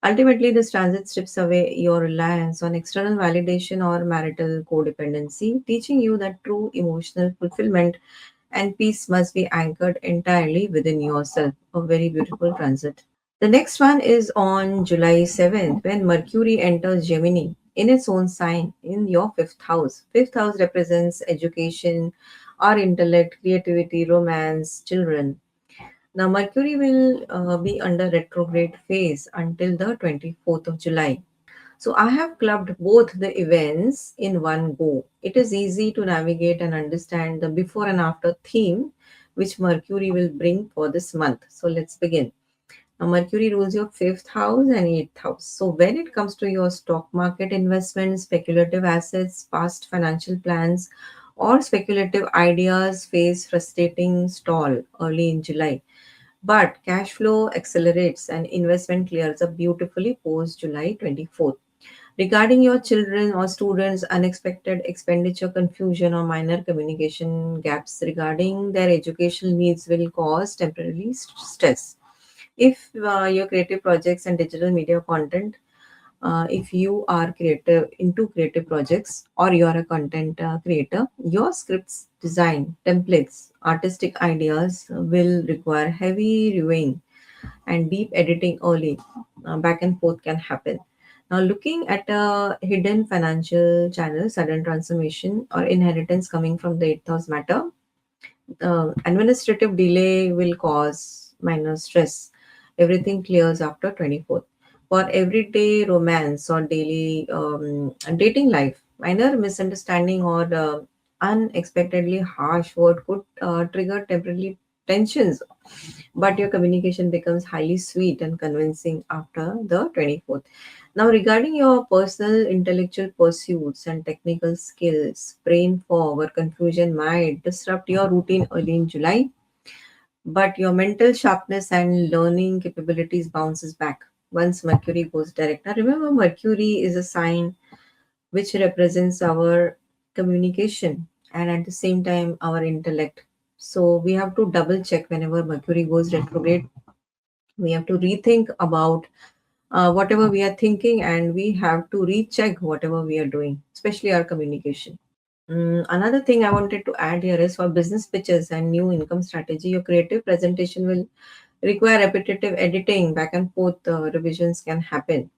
Ultimately, this transit strips away your reliance on external validation or marital codependency, teaching you that true emotional fulfillment and peace must be anchored entirely within yourself. A very beautiful transit. The next one is on July 7th when Mercury enters Gemini in its own sign in your fifth house. Fifth house represents education, our intellect, creativity, romance, children. Now, Mercury will be under retrograde phase until the 24th of July. So, I have clubbed both the events in one go. It is easy to navigate and understand the before and after theme which Mercury will bring for this month. So, let's begin. Now, Mercury rules your fifth house and eighth house. So, when it comes to your stock market investments, speculative assets, past financial plans, or speculative ideas face frustrating stall early in July. But cash flow accelerates and investment clears up beautifully post July 24th. Regarding your children or students, unexpected expenditure confusion or minor communication gaps regarding their educational needs will cause temporary stress. If your creative projects and digital media content, if you are creative into creative projects or you are a content creator, your scripts, design, templates, artistic ideas will require heavy reviewing and deep editing early. Back and forth can happen. Now, looking at a hidden financial channel, sudden transformation or inheritance coming from the eighth house matter, administrative delay will cause minor stress. Everything clears after 24th. For everyday romance or daily dating life, minor misunderstanding or unexpectedly harsh word could trigger temporary tensions, but your communication becomes highly sweet and convincing after the 24th. Now, regarding your personal intellectual pursuits and technical skills, brain fog or confusion might disrupt your routine early in July, but your mental sharpness and learning capabilities bounces back once Mercury goes direct. Now, remember, Mercury is a sign which represents our communication and at the same time our intellect. So we have to double check whenever Mercury goes retrograde. We have to rethink about whatever we are thinking and we have to recheck whatever we are doing, especially our communication. Another thing I wanted to add here is for business pitches and new income strategy, your creative presentation will require repetitive editing, back and forth revisions can happen.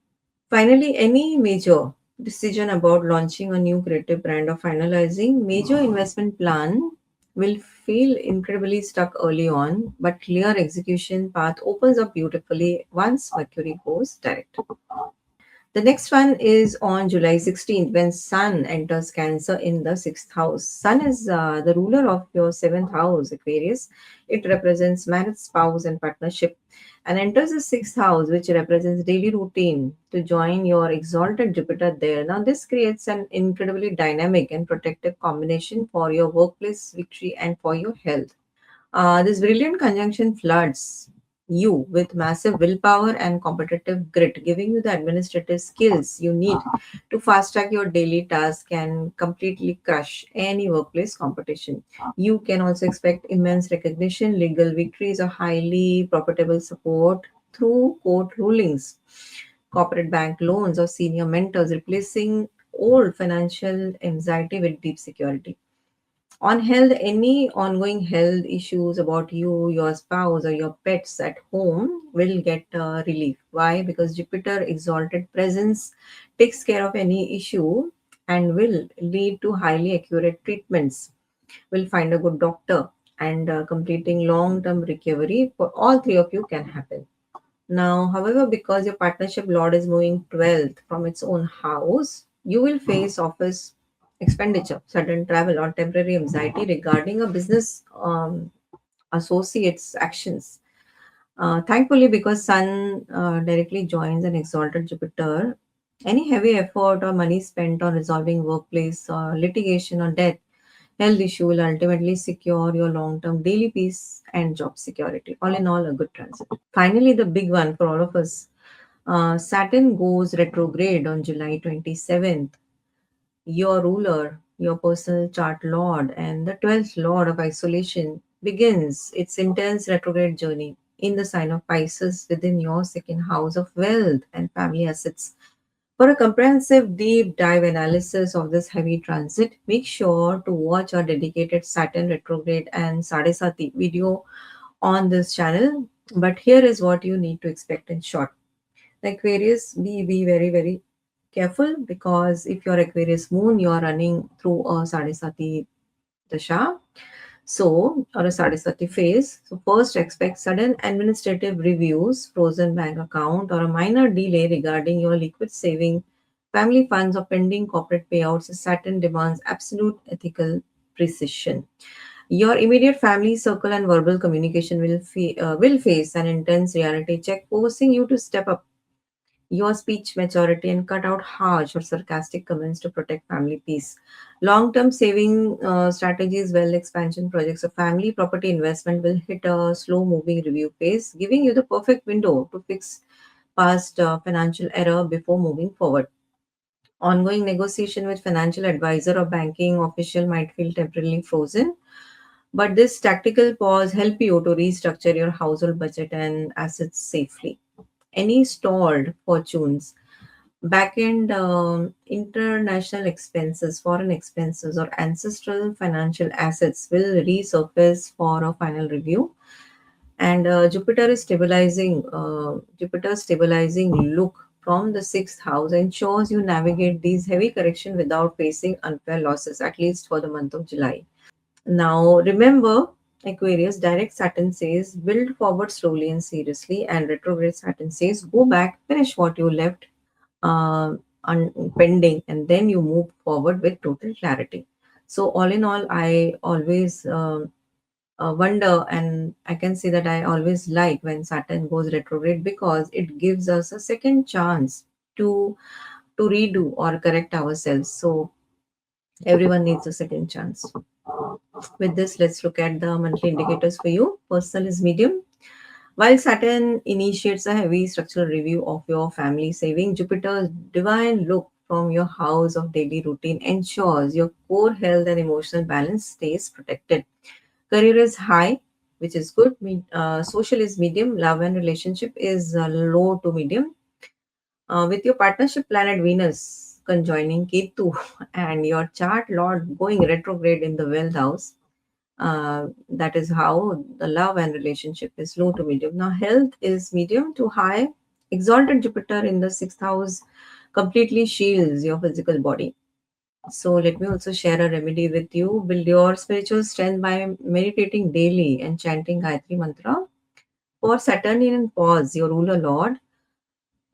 Finally, any major decision about launching a new creative brand or finalizing major investment plan will feel incredibly stuck early on, but clear execution path opens up beautifully once Mercury goes direct. The next one is on July 16th when Sun enters Cancer in the sixth house. Sun is the ruler of your seventh house, Aquarius. It represents marriage, spouse, and partnership, and enters the sixth house, which represents daily routine, to join your exalted Jupiter there. Now, this creates an incredibly dynamic and protective combination for your workplace victory and for your health. This brilliant conjunction floods you with massive willpower and competitive grit, giving you the administrative skills you need to fast track your daily tasks and completely crush any workplace competition. You can also expect immense recognition, legal victories, or highly profitable support through court rulings, corporate bank loans, or senior mentors, replacing old financial anxiety with deep security. On health, any ongoing health issues about you, your spouse, or your pets at home will get relief. Why? Because Jupiter exalted presence takes care of any issue and will lead to highly accurate treatments. Will find a good doctor, and completing long term recovery for all three of you can happen. Now, however, because your partnership lord is moving 12th from its own house, you will face office expenditure, sudden travel, or temporary anxiety regarding a business associate's actions. Thankfully, because Sun directly joins an exalted Jupiter, any heavy effort or money spent on resolving workplace litigation or death health issue will ultimately secure your long term daily peace and job security. All in all, a good transit. Finally, the big one for all of us, Saturn goes retrograde on July 27th. Your ruler, your personal chart lord, and the 12th lord of isolation begins its intense retrograde journey in the sign of Pisces within your second house of wealth and family assets. For a comprehensive deep dive analysis of this heavy transit, make sure to watch our dedicated Saturn retrograde and Sadesati video on this channel. But here is what you need to expect in short. The Aquarius, be very, very careful, because if you're Aquarius moon, you're running through a Sadesati Dasha, or a Sadesati phase. So, first expect sudden administrative reviews, frozen bank account, or a minor delay regarding your liquid saving, family funds, or pending corporate payouts. Saturn demands absolute ethical precision. Your immediate family circle and verbal communication will face an intense reality check, forcing you to step up your speech maturity and cut out harsh or sarcastic comments to protect family peace. Long term saving strategies, well expansion projects, or family property investment will hit a slow moving review phase, giving you the perfect window to fix past financial error before moving forward. Ongoing negotiation with financial advisor or banking official might feel temporarily frozen, but this tactical pause help you to restructure your household budget and assets safely. Any stalled fortunes, back-end international expenses, foreign expenses, or ancestral financial assets will resurface for a final review. And Jupiter stabilizing look from the sixth house ensures you navigate these heavy correction without facing unfair losses, at least for the month of July. Now, remember, Aquarius, direct Saturn says build forward slowly and seriously, and retrograde Saturn says go back, finish what you left pending, and then you move forward with total clarity. So, all in all, I always wonder, and I can say that I always like when Saturn goes retrograde, because it gives us a second chance to redo or correct ourselves. So, everyone needs a second chance. With this, let's look at the monthly indicators for you. Personal is medium. While Saturn initiates a heavy structural review of your family saving, Jupiter's divine look from your house of daily routine ensures your core health and emotional balance stays protected. Career is high, which is good. Social is medium. Love and relationship is low to medium. With your partnership planet Venus conjoining Ketu and your chart lord going retrograde in the wealth house, that is how the love and relationship is low to medium. Now, health is medium to high. Exalted Jupiter in the sixth house completely shields your physical body. So, let me also share a remedy with you. Build your spiritual strength by meditating daily and chanting Gayatri Mantra. For Saturnian pause, your ruler lord,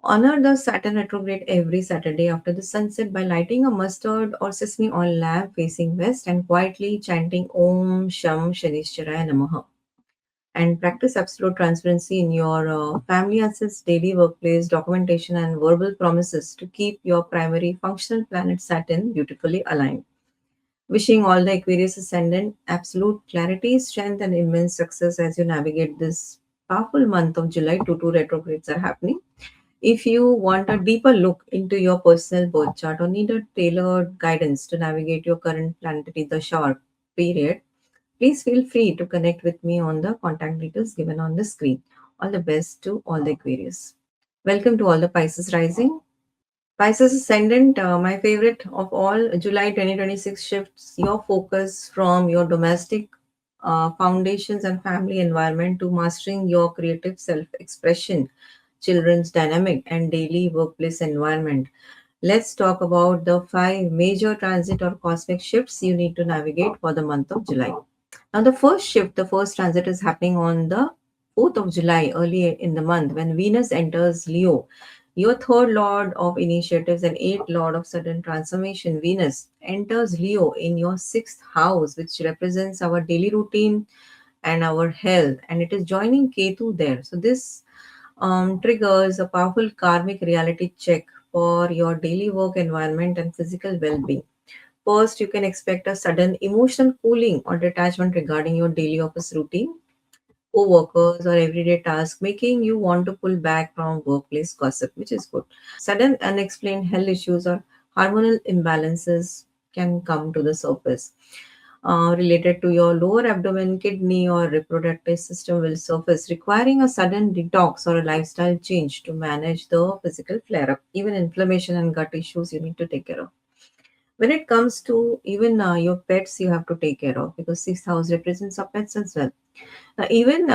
Honor the Saturn retrograde every Saturday after the sunset by lighting a mustard or sesame oil lamp facing west and quietly chanting Om Sham Shanishcharaya Namaha. And practice absolute transparency in your family assets, daily workplace, documentation, and verbal promises to keep your primary functional planet Saturn beautifully aligned. Wishing all the Aquarius ascendant absolute clarity, strength, and immense success as you navigate this powerful month of July. Two retrogrades are happening. If you want a deeper look into your personal birth chart or need a tailored guidance to navigate your current planetary dasha or period, please feel free to connect with me on the contact details given on the screen. All the best to all the Aquarius. Welcome to all the Pisces rising. Pisces Ascendant, my favorite of all, July 2026 shifts your focus from your domestic foundations and family environment to mastering your creative self expression, children's dynamic, and daily workplace environment. Let's talk about the five major transit or cosmic shifts you need to navigate for the month of July. Now, the first shift, the first transit is happening on the 4th of July, early in the month, when Venus enters Leo. Your third lord of initiatives and eighth lord of sudden transformation, Venus, enters Leo in your sixth house, which represents our daily routine and our health, and it is joining Ketu there. So, this triggers a powerful karmic reality check for your daily work environment and physical well being. First, you can expect a sudden emotional cooling or detachment regarding your daily office routine, co-workers, or everyday tasks, making you want to pull back from workplace gossip, which is good. Sudden unexplained health issues or hormonal imbalances can come to the surface. Related to your lower abdomen, kidney, or reproductive system will surface, requiring a sudden detox or a lifestyle change to manage the physical flare up. Even inflammation and gut issues you need to take care of. When it comes to even your pets, you have to take care of because sixth house represents our pets as well. Even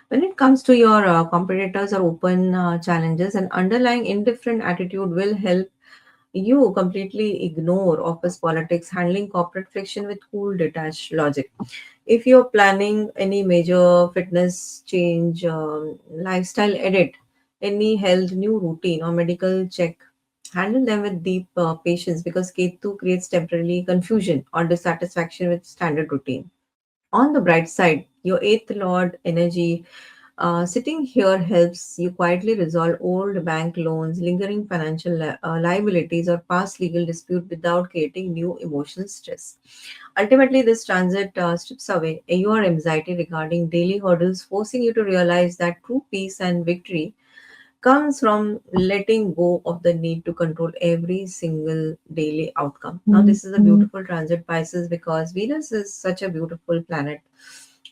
when it comes to your competitors or open challenges, an underlying indifferent attitude will help you completely ignore office politics, handling corporate friction with cool, detached logic. If you're planning any major fitness change, lifestyle edit, any health new routine or medical check, handle them with deep patience because Ketu creates temporary confusion or dissatisfaction with standard routine. On the bright side, your eighth lord energy sitting here helps you quietly resolve old bank loans, lingering financial liabilities, or past legal dispute without creating new emotional stress. Ultimately, this transit strips away your anxiety regarding daily hurdles, forcing you to realize that true peace and victory comes from letting go of the need to control every single daily outcome. Now, this is a beautiful transit Pisces because Venus is such a beautiful planet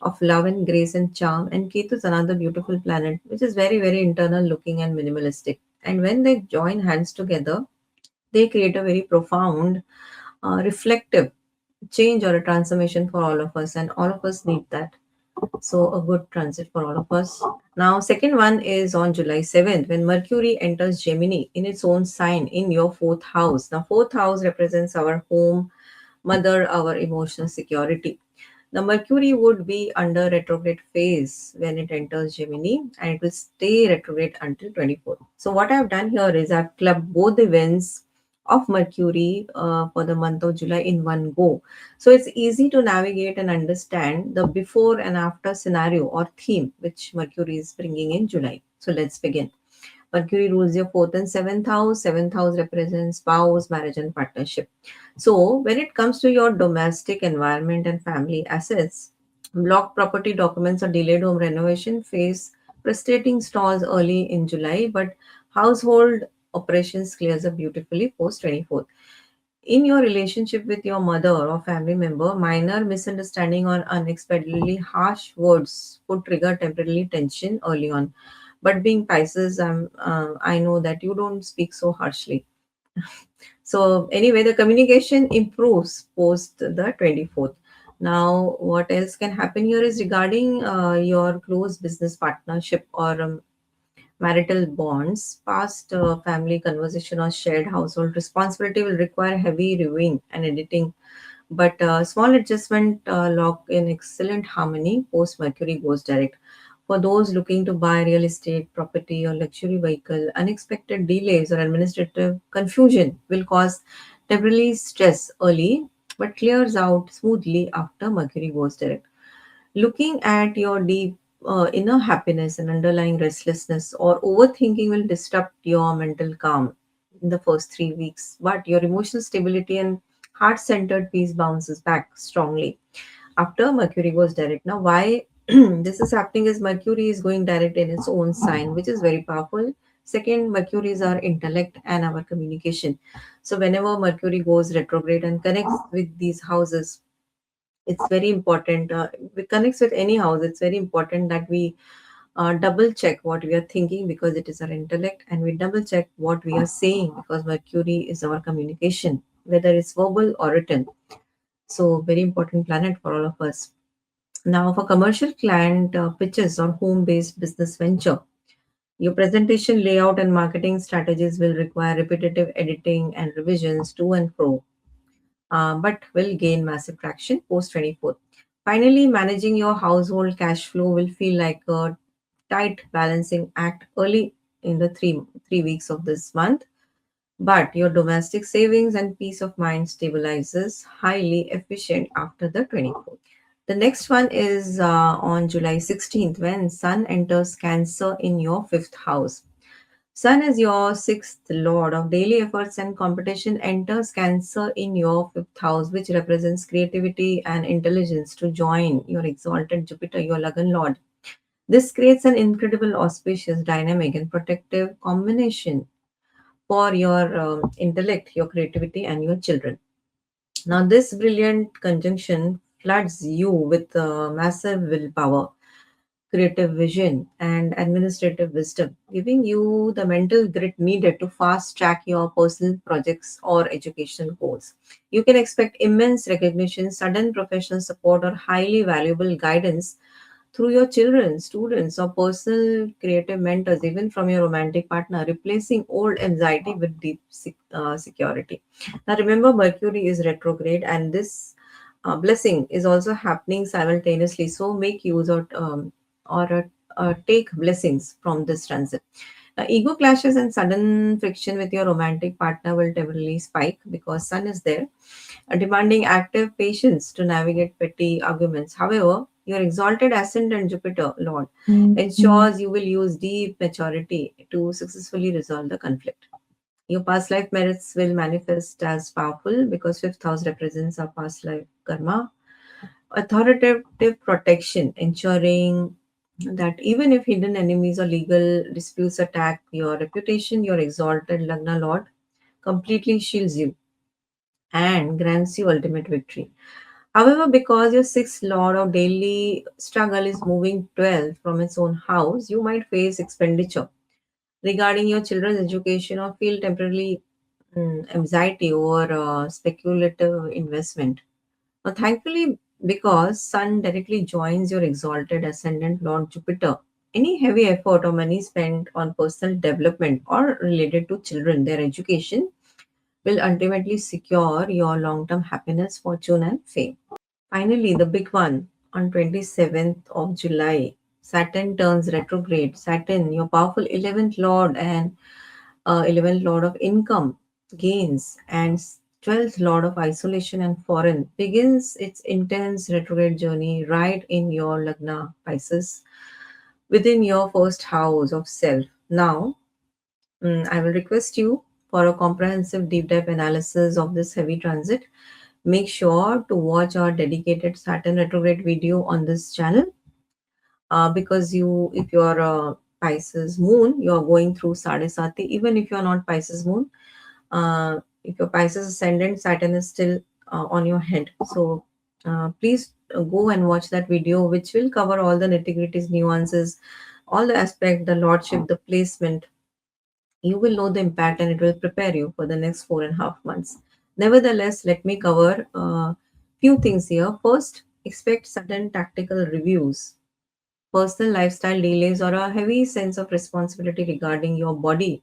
of love and grace and charm, and Ketu is another beautiful planet which is very, very internal looking and minimalistic. And when they join hands together, they create a very profound, reflective change or a transformation for all of us, and all of us need that. So, a good transit for all of us. Now, second one is on July 7th when Mercury enters Gemini in its own sign in your fourth house. Now, fourth house represents our home, mother, our emotional security. The Mercury would be under retrograde phase when it enters Gemini and it will stay retrograde until 24th. So, what I've done here is I've clubbed both events of Mercury for the month of July in one go. So, it's easy to navigate and understand the before and after scenario or theme which Mercury is bringing in July. So, let's begin. Mercury rules your fourth and seventh house. Seventh house represents spouse, marriage, and partnership. So, when it comes to your domestic environment and family assets, blocked property documents or delayed home renovation face frustrating stalls early in July, but household operations clears up beautifully post 24th. In your relationship with your mother or family member, minor misunderstanding or unexpectedly harsh words could trigger temporary tension early on. But being Pisces, I know that you don't speak so harshly. So anyway, the communication improves post the 24th. Now, what else can happen here is regarding your close business partnership or marital bonds, past family conversation or shared household responsibility will require heavy reviewing and editing, but small adjustment lock in excellent harmony post Mercury goes direct. For those looking to buy real estate, property, or luxury vehicle, unexpected delays or administrative confusion will cause temporary stress early but clears out smoothly after Mercury goes direct. Looking at your deep inner happiness and underlying restlessness or overthinking will disrupt your mental calm in the first 3 weeks, but your emotional stability and heart centered peace bounces back strongly after Mercury goes direct. Now, why this is happening is Mercury is going direct in its own sign, which is very powerful. Second, Mercury is our intellect and our communication. So, whenever Mercury goes retrograde and connects with these houses, it's very important. It connects with any house. It's very important that we double check what we are thinking because it is our intellect, and we double check what we are saying because Mercury is our communication, whether it's verbal or written. So, very important planet for all of us. Now, for commercial client pitches or home based business venture, your presentation layout and marketing strategies will require repetitive editing and revisions to and fro, but will gain massive traction post 24th. Finally, managing your household cash flow will feel like a tight balancing act early in the three weeks of this month, but your domestic savings and peace of mind stabilizes highly efficient after the 24th. The next one is on July 16th when Sun enters Cancer in your fifth house. Sun is your sixth lord of daily efforts and competition, enters Cancer in your fifth house, which represents creativity and intelligence to join your exalted Jupiter, your Lagan lord. This creates an incredible, auspicious, dynamic, and protective combination for your intellect, your creativity, and your children. Now, this brilliant conjunction floods you with massive willpower, creative vision, and administrative wisdom, giving you the mental grit needed to fast track your personal projects or educational goals. You can expect immense recognition, sudden professional support, or highly valuable guidance through your children, students, or personal creative mentors, even from your romantic partner, replacing old anxiety with deep security. Now, remember, Mercury is retrograde, and this blessing is also happening simultaneously. So, make use of take blessings from this transit. Now, ego clashes and sudden friction with your romantic partner will temporarily spike because Sun is there, demanding active patience to navigate petty arguments. However, your exalted ascendant Jupiter, Lord, ensures you will use deep maturity to successfully resolve the conflict. Your past life merits will manifest as powerful because fifth house represents our past life karma. Authoritative protection, ensuring that even if hidden enemies or legal disputes attack your reputation, your exalted Lagna Lord completely shields you and grants you ultimate victory. However, because your sixth lord of daily struggle is moving 12 from its own house, you might face expenditure regarding your children's education or feel temporarily anxiety over speculative investment. Now, thankfully, because Sun directly joins your exalted ascendant Lord Jupiter, any heavy effort or money spent on personal development or related to children, their education, will ultimately secure your long term happiness, fortune, and fame. Finally, the big one on 27th of July, Saturn turns retrograde. Saturn, your powerful 11th lord and 11th lord of income, gains, and 12th lord of isolation and foreign, begins its intense retrograde journey right in your Lagna Pisces within your first house of self. Now, I will request you for a comprehensive deep dive analysis of this heavy transit. Make sure to watch our dedicated Saturn retrograde video on this channel because if you're a Pisces moon, you're going through Sadesati. Even if you're not Pisces moon, if your Pisces ascendant, Saturn is still on your head. So please go and watch that video, which will cover all the nitty gritties, nuances, all the aspect, the lordship, the placement. You will know the impact and it will prepare you for the next 4.5 months. Nevertheless, let me cover a few things here. First, expect sudden tactical reviews, personal lifestyle delays, or a heavy sense of responsibility regarding your body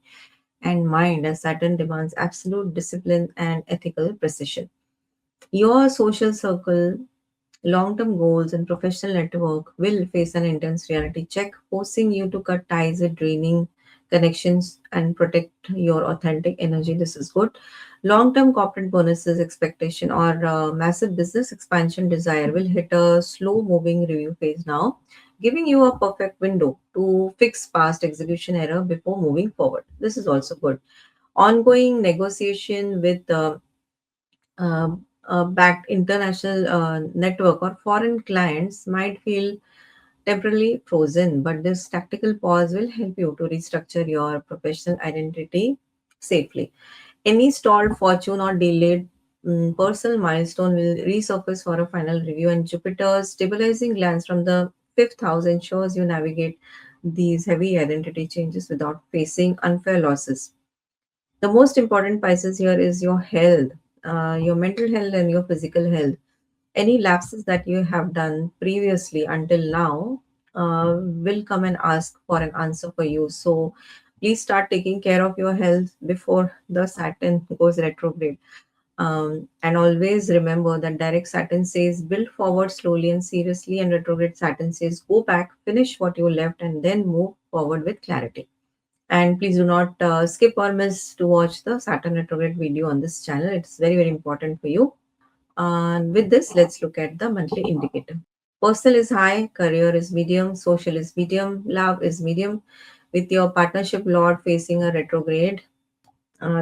and mind as Saturn demands absolute discipline and ethical precision. Your social circle Long term goals and professional network will face an intense reality check, forcing you to cut ties with draining connections and protect your authentic energy. This is good. Long term corporate bonuses expectation or massive business expansion desire will hit a slow moving review phase now, giving you a perfect window to fix past execution error before moving forward. This is also good. Ongoing negotiation with backed international network or foreign clients might feel temporarily frozen, but this tactical pause will help you to restructure your professional identity safely. Any stalled fortune or delayed personal milestone will resurface for a final review, and Jupiter's stabilizing glance from the fifth house ensures you navigate these heavy identity changes without facing unfair losses. The most important Pisces here is your health, your mental health, and your physical health. Any lapses that you have done previously until now will come and ask for an answer for you. So please start taking care of your health before the Saturn goes retrograde. And always remember that direct Saturn says build forward slowly and seriously, and retrograde Saturn says go back, finish what you left, and then move forward with clarity. And please do not skip or miss to watch the Saturn retrograde video on this channel. It's very, very important for you. And with this, let's look at the monthly indicator. Personal is high, career is medium, social is medium, love is medium. With your partnership lord facing a retrograde,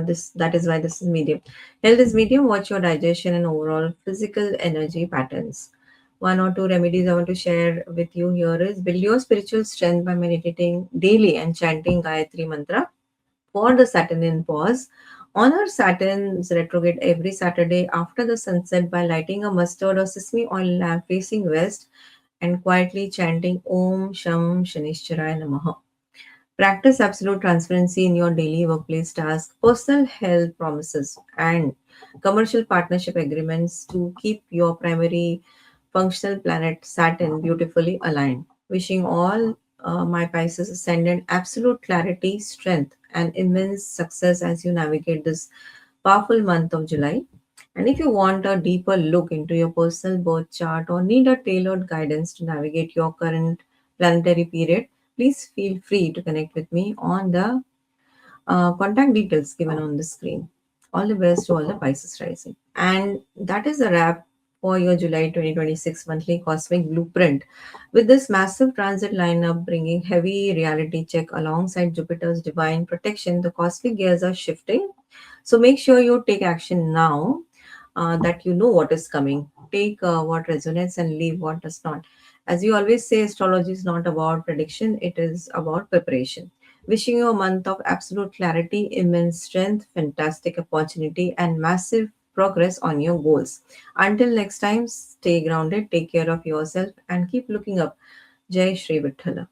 this that is why this is medium. Health is medium. Watch your digestion and overall physical energy patterns. One or two remedies I want to share with you here is build your spiritual strength by meditating daily and chanting Gayatri mantra for the Saturnian pause. Honor Saturn's retrograde every Saturday after the sunset by lighting a mustard or sesame oil lamp facing west and quietly chanting Om Sham Shanishcharai Namaha. Practice absolute transparency in your daily workplace tasks, personal health promises, and commercial partnership agreements to keep your primary functional planet Saturn beautifully aligned. Wishing all my Pisces ascendant absolute clarity, strength, and immense success as you navigate this powerful month of July. And if you want a deeper look into your personal birth chart or need a tailored guidance to navigate your current planetary period, please feel free to connect with me on the contact details given on the screen. All the best to all the Pisces rising. And that is a wrap for your July 2026 monthly cosmic blueprint. With this massive transit lineup bringing heavy reality check alongside Jupiter's divine protection, the cosmic gears are shifting. So make sure you take action now, that you know what is coming. Take what resonates and leave what does not. As you always say, astrology is not about prediction, it is about preparation. Wishing you a month of absolute clarity, immense strength, fantastic opportunity, and massive progress on your goals. Until next time, stay grounded, take care of yourself, and keep looking up. Jai Shri Vithala.